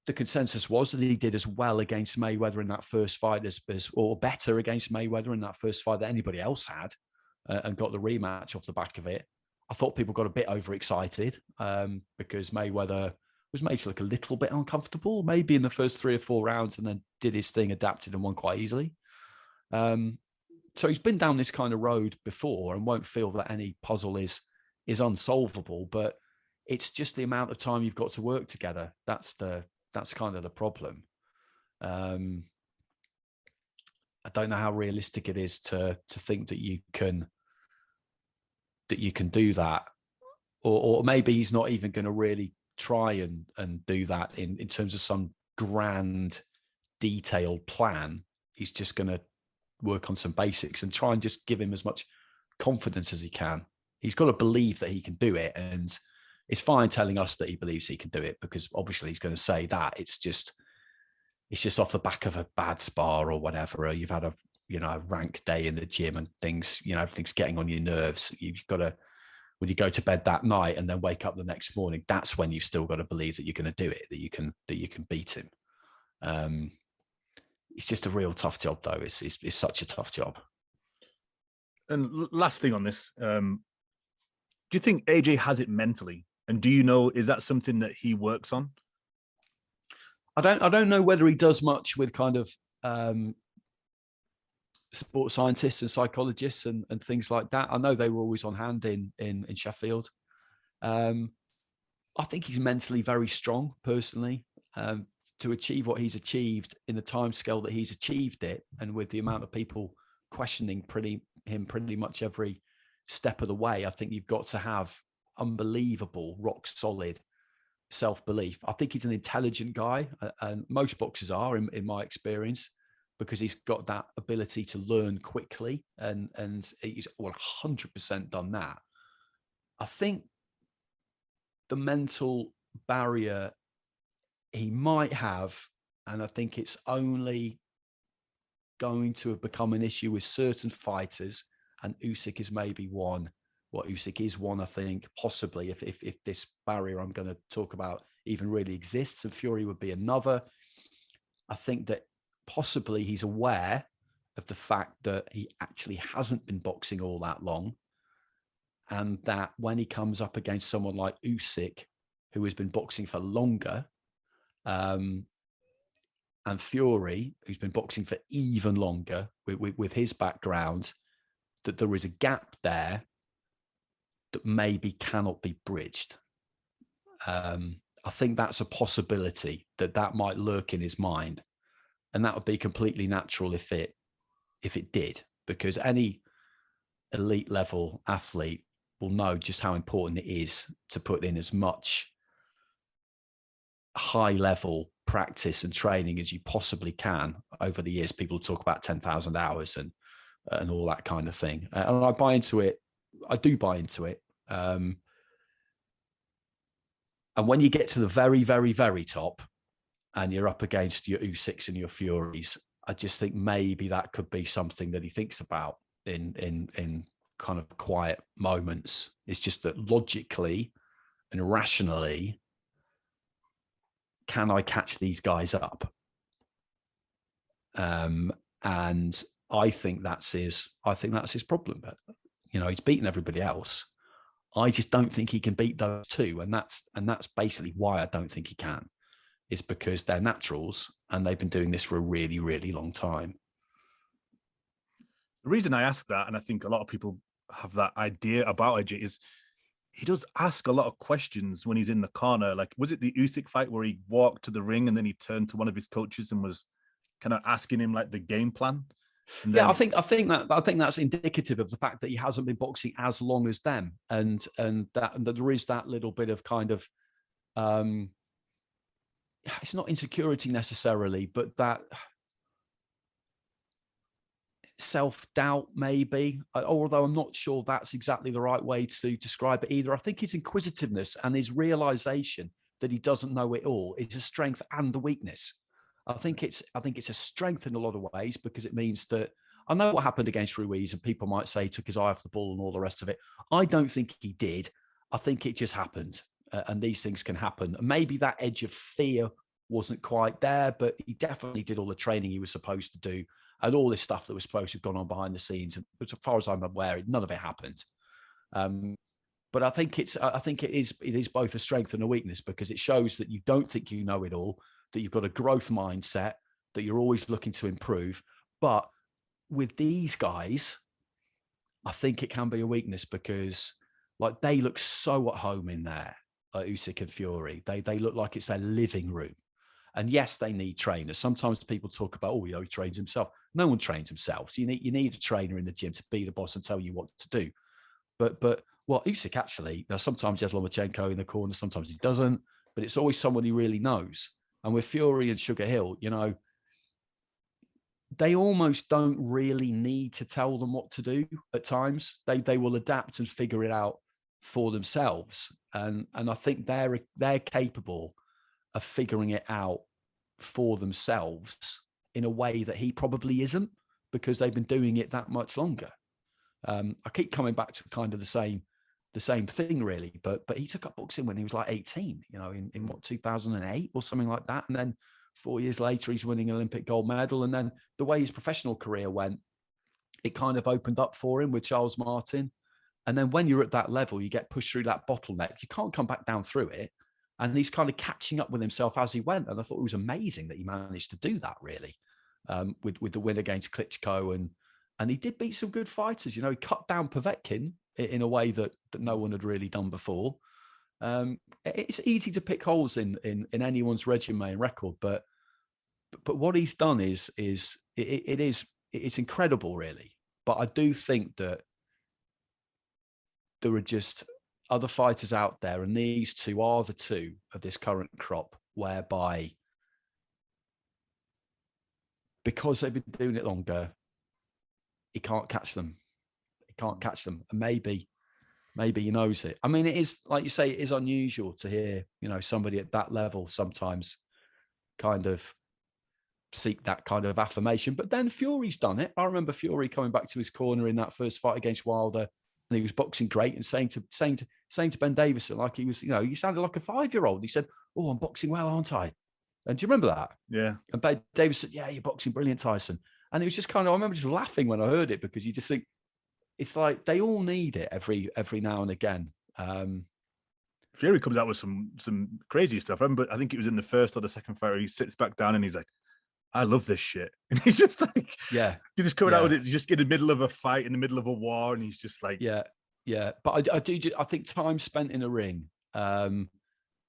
the consensus was that he did as well against Mayweather in that first fight or better against Mayweather in that first fight that anybody else had, and got the rematch off the back of it. I thought people got a bit overexcited because Mayweather was made to look a little bit uncomfortable, maybe in the first 3 or 4 rounds, and then did his thing, adapted and won quite easily. So he's been down this kind of road before and won't feel that any puzzle is unsolvable, but it's just the amount of time you've got to work together. That's kind of the problem. I don't know how realistic it is to think that you can do that, or maybe he's not even going to really try and do that in terms of some grand detailed plan. He's just going to work on some basics and try and just give him as much confidence as he can. He's got to believe that he can do it, and it's fine telling us that he believes he can do it, because obviously he's going to say that. It's just off the back of a bad spar or whatever, or you've had a rank day in the gym and things, everything's getting on your nerves. You've got to, when you go to bed that night and then wake up the next morning, that's when you've still got to believe that you're going to do it, that you can beat him. It's just a real tough job, though. It's such a tough job. And last thing on this, do you think AJ has it mentally? And do you know, is that something that he works on? I don't know whether he does much with kind of sports scientists and psychologists and things like that. I know they were always on hand in Sheffield. I think he's mentally very strong, personally, to achieve what he's achieved in the timescale that he's achieved it, and with the amount of people questioning pretty much every step of the way. I think you've got to have unbelievable, rock solid self-belief. I think he's an intelligent guy, and most boxers are, in my experience, because he's got that ability to learn quickly, and he's 100% done that. I think the mental barrier he might have, and I think it's only going to have become an issue with certain fighters, and Usyk is maybe one. Well, Usyk is one, I think, possibly, if this barrier I'm going to talk about even really exists, and Fury would be another. I think that possibly he's aware of the fact that he actually hasn't been boxing all that long, and that when he comes up against someone like Usyk, who has been boxing for longer, and Fury, who's been boxing for even longer with his background, that there is a gap there that maybe cannot be bridged. I think that's a possibility that might lurk in his mind, and that would be completely natural if it did, because any elite level athlete will know just how important it is to put in as much high level practice and training as you possibly can over the years. People talk about 10,000 hours and all that kind of thing. And I buy into it. I do buy into it. And when you get to the very, very, very top and you're up against your Usyks and your Furies, I just think maybe that could be something that he thinks about in kind of quiet moments. It's just that logically and rationally, can I catch these guys up? And I think that's his problem. But, he's beaten everybody else. I just don't think he can beat those two. And that's basically why I don't think he can. It's because they're naturals and they've been doing this for a really, really long time. The reason I ask that, and I think a lot of people have that idea about AJ, is he does ask a lot of questions when he's in the corner. Like, was it the Usyk fight where he walked to the ring and then he turned to one of his coaches and was kind of asking him like the game plan? And then... Yeah, I think that's indicative of the fact that he hasn't been boxing as long as them, and that there is that little bit of kind of it's not insecurity necessarily, but that self-doubt maybe, although I'm not sure that's exactly the right way to describe it either. I think his inquisitiveness and his realization that he doesn't know it all is a strength and a weakness. I think it's a strength in a lot of ways, because it means that I know what happened against Ruiz, and people might say he took his eye off the ball and all the rest of it. I don't think he did. I think it just happened, and these things can happen. Maybe that edge of fear wasn't quite there, but he definitely did all the training he was supposed to do, and all this stuff that was supposed to have gone on behind the scenes. And as far as I'm aware, none of it happened. But I think it is both a strength and a weakness, because it shows that you don't think you know it all, that you've got a growth mindset, that you're always looking to improve. But with these guys, I think it can be a weakness, because like they look so at home in there, Usyk and Fury. They look like it's their living room. And yes, they need trainers. Sometimes people talk about, he trains himself. No one trains himself. So you need a trainer in the gym to be the boss and tell you what to do. But Usyk actually, sometimes he has Lomachenko in the corner, sometimes he doesn't, but it's always someone he really knows. And with Fury and Sugar Hill, they almost don't really need to tell them what to do at times. They will adapt and figure it out for themselves. And I think they're capable of figuring it out for themselves in a way that he probably isn't, because they've been doing it that much longer. I keep coming back to kind of the same thing really, but he took up boxing when he was like 18, in 2008 or something like that. And then 4 years later, he's winning an Olympic gold medal. And then the way his professional career went, it kind of opened up for him with Charles Martin. And then when you're at that level, you get pushed through that bottleneck. You can't come back down through it. And he's kind of catching up with himself as he went. And I thought it was amazing that he managed to do that, really. with the win against Klitschko, and he did beat some good fighters. You know, he cut down Povetkin in a way that no one had really done before. It's easy to pick holes in anyone's resume and record, but what he's done is it's incredible, really. But I do think that there are just other fighters out there, and these two are the two of this current crop, whereby because they've been doing it longer, he can't catch them. He can't catch them. And maybe he knows it. I mean, it is, like you say, it is unusual to hear, you know, somebody at that level sometimes kind of seek that kind of affirmation. But then Fury's done it. I remember Fury coming back to his corner in that first fight against Wilder, and he was boxing great and saying to Ben Davison, like he was, you know, he sounded like a 5-year-old. He said, "Oh, I'm boxing well, aren't I?" And do you remember that? Yeah. And Ben Davison said, "Yeah, you're boxing brilliant, Tyson." And it was just kind of, I remember just laughing when I heard it, because you just think, it's like they all need it every now and again. Fury comes out with some crazy stuff. I remember, I think it was in the first or the second fight, he sits back down and he's like, "I love this shit." And he's just like, yeah, you're just coming out with it, just in the middle of a fight, in the middle of a war, and he's just like, yeah. But I think time spent in a ring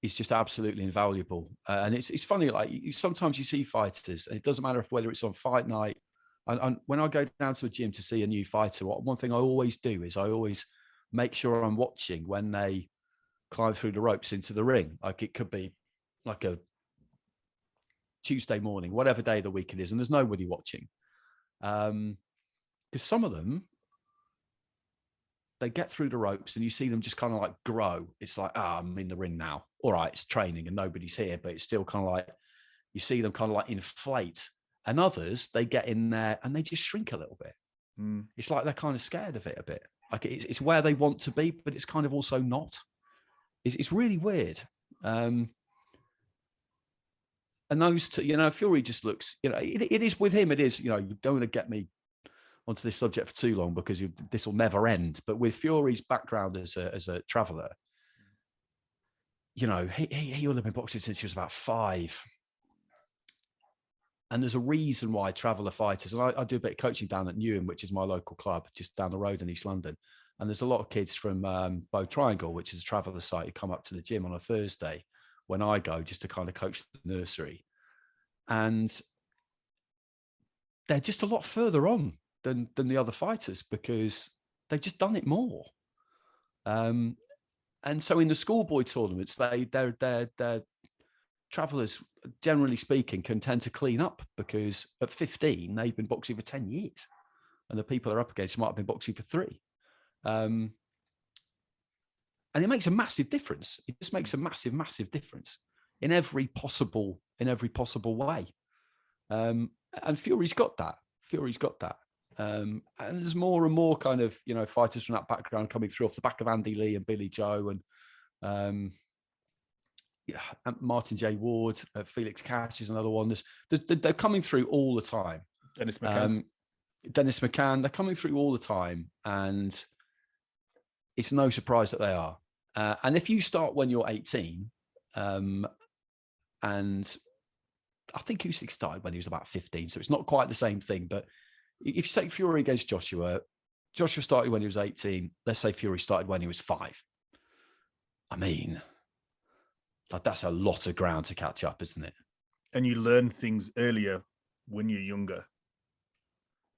is just absolutely invaluable. And it's funny, like sometimes you see fighters, and it doesn't matter whether it's on fight night. And when I go down to a gym to see a new fighter, one thing I always do is I always make sure I'm watching when they climb through the ropes into the ring. Like it could be like a Tuesday morning, whatever day of the week it is, and there's nobody watching. Because some of them, they get through the ropes and you see them just kind of like grow. It's like, I'm in the ring now. All right, it's training and nobody's here, but it's still kind of like, you see them kind of like inflate. And others, they get in there and they just shrink a little bit. It's like they're kind of scared of it a bit. Like it's where they want to be, but it's kind of also not. It's really weird. And those two, you know, Fury just looks, you know, it is with him. It is, you know, you don't want to get me onto this subject for too long because this will never end. But with Fury's background as a traveller, you know, he would have been boxing since he was about 5. And there's a reason why traveller fighters, and I do a bit of coaching down at Newham, which is my local club, just down the road in East London. And there's a lot of kids from Bow Triangle, which is a traveller site, who come up to the gym on a Thursday when I go, just to kind of coach the nursery. And they're just a lot further on than the other fighters because they've just done it more. And so in the schoolboy tournaments, they're travellers, generally speaking, can tend to clean up because at 15, they've been boxing for 10 years. And the people they're up against might have been boxing for 3. And it makes a massive difference. It just makes a massive, massive difference in every possible way. And Fury's got that. And there's more and more kind of, you know, fighters from that background coming through off the back of Andy Lee and Billy Joe and Martin J. Ward, Felix Cash is another one. They're coming through all the time. Dennis McCann, they're coming through all the time. And it's no surprise that they are. And if you start when you're 18, and I think Usyk started when he was about 15, so it's not quite the same thing. But if you say Fury against Joshua started when he was 18. Let's say Fury started when he was 5. I mean, like that's a lot of ground to catch up, isn't it? And you learn things earlier when you're younger.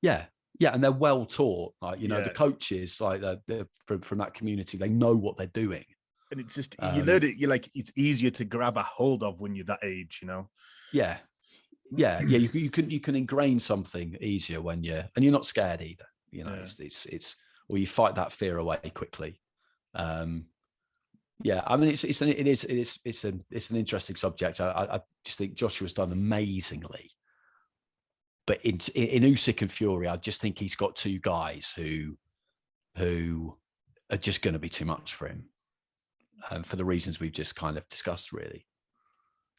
Yeah, and they're well taught. Like, you know, the coaches, like they're from that community, they know what they're doing. And it's just, you learn it. You're like, it's easier to grab a hold of when you're that age, you know? Yeah. You can ingrain something easier when you're not scared either. You know, it's or you fight that fear away quickly. I mean, it's an interesting subject. I just think Joshua's done amazingly, but in Usyk and Fury, I just think he's got 2 guys who are just going to be too much for him, for the reasons we've just kind of discussed, really.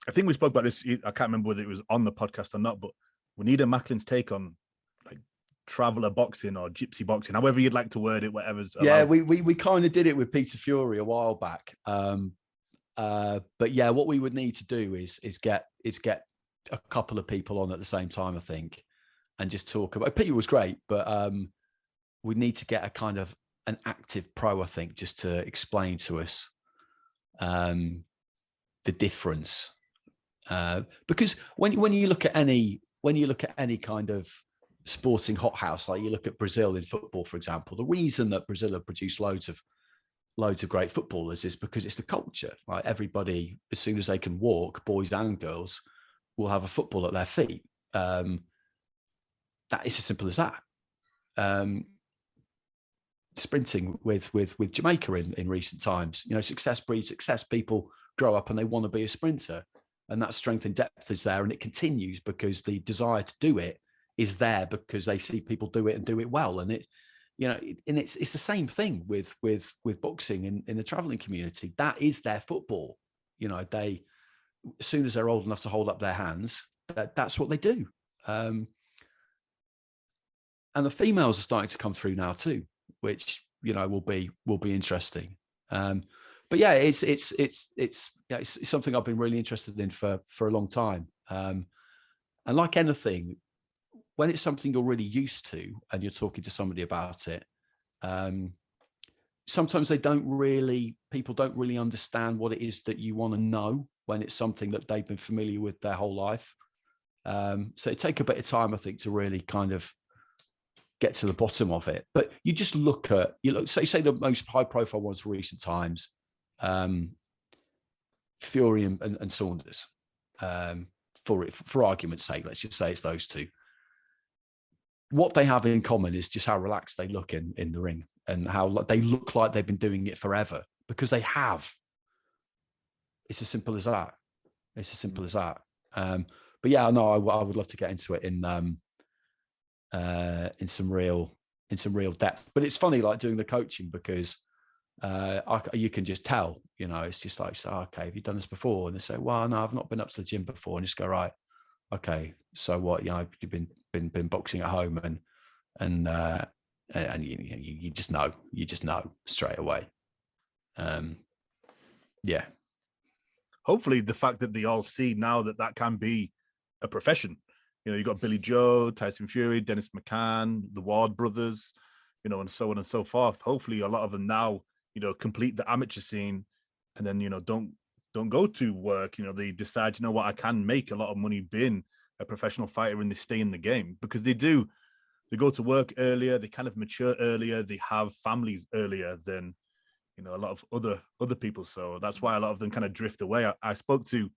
I think we spoke about this. I can't remember whether it was on the podcast or not, but we need a Macklin's take on like traveller boxing or gypsy boxing, however you'd like to word it, whatever's allowed. Yeah, we kind of did it with Peter Fury a while back. But yeah, what we would need to do is get a couple of people on at the same time, I think. and just talk about. Peter was great, but we need to get a kind of an active pro, I think, just to explain to us the difference. Because when you look at any kind of sporting hothouse, like you look at Brazil in football, for example, the reason that Brazil have produced loads of great footballers is because it's the culture. Like everybody, as soon as they can walk, boys and girls, will have a football at their feet. That is as simple as that. Sprinting with Jamaica in recent times, success breeds success. People grow up and they want to be a sprinter, and that strength and depth is there, and it continues because the desire to do it is there because they see people do it and do it well. And it's the same thing with boxing in the traveling community. That is their football. They, as soon as they're old enough to hold up their hands, that's what they do. And the females are starting to come through now too, which will be interesting. But yeah, it's something I've been really interested in for a long time. And like anything, when it's something you're really used to and you're talking to somebody about it, sometimes people don't really understand what it is that you want to know when it's something that they've been familiar with their whole life. So it takes a bit of time, I think, to really kind of get to the bottom of it. But you just say the most high profile ones for recent times, Fury and Saunders, for argument's sake, let's just say it's those two. What they have in common is just how relaxed they look in the ring and how they look like they've been doing it forever, because they have. It's as simple as that. But yeah, no, I would love to get into it in some real depth. But it's funny, like doing the coaching, because you can just tell, it's just like, okay, have you done this before? And they say, well, no, I've not been up to the gym before. And just go, right, okay, so what? You've been boxing at home, and you just know straight away. Yeah. Hopefully, the fact that they all see now that can be a profession. You've got Billy Joe, Tyson Fury, Dennis McCann, the Ward brothers, and so on and so forth. Hopefully, a lot of them now, complete the amateur scene, and then don't go to work. They decide, what, I can make a lot of money being a professional fighter, and they stay in the game because they go to work earlier, they kind of mature earlier, they have families earlier than a lot of other people. So that's why a lot of them kind of drift away. I spoke to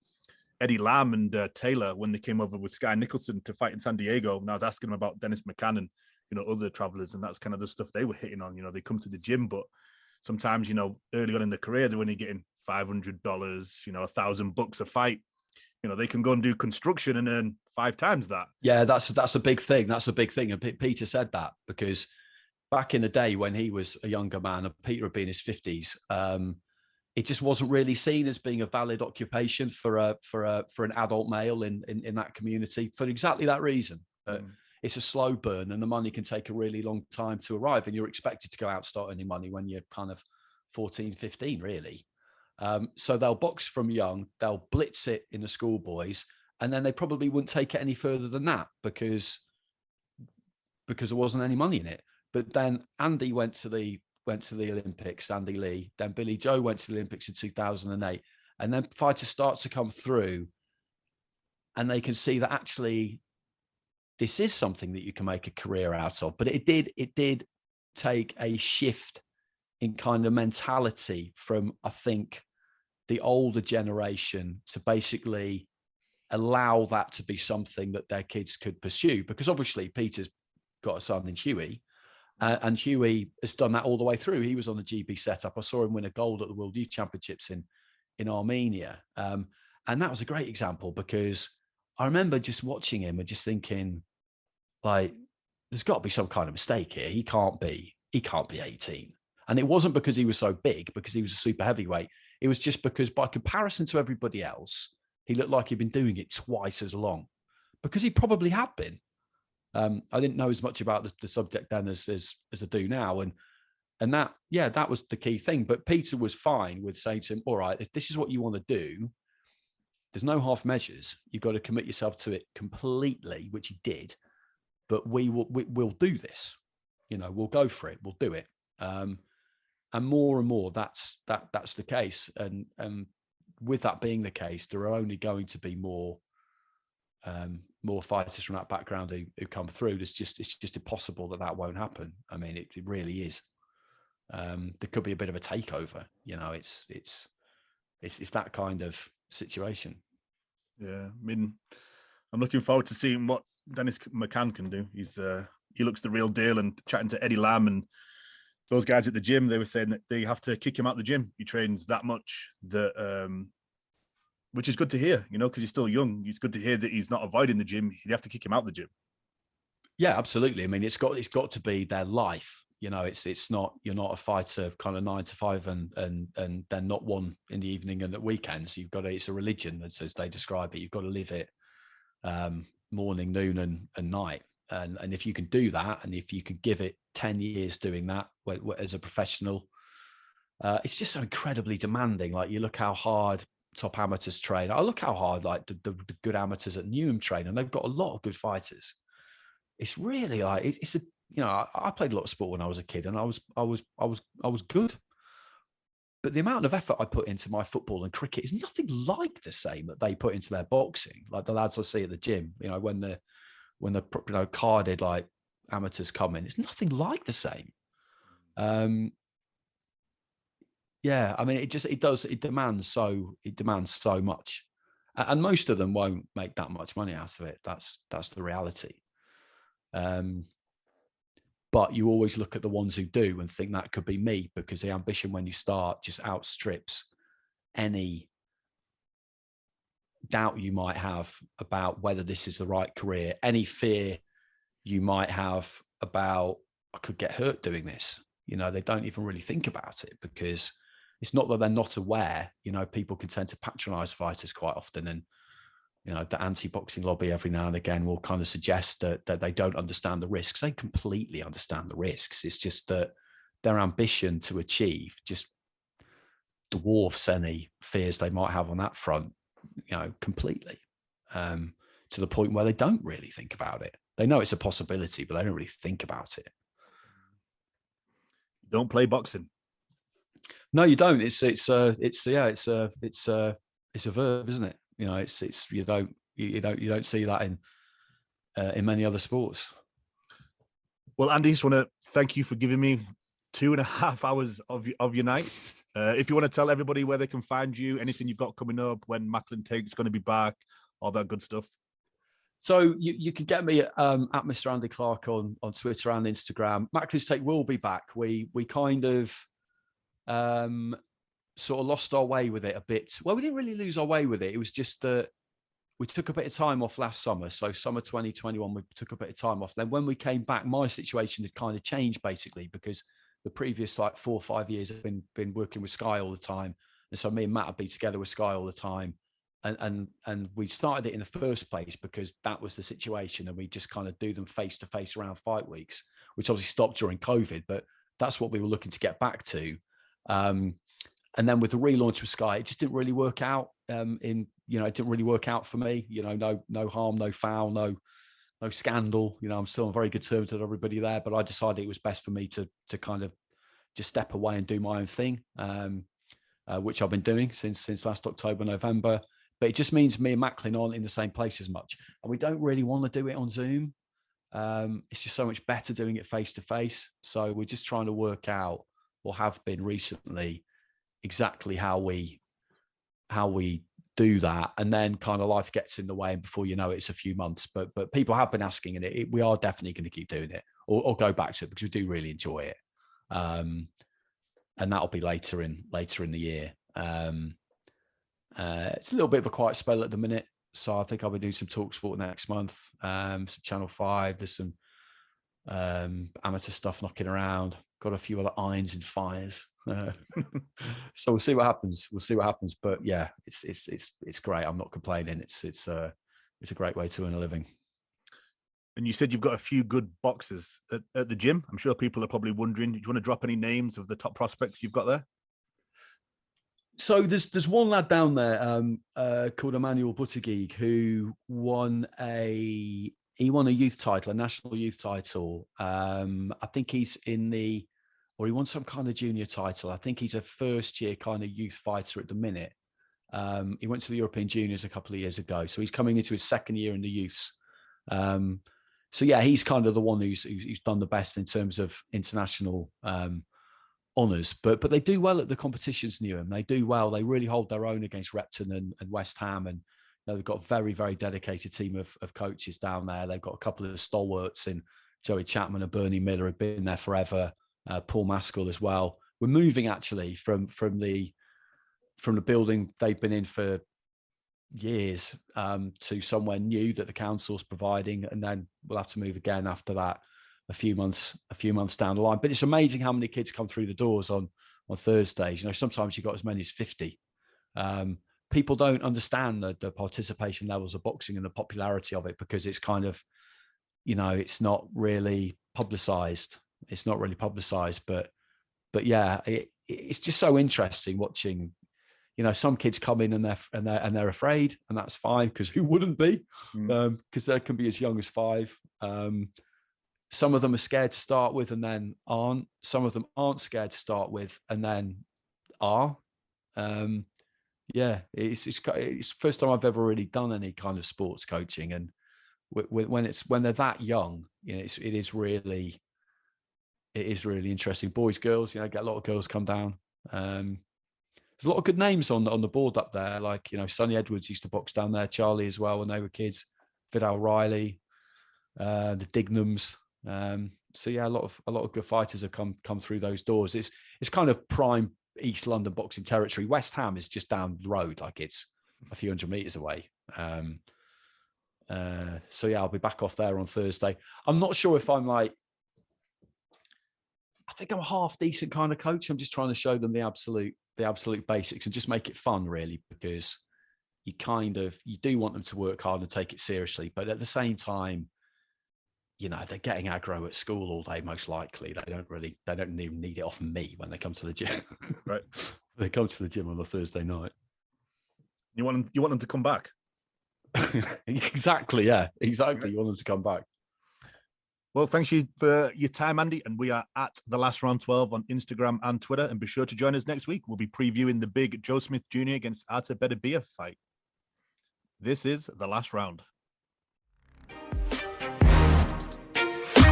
Eddie Lamb and Taylor when they came over with Sky Nicholson to fight in San Diego, and I was asking them about Dennis McCann and other travelers, and that's kind of the stuff they were hitting on. They come to the gym, but sometimes early on in their career they're only getting $500, $1,000 a fight. They can go and do construction and earn 5 times that. Yeah, that's a big thing. That's a big thing. And Peter said that because back in the day when he was a younger man, and Peter had been in his 50s, it just wasn't really seen as being a valid occupation for an adult male in that community for exactly that reason. It's a slow burn, and the money can take a really long time to arrive, and you're expected to go out start earning money when you're kind of 14, 15, really. So they'll box from young, they'll blitz it in the schoolboys, and then they probably wouldn't take it any further than that because there wasn't any money in it. But then Andy went to the Olympics, Andy Lee, then Billy Joe went to the Olympics in 2008, and then fighters start to come through and they can see that actually this is something that you can make a career out of. But it did take a shift in kind of mentality from, I think, the older generation to basically allow that to be something that their kids could pursue. Because obviously Peter's got a son in Huey, and Huey has done that all the way through. He was on the GB setup. I saw him win a gold at the World Youth Championships in Armenia. And that was a great example, because I remember just watching him and just thinking, like, there's got to be some kind of mistake here. He can't be 18. And it wasn't because he was so big, because he was a super heavyweight. It was just because by comparison to everybody else, he looked like he'd been doing it twice as long, because he probably had been. I didn't know as much about the subject then as I do now. And that was the key thing. But Peter was fine with saying to him, all right, if this is what you want to do, there's no half measures. You've got to commit yourself to it completely, which he did. but we'll do this. We'll go for it. We'll do it. And more, that's the case. And with that being the case, there are only going to be more fighters from that background who come through. It's just impossible that won't happen. I mean, it really is. There could be a bit of a takeover. It's that kind of situation. Yeah, I mean, I'm looking forward to seeing what Dennis McCann can do. He looks the real deal. And chatting to Eddie Lamb and those guys at the gym, they were saying that they have to kick him out the gym. He trains that much that, which is good to hear, because he's still young. It's good to hear that he's not avoiding the gym. You have to kick him out the gym. Yeah, absolutely. I mean, it's got to be their life. It's not, you're not a fighter kind of 9 to 5 and then not one in the evening and at weekends. It's a religion, as they describe it. You've got to live it morning, noon and night. And if you can do that, and if you can give it 10 years doing that as a professional, it's just so incredibly demanding. Like, you look how hard top amateurs train. I look how hard like the good amateurs at Newham train, and they've got a lot of good fighters. It's really like it's a I played a lot of sport when I was a kid, and I was good. But the amount of effort I put into my football and cricket is nothing like the same that they put into their boxing. Like the lads I see at the gym, when the carded like amateurs come in, it's nothing like the same. Yeah, I mean, it demands so much, and most of them won't make that much money out of it. That's the reality. But you always look at the ones who do and think that could be me, because the ambition when you start just outstrips any doubt you might have about whether this is the right career, any fear you might have about, I could get hurt doing this. They don't even really think about it, because it's not that they're not aware. People can tend to patronize fighters quite often, and the anti-boxing lobby every now and again will kind of suggest that they don't understand the risks. They completely understand the risks. It's just that their ambition to achieve just dwarfs any fears they might have on that front, completely, to the point where they don't really think about it. They know it's a possibility, but they don't really think about it. Don't play boxing. No, you don't. It's a verb, isn't it? You don't see that in many other sports. Well, Andy, just want to thank you for giving me 2.5 hours of your night. If you want to tell everybody where they can find you, anything you've got coming up, when Macklin Take's going to be back, all that good stuff. So you can get me at Mr. Andy Clarke on Twitter and Instagram. Macklin's Take will be back. We kind of sort of lost our way with it a bit. Well, we didn't really lose our way with it. It was just that we took a bit of time off last summer. So summer 2021, we took a bit of time off. Then when we came back, my situation had kind of changed basically, because the previous 4 or 5 years I've been working with Sky all the time. And so me and Matt have been together with Sky all the time. And we started it in the first place because that was the situation. And we just kind of do them face to face around fight weeks, which obviously stopped during COVID, but that's what we were looking to get back to. And then with the relaunch with Sky, it just didn't really work out. It didn't really work out for me. No harm, no foul, no scandal. I'm still on very good terms with everybody there, but I decided it was best for me to kind of just step away and do my own thing, which I've been doing since last October, November. But it just means me and Macklin aren't in the same place as much, and we don't really want to do it on Zoom. It's just so much better doing it face to face. So we're just trying to work out, or have been recently, exactly how we do that, and then kind of life gets in the way, and before you know it, it's a few months. But people have been asking, and we are definitely going to keep doing it, or go back to it, because we do really enjoy it. And that'll be later in the year. It's a little bit of a quiet spell at the minute, so I think I'll be doing some Talk Sport next month, some Channel 5. There's some amateur stuff knocking around. Got a few other irons and fires. So we'll see what happens. But yeah, it's great. I'm not complaining. It's a great way to earn a living. And you said you've got a few good boxers at the gym. I'm sure people are probably wondering, do you want to drop any names of the top prospects you've got there? So there's one lad down there called Emmanuel Buttigieg, who won a he won a youth title, a national youth title. I think he's or he won some kind of junior title. I think he's a first year kind of youth fighter at the minute. He went to the European Juniors a couple of years ago. So he's coming into his second year in the youths. So yeah, he's kind of the one who's done the best in terms of international honours. But they do well at the competitions, Newham. They do well. They really hold their own against Repton and West Ham. And they've got a very, very dedicated team of coaches down there. They've got a couple of stalwarts in Joey Chapman and Bernie Miller, who've been there forever. Paul Maskell as well. We're moving actually from the building they've been in for years to somewhere new that the council's providing, and then we'll have to move again after that a few months down the line. But it's amazing how many kids come through the doors on Thursdays. You know, sometimes you've got as many as 50. People don't understand the participation levels of boxing and the popularity of it, because it's kind of, you know, it's not really publicized. But yeah, it's just so interesting watching. You know, some kids come in and they're afraid, and that's fine, because who wouldn't be? Because they can be as young as 5. Some of them are scared to start with and then aren't. Some of them aren't scared to start with and then are. Yeah, it's the first time I've ever really done any kind of sports coaching, and when they're that young, you know, it is really interesting. Boys, girls, you know, get a lot of girls come down. There's a lot of good names on the board up there. Like, you know, Sonny Edwards used to box down there. Charlie as well when they were kids. Vidal Riley, the Dignams. So yeah, a lot of good fighters have come through those doors. It's kind of prime East London boxing territory. West Ham is just down the road, like it's a few hundred meters away. So yeah, I'll be back off there on Thursday. I'm not sure if I'm like, I think I'm a half decent kind of coach. I'm just trying to show them the absolute basics and just make it fun, really, because you do want them to work hard and take it seriously. But at the same time, you know, they're getting aggro at school all day, most likely. They don't even need it off me when they come to the gym. Right. They come to the gym on a Thursday night. You want them to come back? Exactly. Yeah, exactly. You want them to come back. Well, thanks you for your time, Andy. And we are at The Last Round 12 on Instagram and Twitter. And be sure to join us next week. We'll be previewing the big Joe Smith Jr. against Artur Beterbiev fight. This is The Last Round.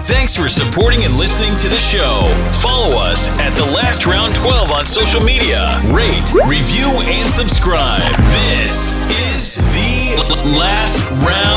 Thanks for supporting and listening to the show. Follow us at The Last Round 12 on social media. Rate, review, and subscribe. This is The Last Round.